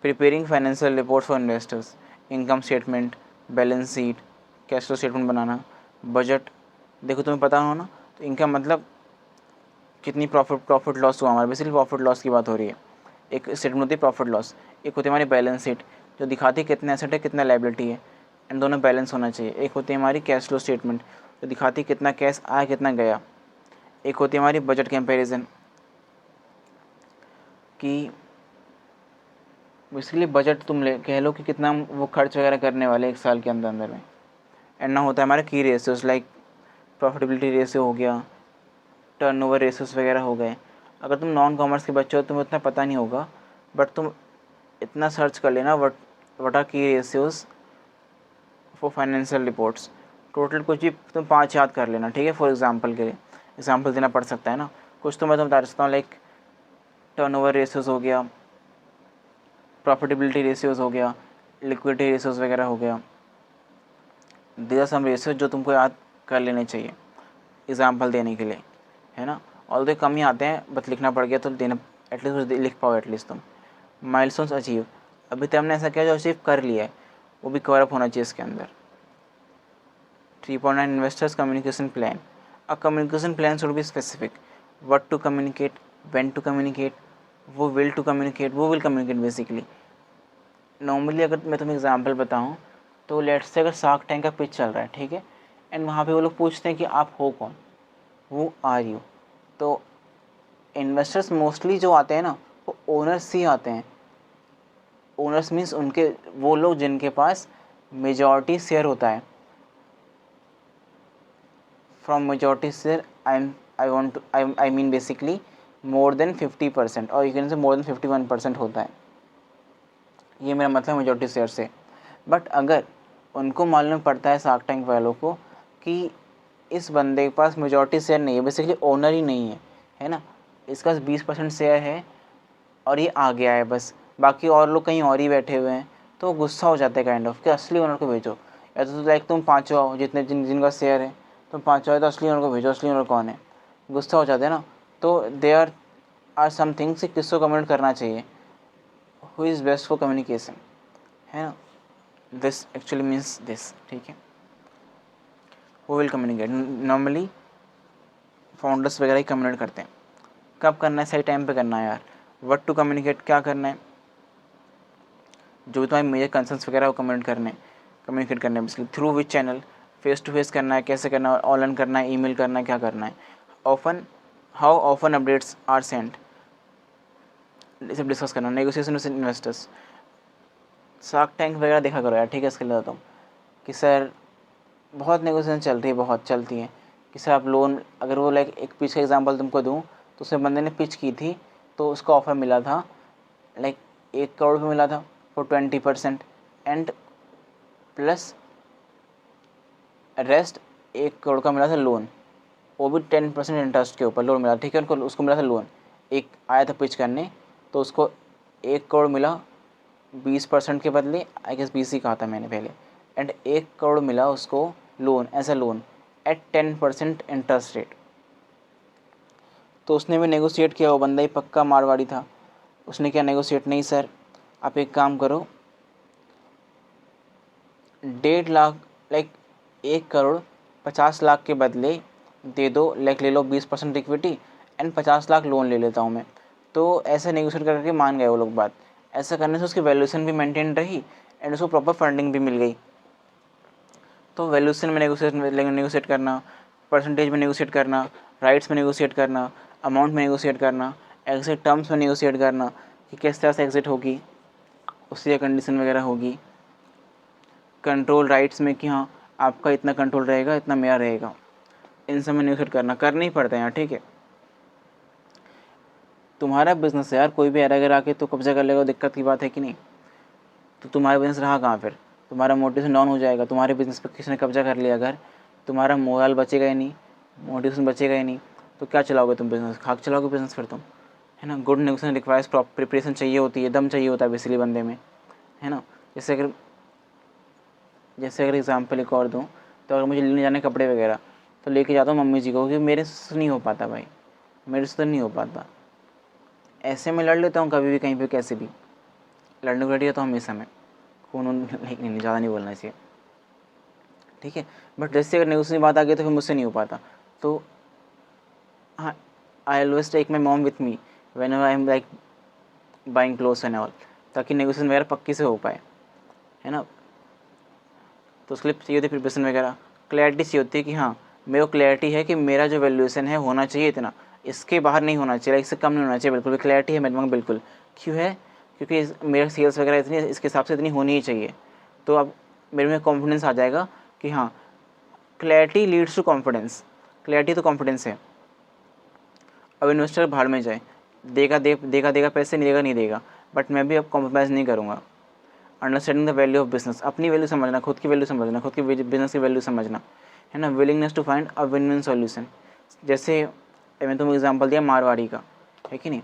Preparing financial report for investors, income statement, balance sheet, cash flow statement banana, budget. देखो तुम्हें पता हो ना, तो इनका मतलब कितनी प्रॉफिट लॉस हुआ हमारा, बेसिकली प्रॉफिट लॉस की बात हो रही है। एक स्टेटमेंट होती है प्रॉफिट लॉस, एक होती है हमारी बैलेंस शीट जो दिखाती है कितने एसेट है कितना लायबिलिटी है, इन दोनों बैलेंस होना चाहिए। एक होती है हमारी कैश फ्लो स्टेटमेंट जो दिखाती है कितना कैश आया कितना गया। एक होती है हमारी बजट कंपैरिजन कि बेसिकली बजट तुम ले कह लो कि कितना वो खर्च वगैरह करने वाले एक साल के अंदर अंदर में। एंड ना होता है हमारे की रेशियोज लाइक प्रॉफिटेबिलिटी रेशियो हो गया, टर्नओवर रेशियोज वगैरह हो गए। अगर तुम नॉन कॉमर्स के बच्चे हो तुम्हें उतना पता नहीं होगा, बट तुम इतना सर्च कर लेना वट आर की ratios for financial reports. Total कुछ भी तुम 5 याद कर लेना, ठीक है। फॉर एग्जांपल के लिए एग्जांपल देना पड़ सकता है ना, कुछ तो मैं तुम्हें बता सकता हूँ लाइक टर्नओवर रेशियोज हो गया, प्रॉफिटेबिलिटी रेशियोज हो गया, लिक्विडिटी रेशियोज वगैरह हो गया। दीज आर सम रेशियोज जो तुमको याद कर लेने चाहिए एग्जाम्पल देने के लिए, है ना। ऑल दो कम ही आते हैं बट लिखना पड़ गया तो देना एटलीस्ट लिख पाओ एटलीस्ट तुम। माइलस्टोन्स अचीव, अभी तक हमने ऐसा किया जो अचीव कर लिया है वो भी कवर अप होना चाहिए इसके अंदर। 3.9 investors communication plan, a communication plan should be specific, what to communicate, when to communicate, who will to communicate, who will communicate basically. Normally अगर मैं तुम्हें एग्जांपल बताऊं तो लेट्स से अगर शार्क टैंक का पिच चल रहा है, ठीक है, एंड वहाँ पे वो लोग पूछते हैं कि आप हो कौन, वो आर यू, तो इन्वेस्टर्स मोस्टली जो आते हैं ना वो ओनर्स ही आते हैं। ओनर्स मीन्स उनके वो लोग जिनके पास मेजॉरिटी शेयर होता है। From majority share I mean basically more than 50% और यू कैन से मोर देन 51% होता है, ये मेरा मतलब मेजॉरिटी शेयर से। बट अगर उनको मालूम पड़ता है शार्क टैंक वालों को कि इस बंदे के पास मेजॉरिटी शेयर नहीं है, बेसिकली ओनर ही नहीं है ना, इसका 20% शेयर है और ये आ गया है बस, बाकी और लोग कहीं और ही बैठे हुए हैं, तो गुस्सा हो जाता है काइंड ऑफ कि असली ओनर को भेजो। या तो लाइक तुम पाँचों आओ जितने जिनका शेयर है, तुम पाँचों आओ तो असली ओनर को भेजो, असली ओनर कौन है, गुस्सा हो जाते हैं ना। तो देयर आर सम थिंग्स कि किसको कम्युनिकेट करना चाहिए, who is best for communication, है ना, दिस एक्चुअली मीन्स दिस, ठीक है। वो विल कम्युनिकेट, नॉर्मली फाउंडर्स वगैरह ही कम्युनिकेट करते हैं। कब करना है, सही टाइम पे करना है यार। व्हाट टू कम्युनिकेट, क्या करना है, जो भी तुम्हारे मेजर कंसर्न्स वगैरह वो कम्युनिकेट करने हैं basically. Through which channel, face to face करना है, कैसे करना है, ऑनलाइन करना है, ईमेल करना है, क्या करना है। Often, how often updates are sent, ये सब डिस्कस करना। Negotiation with investors, shark tank वगैरह देखा करो यार, ठीक है। इसके लिए बताता हूँ कि सर बहुत नेगोशिएशन चल रही है, बहुत चलती है कि सर आप लोन, अगर वो लाइक एक पिच का एग्जांपल तुमको दूँ तो उसमें बंदे ने पिच की थी तो उसका ऑफ़र मिला था लाइक 1 करोड़ में मिला था for 20% and plus rest 1 crore का मिला था लोन, वो भी 10% इंटरेस्ट के ऊपर लोन मिला, ठीक है। उनको उसको मिला था लोन, एक आया था पिच करने तो उसको 1 करोड़ मिला 20% के बदले, आई गेस 20 ही कहा था मैंने पहले, एंड 1 करोड़ मिला उसको loan as a loan at 10% interest rate. तो उसने भी नेगोशिएट किया, वो बंदा ही पक्का मारवाड़ी था। उसने क्या नेगोशिएट, नहीं सर आप एक काम करो 1.5 लाख लाइक 1 करोड़ 50 लाख के बदले दे दो, लाइक ले लो 20% इक्विटी एंड 50 लाख लोन ले लेता हूँ मैं। तो ऐसे नेगोशिएट करके मान गए वो लोग बात। ऐसा करने से उसकी वैल्यूएशन भी मेंटेन रही एंड उसको प्रॉपर फंडिंग भी मिल गई। तो वैल्यूएशन में नेगोशिएट करना, परसेंटेज में नेगोशिएट करना, राइट्स में नेगोशिएट करना, अमाउंट में नेगोशिएट करना, एग्जिट टर्म्स में नेगोशिएट करना कि किस तरह से एग्जिट होगी, उसकी कंडीशन वगैरह होगी। कंट्रोल राइट्स में कि हाँ आपका इतना कंट्रोल रहेगा, इतना मेरा रहेगा, इन सब में नेगोशिएट करना ही पड़ता है यार, ठीक है। तुम्हारा बिजनेस है यार, कोई भी अगर आके तो कब्जा कर लेगा, दिक्कत की बात है कि नहीं। तो तुम्हारा बिजनेस रहा कहाँ फिर, तुम्हारा मोटिवेशन डाउन हो जाएगा, तुम्हारे बिजनेस पर किसी ने कब्जा कर लिया अगर, तुम्हारा मोरल बचेगा ही नहीं, मोटिवेशन बचेगा ही नहीं, तो क्या चलाओगे तुम बिजनेस, खाक चलाओगे बिजनेस फिर तुम, है ना। Good negotiation requires proper preparation चाहिए होती है, दम चाहिए होता है बेसिकली बंदे में, है ना। जैसे अगर एग्जाम्पल एक और दूँ, तो अगर मुझे लेने जाने कपड़े वगैरह, तो लेके जाता हूँ मम्मी जी को, क्योंकि मेरे से नहीं हो पाता भाई, मेरे से तो नहीं हो पाता। ऐसे में लड़ लेता हूँ कभी भी कहीं पे कैसे भी, लड़ने को रेडी रहता हूँ हमेशा में, खून नहीं ज़्यादा नहीं बोलना चाहिए, ठीक है। बट जैसे अगर नेगोशिएशन की बात आ गई तो फिर मुझसे नहीं हो पाता। तो हाँ, I always take my mom with me when I am like buying clothes and all, ताकि नेगोशिएशन वगैरह पक्की से हो पाए, है ना। तो उसके लिए चाहिए होती है प्रिपरेशन वगैरह, क्लैरिटी चाहिए होती है कि हाँ मेरे को क्लैरिटी है कि मेरा जो वैल्यूएशन है होना चाहिए इतना, इसके बाहर नहीं होना चाहिए, इससे कम नहीं होना चाहिए, बिल्कुल भी क्लैरिटी है मेरे दिमाग में बिल्कुल। क्यों है, क्योंकि मेरा सेल्स वगैरह इतनी इसके हिसाब से इतनी होनी ही चाहिए। तो अब मेरे में कॉन्फिडेंस आ जाएगा कि हाँ, clarity leads to confidence, clarity तो कॉन्फिडेंस है। अब इन्वेस्टर भाड़ में जाए, देगा पैसे, नहीं देगा नहीं देगा, बट मैं भी अब कॉम्प्रोमाइज़ नहीं करूँगा। Understanding the value of business, अपनी वैल्यू समझना, खुद की वैल्यू समझना, खुद की बिजनेस की वैल्यू समझना, है ना। Willingness to find a win win solution. जैसे मैंने तुम्हें एग्जांपल दिया मारवाड़ी का, है कि नहीं,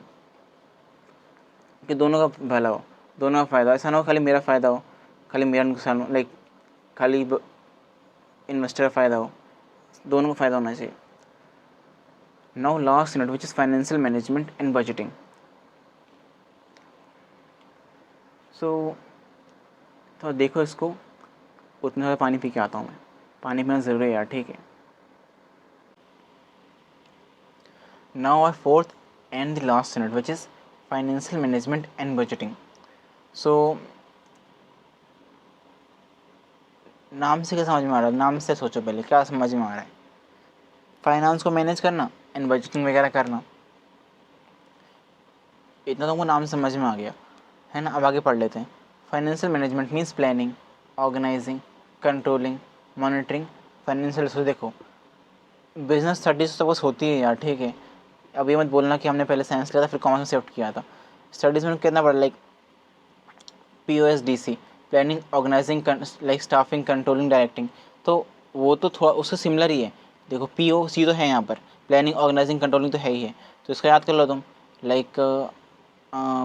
कि दोनों का भला हो, दोनों का फ़ायदा, ऐसा ना हो खाली मेरा फ़ायदा हो, खाली मेरा नुकसान हो, लाइक खाली इन्वेस्टर का फ़ायदा हो, दोनों का फ़ायदा होना चाहिए। Now last unit which is financial management and budgeting. So तो देखो इसको, उतना ज़्यादा पानी पी के आता हूँ मैं, पानी पीना ज़रूरी है यार, ठीक है। Now our fourth and the last unit which is financial management and budgeting. So नाम से क्या समझ में आ रहा है, नाम से सोचो पहले क्या समझ में आ रहा है। फाइनेंस को मैनेज करना एंड बजटिंग वगैरह करना, इतना तुमको नाम से समझ में आ गया, है ना। अब आगे पढ़ लेते हैं। Financial management means planning, organising, controlling, monitoring financial resource. देखो बिजनेस स्टडीज तो बस होती है यार, ठीक है। अब ये मत बोलना कि हमने पहले साइंस लिया था फिर कॉमर्स में शिफ्ट किया था। स्टडीज़ में कितना बड़ा, like POSDC, planning organising, like staffing, controlling, directing, तो वो तो थोड़ा उससे सिमिलर ही है। देखो POC तो है यहाँ पर, प्लानिंग ऑर्गेनाइजिंग कंट्रोलिंग तो है ही है, तो इसका याद कर लो तुम। Like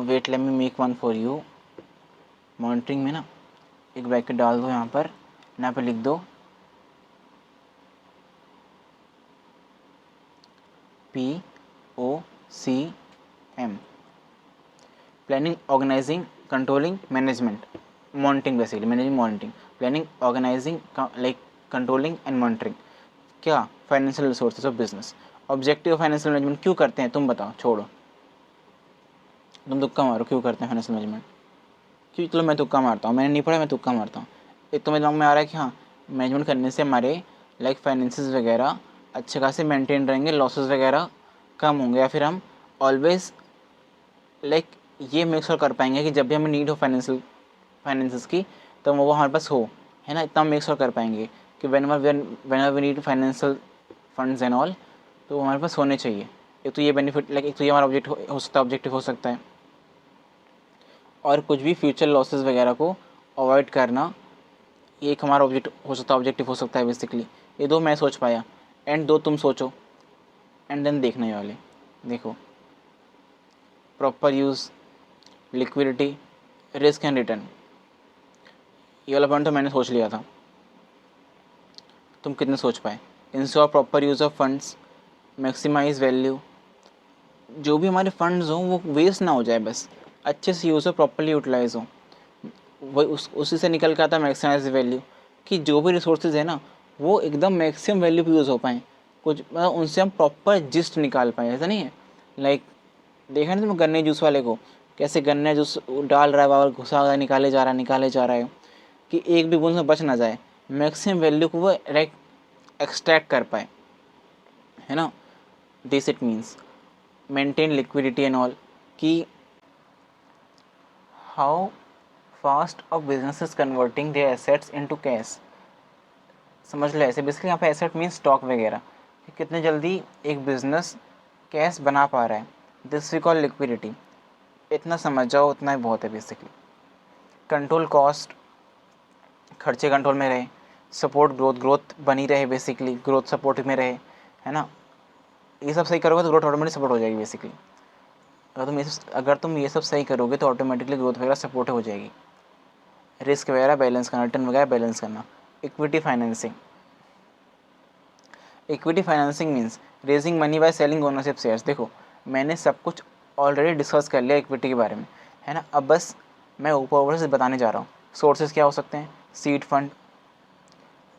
wait let me make one for you. Monitoring में ना एक ब्रैकेट डाल दो यहाँ पर लिख दो POCM, planning organising controlling management, monitoring, basically managing monitoring, planning organising like controlling and monitoring, क्या financial resources of business. Objective of financial management क्यों करते हैं तुम बताओ, छोड़ो तुम तुक्का मारो, क्यों करते हैं फाइनेंशियल मैनेजमेंट, क्यों, चलो मैं तुक्का मारता हूँ, मैंने नहीं पढ़ा, मैं तुक्का मारता हूँ। एक तो मेरे दिमाग में आ रहा है कि हाँ मैनेजमेंट करने से हमारे लाइक फाइनेंसेस वगैरह अच्छे खासे मेंटेन रहेंगे, लॉसेस वगैरह कम होंगे, या फिर हम ऑलवेज लाइक ये मेक श्योर कर पाएंगे कि जब भी हमें नीड हो फाइनेंसेस की, तो वो हमारे पास हो, है ना। इतना मेक श्योर कर पाएंगे कि whenever we need financial funds and all, तो हमारे पास होने चाहिए। एक तो ये बेनिफिट, लाइक एक तो ये हमारा ऑब्जेक्टिव हो सकता है, और कुछ भी फ्यूचर लॉसेस वगैरह को अवॉइड करना, ये एक हमारा ऑब्जेक्टिव हो सकता है बेसिकली। ये दो मैं सोच पाया, एंड दो तुम सोचो, एंड देन देखने वाले। देखो proper use, liquidity, risk and return, ये वाला पॉइंट तो मैंने सोच लिया था, तुम कितने सोच पाए। Ensure proper use of funds, maximise value, जो भी हमारे फंड्स हों वो वेस्ट ना हो जाए, बस अच्छे से यूज़ हो, प्रॉपरली यूटिलाइज हो, वही उसी से निकल के आता है मैक्सिमाइज वैल्यू, कि जो भी रिसोर्सेज है ना वो एकदम मैक्सिमम वैल्यू पे यूज़ हो पाएँ, कुछ मतलब उनसे हम प्रॉपर जिस्ट निकाल पाएँ। ऐसा नहीं है लाइक देखा नहीं तुम गन्ने जूस वाले को, कैसे गन्ने जूस डाल रहा है बाबर, घुसा हुआ है, निकाले जा रहा है, कि एक भी बूंद में बच ना जाए, मैक्सिमम वैल्यू को वो लाइक एक्सट्रैक्ट कर पाए, है ना। This it means maintain liquidity and all, कि how fast a business is converting their assets into cash. समझ लो ऐसे, बेसिकली यहाँ पे एसेट मीन्स स्टॉक वगैरह, कि कितने जल्दी एक बिजनेस कैश बना पा रहा है, दिस वी कॉल लिक्विडिटी। इतना समझ जाओ, उतना ही बहुत है बेसिकली। कंट्रोल कॉस्ट, खर्चे कंट्रोल में रहे, सपोर्ट ग्रोथ बनी रहे, बेसिकली ग्रोथ सपोर्ट में रहे, है ना। ये सब सही करोगे तो ग्रोथ ऑटोमेटिक सपोर्ट हो जाएगी बेसिकली। अगर तुम ये सब सही करोगे तो ऑटोमेटिकली ग्रोथ वगैरह सपोर्ट हो जाएगी। रिस्क वगैरह बैलेंस करना, रिटर्न वगैरह बैलेंस करना। Equity financing, equity financing means raising money by selling ownership shares. देखो मैंने सब कुछ ऑलरेडी डिस्कस कर लिया इक्विटी के बारे में, है ना। अब बस मैं ऊपर से बताने जा रहा हूँ। सोर्सेज क्या हो सकते हैं, सीड फंड।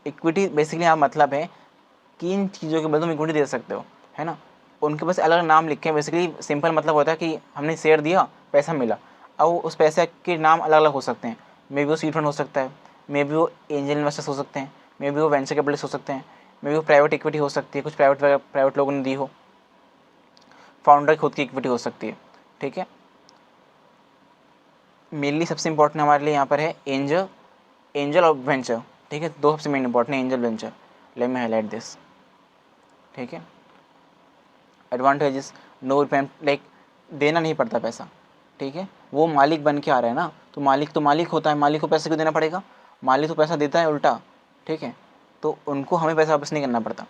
इक्विटी बेसिकली यहाँ मतलब है कि इन चीज़ों के बदले तुम इक्विटी दे सकते हो, है ना। उनके पास अलग नाम लिखे हैं, बेसिकली सिंपल मतलब होता है कि हमने शेयर दिया, पैसा मिला। अब उस पैसे के नाम अलग अलग हो सकते हैं। मे बी वो सीड फंड हो सकता है, मे बी वो एंजल इन्वेस्टर्स हो सकते हैं, मे बी वो वेंचर कैपिटलिस्ट हो सकते हैं, मे बी वो प्राइवेट इक्विटी हो सकती है, कुछ प्राइवेट लोगों ने दी हो, फाउंडर खुद की इक्विटी हो सकती है, ठीक है। मेनली सबसे इंपॉर्टेंट हमारे लिए यहाँ पर है एंजल और वेंचर, ठीक है। दो सबसे मेन इंपॉर्टेंट है, angel venture. Let me highlight this, ठीक है। एडवांटेजेस, नो पेमेंट, लाइक देना नहीं पड़ता पैसा, ठीक है। वो मालिक बन के आ रहा है ना, तो मालिक होता है, मालिक को पैसा क्यों देना पड़ेगा, मालिक तो पैसा देता है उल्टा, ठीक है। तो उनको हमें पैसा वापस नहीं करना पड़ता।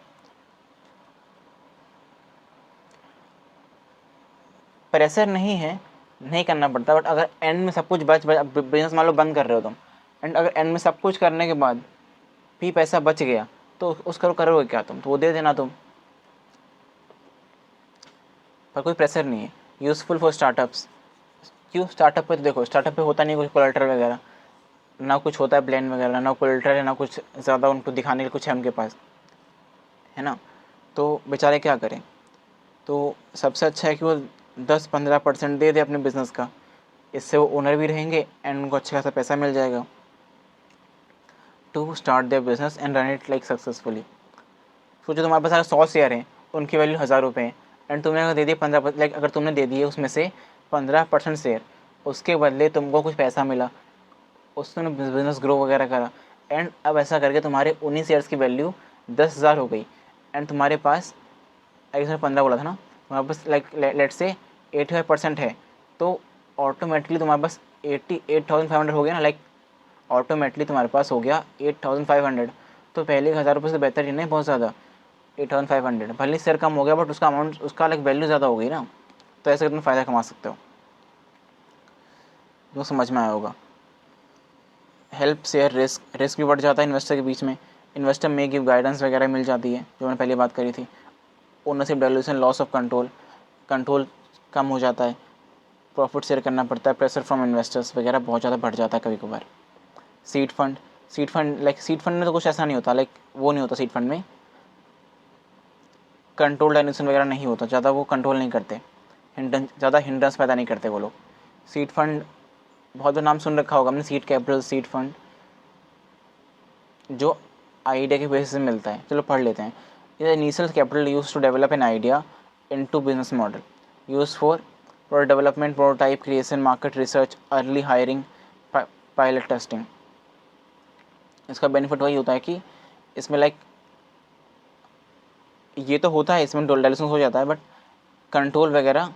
प्रेशर नहीं है, नहीं करना पड़ता, बट अगर एंड में सब कुछ बच बिजनेस मान लो बंद कर रहे हो तुम, एंड अगर एंड में सब कुछ करने के बाद भी पैसा बच गया तो उसका करोगे क्या तुम, तो वो दे देना तुम, पर कोई प्रेशर नहीं है। यूज़फुल फॉर स्टार्टअप्स, क्यों स्टार्टअप पे, तो देखो स्टार्टअप पे होता नहीं कुछ कोलेटरल वगैरह, ना कुछ होता है प्लान वगैरह, ना कोलेटरल है, ना कुछ ज़्यादा उनको दिखाने के कुछ है उनके पास, है ना। तो बेचारे क्या करें, तो सबसे अच्छा है कि वो 10-15% दे दे अपने बिजनेस का, इससे वो ओनर भी रहेंगे एंड उनको अच्छा खासा पैसा मिल जाएगा to start their business and run it like successfully. सोचो तुम्हारे पास अगर 100 शेयर हैं, उनकी वैल्यू 1000 रुपये है, एंड तुमने अगर दे दिए 15%, लाइक अगर तुमने दे दिए उसमें से 15% शेयर, उसके बदले तुमको कुछ पैसा मिला, उसने बिजनेस ग्रो वगैरह करा, एंड अब ऐसा करके तुम्हारे उन्हीं शेयर्स की वैल्यू 10,000 हो गई, एंड तुम्हारे पास, इसमें 15 बोला था ना, तुम्हारे पास लाइक लेट से 85% है, तो ऑटोमेटिकली तुम्हारे पास 88,500 हो गया ना, लाइक ऑटोमेटिकली तुम्हारे पास हो गया 8,500। तो पहले 1000 रुपये से बेहतर ही नहीं, बहुत ज़्यादा। 8,500 भले शेयर कम हो गया, बट उसका अमाउंट, उसका लाइक वैल्यू ज़्यादा हो गई ना। तो ऐसे तुम फ़ायदा कमा सकते हो, जो समझ में आया होगा। हेल्प शेयर रिस्क भी बढ़ जाता है इन्वेस्टर के बीच में, इन्वेस्टर में गिव गाइडेंस वगैरह मिल जाती है, जो मैंने पहले बात करी थी। Ownership dilution, loss of control कम हो जाता है, प्रॉफिट शेयर करना पड़ता है, प्रेशर फ्रॉम इन्वेस्टर्स वगैरह बहुत ज़्यादा बढ़ जाता है कभी कभार। सीड फंड में तो कुछ ऐसा नहीं होता, लाइक वो नहीं होता सीड फंड में, कंट्रोल डाइल्यूशन वगैरह नहीं होता, ज़्यादा वो कंट्रोल नहीं करते, ज़्यादा हिंड्रेंस पैदा नहीं करते वो लोग। सीड फंड बहुत बार नाम सुन रखा होगा हमने, सीड कैपिटल, सीड फंड, जो आइडिया के बेसिस से मिलता है। चलो पढ़ लेते हैं। ये initial capital use to develop an idea into business model, use for product development, prototype creation, market research, early hiring, pilot testing. इसका बेनिफिट वही होता है कि इसमें लाइक ये तो होता है, इसमें डायल्यूशन हो जाता है, बट कंट्रोल वगैरह,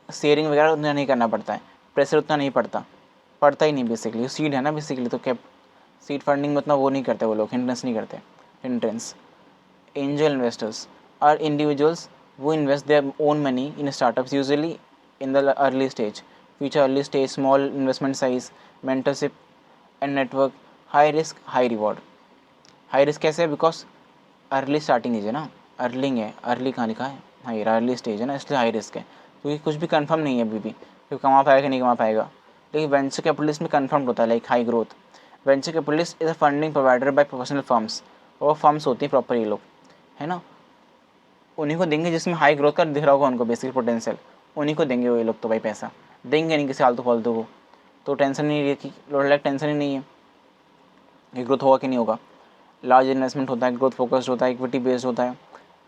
शेयरिंग वगैरह उतना नहीं करना पड़ता है, प्रेशर उतना नहीं पड़ता ही नहीं बेसिकली। सीड है ना बेसिकली, तो कैप सीड फंडिंग में उतना वो नहीं करते वो लोग, हिंड्रेंस नहीं करते, hindrance. Angel investors are individuals who invest their own money in startups, usually in the early stage, feature early stage, small investment size, mentorship and network, high risk high reward। High risk कैसे है, because early starting as है ना, Erling है, early कहाँ लिखा है, हाँ ये अर्ली स्टेज है ना, इसलिए हाई रिस्क है, क्योंकि कुछ भी कंफर्म नहीं है अभी भी, क्योंकि कमा पाएगा कि नहीं कमा पाएगा। लेकिन वेंचर कैपिटलिस्ट में कंफर्म होता है, like high growth. Venture capitalist is a funding provider by professional firms, और फर्म्स होती हैं प्रॉपर ये लोग, है ना। उन्हीं को देंगे जिसमें हाई ग्रोथ का दिख रहा होगा उनको बेसिक पोटेंशियल, उन्हीं को देंगे वो ये लोग, तो भाई पैसा देंगे नहीं किसी आलतू फालतू को। तो टेंशन नहीं है कि लाइक टेंशन ही नहीं है कि ग्रोथ होगा कि नहीं होगा। लार्ज इन्वेस्टमेंट होता है, ग्रोथ फोकस्ड होता है, इक्विटी बेस्ड होता है,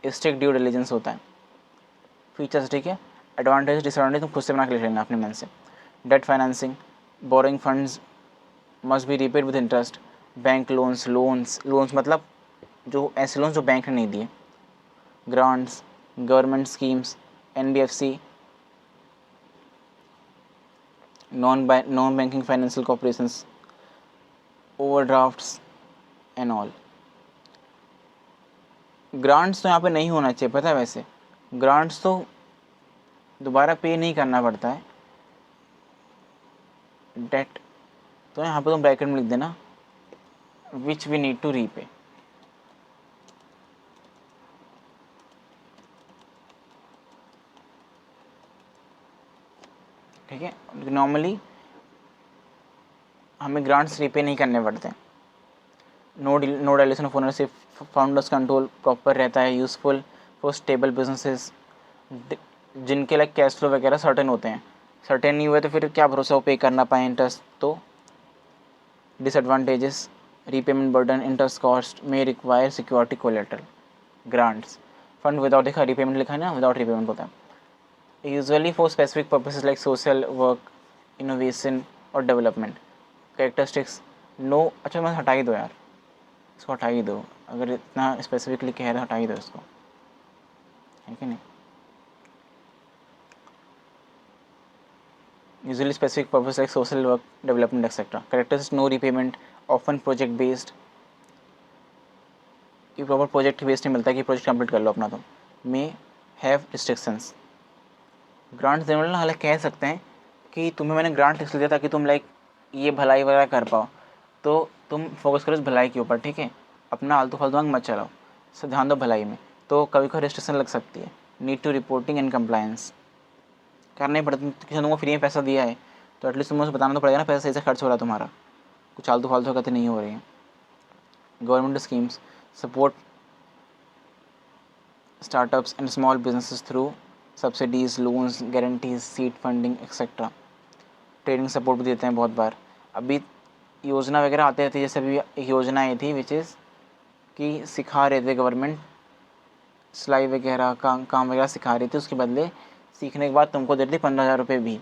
स्ट्रिक्ट ड्यू डिलिजेंस होता है। फीचर्स ठीक है, एडवांटेज डिसएडवांटेज तुम खुद से बना के लिख लेना अपने मन से। Debt financing, borrowing funds must be repaid with interest. Bank loans मतलब जो ऐसे लोन्स जो बैंक ने नहीं दिए। Grants, government schemes, NBFC, non banking financial corporations, overdrafts and all. Grants तो यहाँ पे नहीं होना चाहिए, पता है, वैसे ग्रांट्स तो दोबारा पे नहीं करना पड़ता है। डेट तो यहाँ पे तुम ब्रैकेट में लिख देना which we need to repay. ठीक है, नॉर्मली हमें ग्रांट्स रीपे नहीं करने पड़ते हैं। No dilution of ownership, founders control proper रहता है, यूजफुल फॉर स्टेबल बिजनेसेस जिनके लाइक कैश फ्लो वगैरह सर्टेन होते हैं। सर्टेन नहीं हुए तो फिर क्या भरोसा वो पे करना पाए इंटरेस्ट। तो disadvantages, repayment burden, interest cost may require security collateral. Grants fund without, देखा रीपेमेंट लिखा है ना, विदाउट रीपेमेंट होता है। Usually for specific purposes like social work, innovation और डेवलपमेंट। कैरेक्टरिस्टिक्स नो, अच्छा मैं हटा ही दो यार, इसको हटा ही दो, अगर इतना स्पेसिफिकली कह रहे हैं हटा ही दो इसको, है कि नहीं। Usually specific purpose like social work, development, etc. Characteristics no repayment, often project based, कि प्रॉपर प्रोजेक्ट बेस्ड नहीं मिलता कि प्रोजेक्ट कंप्लीट कर लो अपना। तुम मे हैव रिस्ट्रिक्शंस, ग्रांट्स देने वाले हालांकि कह सकते हैं कि तुम्हें मैंने ग्रांट इसलिए दिया ताकि तुम लाइक ये भलाई वगैरह कर पाओ, तो तुम फोकस करो इस भलाई के ऊपर, ठीक है, अपना आलतू फालतू दिमाग मत चलाओ, सब ध्यान दो भलाई में। तो कभी कभी रिस्ट्रिक्शन लग सकती है। Need to reporting and compliance करना ही पड़ता है, किसी ने तुमको फ्री में पैसा दिया है तो एटलीस्ट तुम्हें उसे बताना तो पड़ेगा ना पैसा सही से खर्च हो रहा है तुम्हारा, कुछ आलतू फालतू करते नहीं हो रही है। Government schemes support startups and small businesses through subsidies, loans, guarantees, seed funding etcetera. Training support भी देते हैं बहुत बार। अभी योजना वगैरह आते रहती है, जैसे अभी एक योजना आई थी विच इज़ कि सिखा रहे थे गवर्नमेंट सिलाई वगैरह काम वगैरह सिखा रही थी, उसके बदले सीखने के बाद तुमको दे रही थी 15,000 रुपये भी,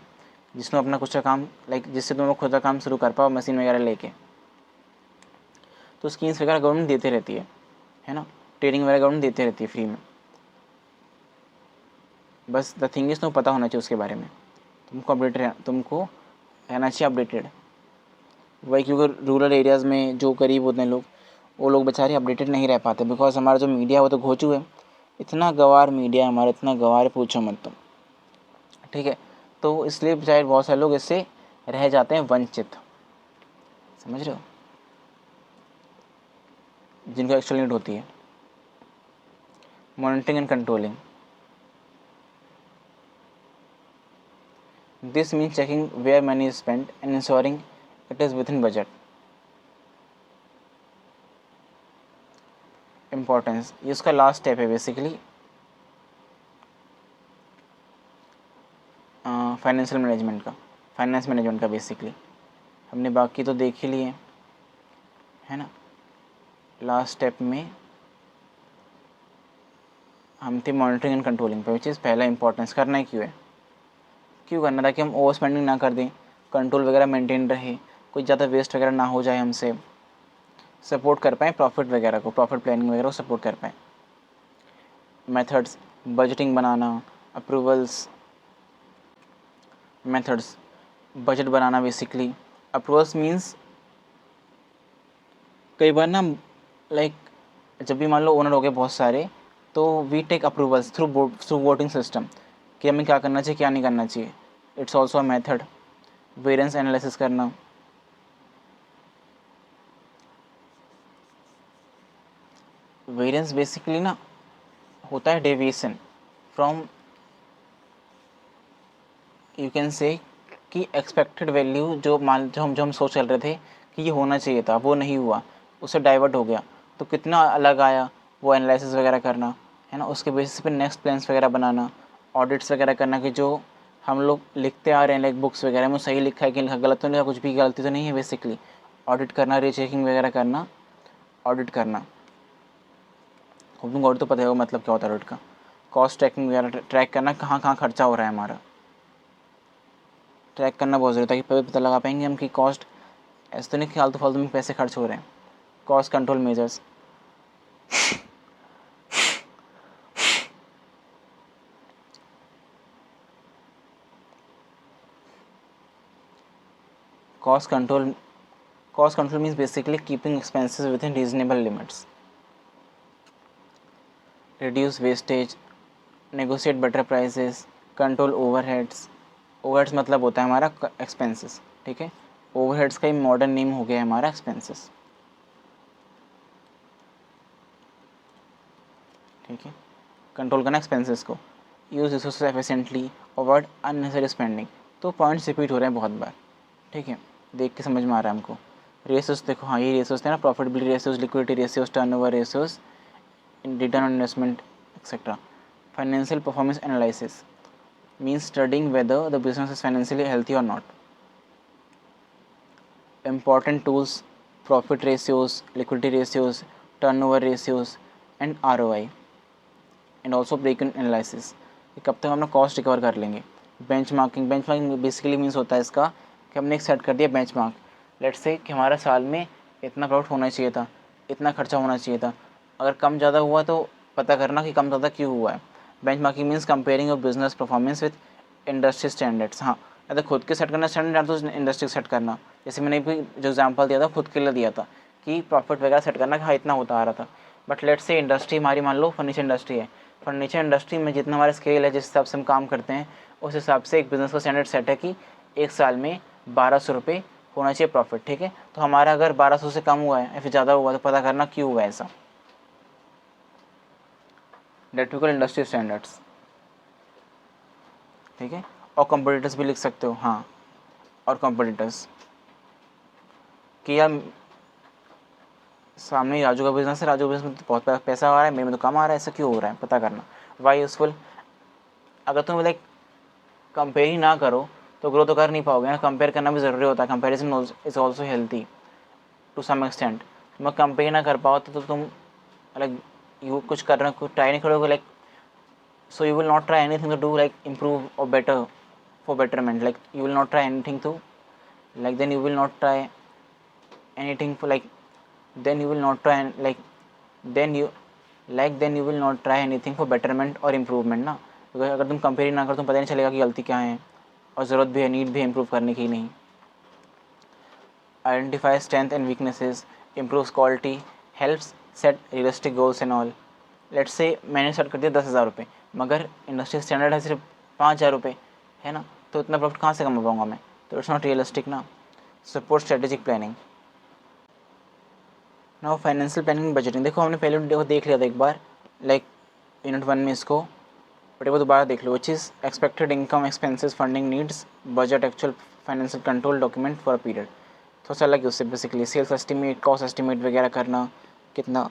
जिसमें अपना कुछ का काम लाइक जिससे तुम खुद का काम शुरू कर पाओ मशीन वगैरह लेके। तो स्कीम्स वगैरह गवर्नमेंट देते रहती है ना, ट्रेनिंग वगैरह गवर्नमेंट देते रहती है फ्री में। बस द थिंग इज़ तुम्हें पता होना चाहिए उसके बारे में, तुमको रहना चाहिए अपडेटेड। वही क्योंकि रूरल एरियाज़ में जो गरीब होते हैं लोग, वो लोग बेचारे अपडेटेड नहीं रह पाते, बिकॉज हमारा जो मीडिया है वो तो घोचू है, इतना गवार मीडिया है हमारा, इतना गवार है पूछो मत तुम, ठीक है। तो इसलिए बेचारे बहुत सारे लोग इससे रह जाते हैं वंचित, समझ रहे हो, जिनको एक्चुअल नीड होती है। Monitoring and controlling, this means checking where money is spent and ensuring it is within budget. Importance, ये उसका लास्ट स्टेप है बेसिकली फाइनेंशियल मैनेजमेंट का, फाइनेंस मैनेजमेंट का बेसिकली। हमने बाकी तो देख ही लिए है ना। लास्ट स्टेप में हम थे मॉनिटरिंग एंड कंट्रोलिंग पे, विच इज़ पहला इंपॉर्टेंस। करना ही क्यों है, क्यों करना, ताकि हम ओवर स्पेंडिंग ना कर दें, कंट्रोल वगैरह मेंटेन रहे, कोई ज़्यादा वेस्ट वगैरह ना हो जाए हमसे, सपोर्ट कर पाएँ प्रॉफिट वगैरह को, प्रॉफिट प्लानिंग वगैरह को सपोर्ट कर पाएँ। मेथड्स, बजटिंग बनाना, अप्रूवल्स, मेथड्स, बजट बनाना बेसिकली। अप्रूवल्स मीन्स कई बार ना लाइक जब भी मान लो ओनर हो गए बहुत सारे, तो we take approvals through voting system कि हमें क्या करना चाहिए क्या नहीं करना चाहिए। It's also a method. Variance analysis करना, वेरिएंस बेसिकली ना होता है डेविएशन फ्रॉम, यू कैन से कि एक्सपेक्टेड वैल्यू जो हम सोच चल रहे थे कि ये होना चाहिए था वो नहीं हुआ, उससे डाइवर्ट हो गया, तो कितना अलग आया वो एनालिसिस वगैरह करना है ना। उसके बेसिस पे नेक्स्ट प्लान्स वगैरह बनाना, ऑडिट्स वगैरह करना कि जो हम लोग लिखते आ रहे हैं लाइक बुक्स वगैरह में सही लिखा है कि लिखा, गलत तो नहीं, कुछ भी गलती तो नहीं है बेसिकली। ऑडिट करना, रीचेकिंग वगैरह करना, ऑडिट करना। तुमको ऑडिट तो पता है वो मतलब क्या होता है ऑडिट का। कॉस्ट ट्रैकिंग वगैरह ट्रैक करना, कहाँ कहाँ खर्चा हो रहा है हमारा, ट्रैक करना बहुत ज़रूरी है ताकि पता लगा पाएंगे हम कि कॉस्ट ऐसे तो नहीं कि फालतू फालतू में पैसे खर्च हो रहे हैं। Cost control measures, cost control means basically keeping expenses with in reasonable limits, reduce wastage, negotiate better prices, control overheads. Overheads मतलब होता है हमारा एक्सपेंसेस, ठीक है। ओवरहेड्स का ही मॉडर्न नेम हो गया है हमारा एक्सपेंसेस, ठीक है। कंट्रोल करना एक्सपेंसेस को, use resources efficiently, avoid unnecessary spending. तो पॉइंट्स रिपीट हो रहे हैं बहुत बार, ठीक है। देख के समझ में आ रहा है हमको। रेशियोज देखो, हाँ ये रेशियोज थे ना, profitability ratios, liquidity ratios, turnover ratios, return on investment etcetera. Financial performance analysis means studying whether the business is financially healthy or not. Important tools: profit ratios, liquidity ratios, turnover ratios, and ROI, and also break-even analysis. कि कब तक हम अपना cost recover कर लेंगे। Benchmarking, benchmarking basically means होता है इसका कि हमने एक सेट कर दिया बेंचमार्क, लेट्स से कि हमारा साल में इतना प्रॉफिट होना चाहिए था, इतना खर्चा होना चाहिए था, अगर कम ज़्यादा हुआ तो पता करना कि कम ज़्यादा क्यों हुआ है। Benchmarking means comparing your business performance with industry standards. हाँ, अगर खुद के सेट करना स्टैंडर्ड तो इंडस्ट्री सेट करना, जैसे मैंने भी जो एग्जांपल दिया था खुद के लिए दिया था कि प्रॉफिट वगैरह सेट करना कि हाँ इतना होता आ रहा था। बट लेट्स से इंडस्ट्री हमारी मान लो फर्नीचर इंडस्ट्री है, फर्नीचर इंडस्ट्री में जितना हमारा स्केल है, जिस हिसाब से हम काम करते हैं, उस हिसाब से एक बिज़नेस का स्टैंडर्ड सेट है कि एक साल में 1200 रुपये होना चाहिए प्रॉफिट, ठीक है। तो हमारा अगर 1200 से कम हुआ है या फिर ज़्यादा हुआ तो पता करना क्यों हुआ है ऐसा। टिपिकल इंडस्ट्री स्टैंडर्ड्स, ठीक है। और कंपटीटर्स भी लिख सकते हो, हाँ, और कंपटीटर्स कि यार सामने राजू का बिजनेस है, राजू का बिजनेस में तो बहुत पैसा आ रहा है, मेरे में तो कम आ रहा है, ऐसा क्यों हो रहा है, पता करना। वाई यूजफुल, अगर तुम लाइक कंपेयर ही ना करो तो ग्रो तो कर नहीं पाओगे ना, कंपेयर करना भी ज़रूरी होता है। Comparison is also healthy to some extent. तुम कंपेयर ना कर पाओ तो तुम लाइक यू कुछ करना, कुछ ट्राई नहीं करोगे, like so you will not try anything to do like improve or better for betterment, like you will not try anything to like then you will not try anything for like then you will not try like then you will not try anything for betterment or improvement ना, क्योंकि अगर तुम compare ना करो तुम पता नहीं चलेगा कि गलती क्या है और ज़रूरत भी है, नीड भी है इम्प्रूव करने की नहीं। Identify strength and weaknesses, improve quality, helps set realistic goals and all. Let's say मैंने सेट कर दिया 10,000 रुपये, मगर इंडस्ट्री स्टैंडर्ड है सिर्फ 5,000 रुपये, है ना, तो इतना प्रॉफिट कहाँ से कमा पाऊँगा मैं, तो इट्स नॉट रियलिस्टिक ना। Support strategic planning. Now financial planning budgeting, देखो हमने पहले देख लिया था एक बार, लाइक यूनिट 1 में इसको, बट एक बार दोबारा देख लो, which is expected income, expenses, funding needs, budget, actual financial control document for a period. थोड़ा सा अलग है उससे, basically sales estimate, cost estimate वगैरह करना, कितना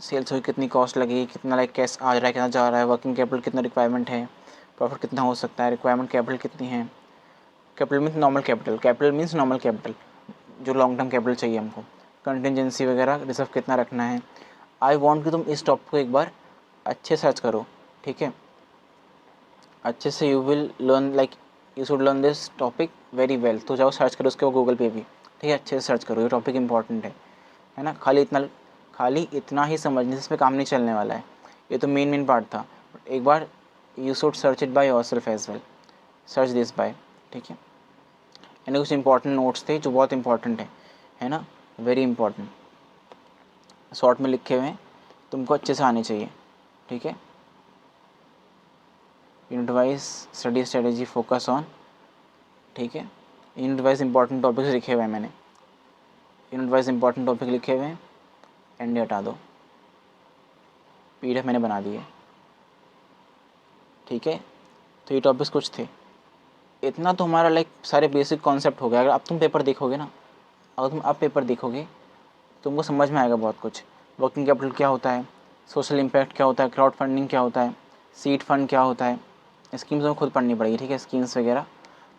सेल्स हुई, कितनी कॉस्ट लगेगी, कितना लाइक कैश आ रहा है, कितना जा रहा है, वर्किंग कैपिटल कितना रिक्वायरमेंट है, प्रॉफिट कितना हो सकता है, रिक्वायरमेंट कैपिटल कितनी है। Capital means normal capital, capital means normal capital, जो लॉन्ग टर्म कैपिटल चाहिए हमको, कंटिजेंसी वगैरह रिजर्व कितना रखना है। आई वॉन्ट कि तुम इस टॉपिक को एक बार अच्छे सर्च करो, ठीक है, अच्छे से। You will learn like you should learn this topic very well. तो जाओ सर्च करो उसके गूगल पे भी, ठीक है, अच्छे से सर्च करो, ये टॉपिक इंपॉर्टेंट है ना। खाली इतना ही समझने से इसमें काम नहीं चलने वाला है, ये तो मेन पार्ट था। एक बार you should search it by yourself as well, search this by, ठीक है। यानी कुछ इंपॉर्टेंट नोट्स थे जो बहुत इंपॉर्टेंट है ना, वेरी इंपॉर्टेंट, शॉर्ट में लिखे हुए हैं, तुमको अच्छे से आने चाहिए, ठीक है। Unit wise study strategy focus on, ठीक है। यूनिट वाइज इंपॉर्टेंट टॉपिक्स लिखे हुए हैं मैंने, यूनिट वाइज इंपॉर्टेंट टॉपिक लिखे हुए हैं, एंड हटा दो, PDF मैंने बना दी है, ठीक है। तो ये टॉपिक्स कुछ थे, इतना तो हमारा लाइक सारे बेसिक कॉन्सेप्ट हो गया। अगर अब तुम पेपर देखोगे ना, अगर तुम अब पेपर देखोगे तुमको समझ में आएगा बहुत कुछ। वर्किंग कैपिटल क्या होता है, सोशल इम्पैक्ट क्या होता है, क्राउड फंडिंग क्या होता है, सीड फंड क्या होता है, स्कीम्स तुम्हें खुद पढ़नी पड़ेगी, ठीक है, स्कीम्स वगैरह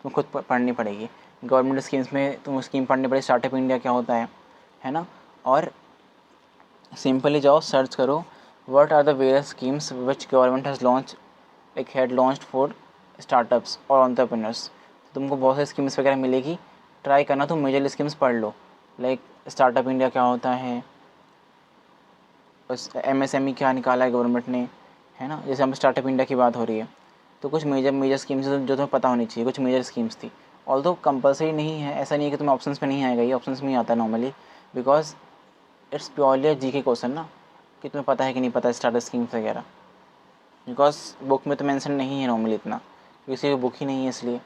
तुम्हें खुद पढ़नी पड़ेगी। गवर्नमेंट स्कीम्स में तुम स्कीम पढ़नी पड़ेगी, स्टार्टअप इंडिया क्या होता है ना। और सिंपली जाओ सर्च करो, what are the various schemes which government has launch like had launched for startups और एंटरप्रेन्योर्स। तुमको बहुत सारी स्कीम्स वगैरह मिलेगी, ट्राई करना, तुम मेजर स्कीम्स पढ़ लो, लाइक स्टार्टअप इंडिया क्या होता है, बस MSME क्या निकाला है गवर्नमेंट ने, है ना। जैसे हम स्टार्टअप इंडिया की बात हो रही है तो कुछ मेजर स्कीम्स जो तुम्हें पता होनी चाहिए, कुछ मेजर स्कीम्स थी ऑल्दो कंपलसरी नहीं है, ऐसा नहीं है कि तुम्हें ऑप्शंस में नहीं आएगा, ये ऑप्शंस में ही आता है नॉर्मली, बिकॉज इट्स प्योरली जी के क्वेश्चन ना, कि तुम्हें पता है कि नहीं पता स्टार्टर स्कीम्स वगैरह, बिकॉज बुक में तो मेंशन नहीं है नॉर्मली इतना, किसी की बुक ही नहीं है इसलिए।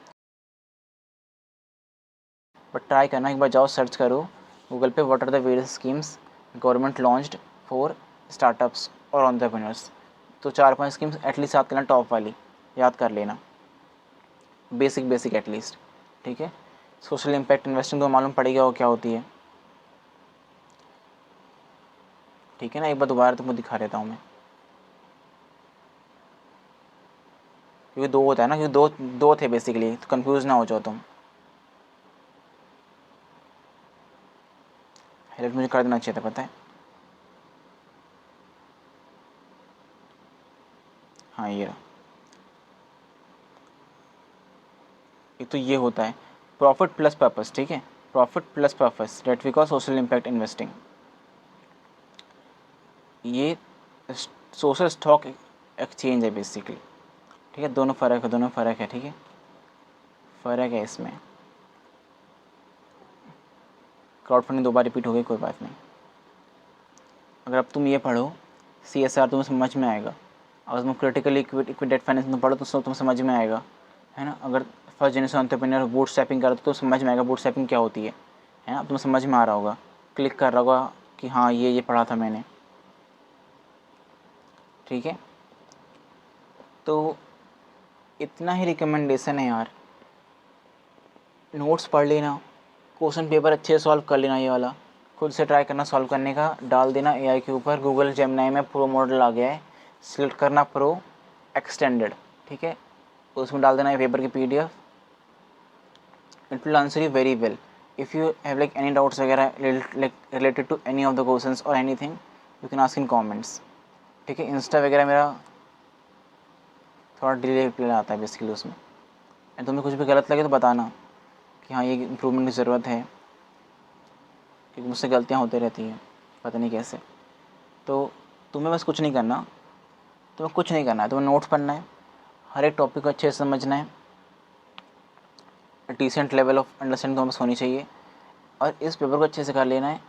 बट ट्राई करना, एक बार जाओ सर्च करो गूगल पे, what are the various schemes government launched for startups और एंटरप्रेन्योर्स। तो 4-5 स्कीम्स एटलीस्ट याद करना, टॉप वाली याद कर लेना, बेसिक एटलीस्ट, ठीक है। सोशल इम्पैक्ट इन्वेस्टिंग तो मालूम पड़ेगा वो क्या होती है, ठीक है ना। एक बार दोबारा तुमको दिखा देता हूँ मैं, क्योंकि 2 होता है ना, क्योंकि दो थे बेसिकली, तो कंफ्यूज ना हो जाओ तुम। हाईलाइट मुझे कर देना चाहिए था, पता है। हाँ ये रहा। एक तो ये होता है प्रॉफिट प्लस पर्पस, ठीक है, profit plus purpose that we call social impact investing. ये सोशल स्टॉक एक्सचेंज है बेसिकली, ठीक है। दोनों फ़र्क है, ठीक है, फ़र्क है इसमें। क्राउड फंडिंग 2 बार रिपीट हो गई, कोई बात नहीं। अगर अब तुम ये पढ़ो CSR, तुम्हें समझ में आएगा। अगर तुम क्रिटिकल इक्विटी डेट फाइनेंस में पढ़ो तो तुम्हें समझ में आएगा, है ना। अगर first generation entrepreneur boot strapping करते तो समझ में आएगा बूट स्ट्रैपिंग क्या होती है ना। तुम्हें समझ में आ रहा होगा, क्लिक कर रहा होगा कि हाँ ये पढ़ा था मैंने, ठीक है। तो इतना ही रिकमेंडेशन है यार, नोट्स पढ़ लेना, क्वेश्चन पेपर अच्छे से सॉल्व कर लेना, ये वाला खुद से ट्राई करना सॉल्व करने का, डाल देना AI के ऊपर। गूगल जेमिनी में प्रो मॉडल आ गया है, सिलेक्ट करना प्रो एक्सटेंडेड, ठीक है, उसमें डाल देना ये पेपर की PDF। It will answer you very well. If you have like any doubts वगैरह related to any of the questions और anything, you can ask in comments, ठीक है। इंस्टा वगैरह मेरा थोड़ा डिले आता है बेसिकली उसमें, एंड तुम्हें कुछ भी गलत लगे तो बताना कि हाँ ये इम्प्रूवमेंट की ज़रूरत है, क्योंकि मुझसे गलतियाँ होती रहती हैं, पता नहीं कैसे। तो तुम्हें बस कुछ नहीं करना, तुम्हें नोट्स पढ़ना है, हर एक टॉपिक को अच्छे से समझना है, डिसेंट लेवल ऑफ अंडरस्टैंडिंग तुम्हें बस होनी चाहिए, और इस पेपर को अच्छे से कर लेना है।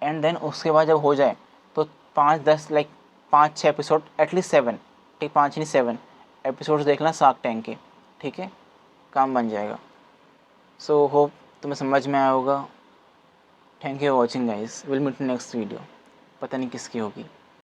एंड देन उसके बाद जब हो जाए तो 5-10 लाइक 5-6 एपिसोड, एटलीस्ट 7, ठीक, 5 नहीं 7 एपिसोड्स देखना शार्क टैंक के, ठीक है, काम बन जाएगा। सो होप तुम्हें समझ में आया होगा। Thank you for watching guys, will meet next video, पता नहीं किसकी होगी।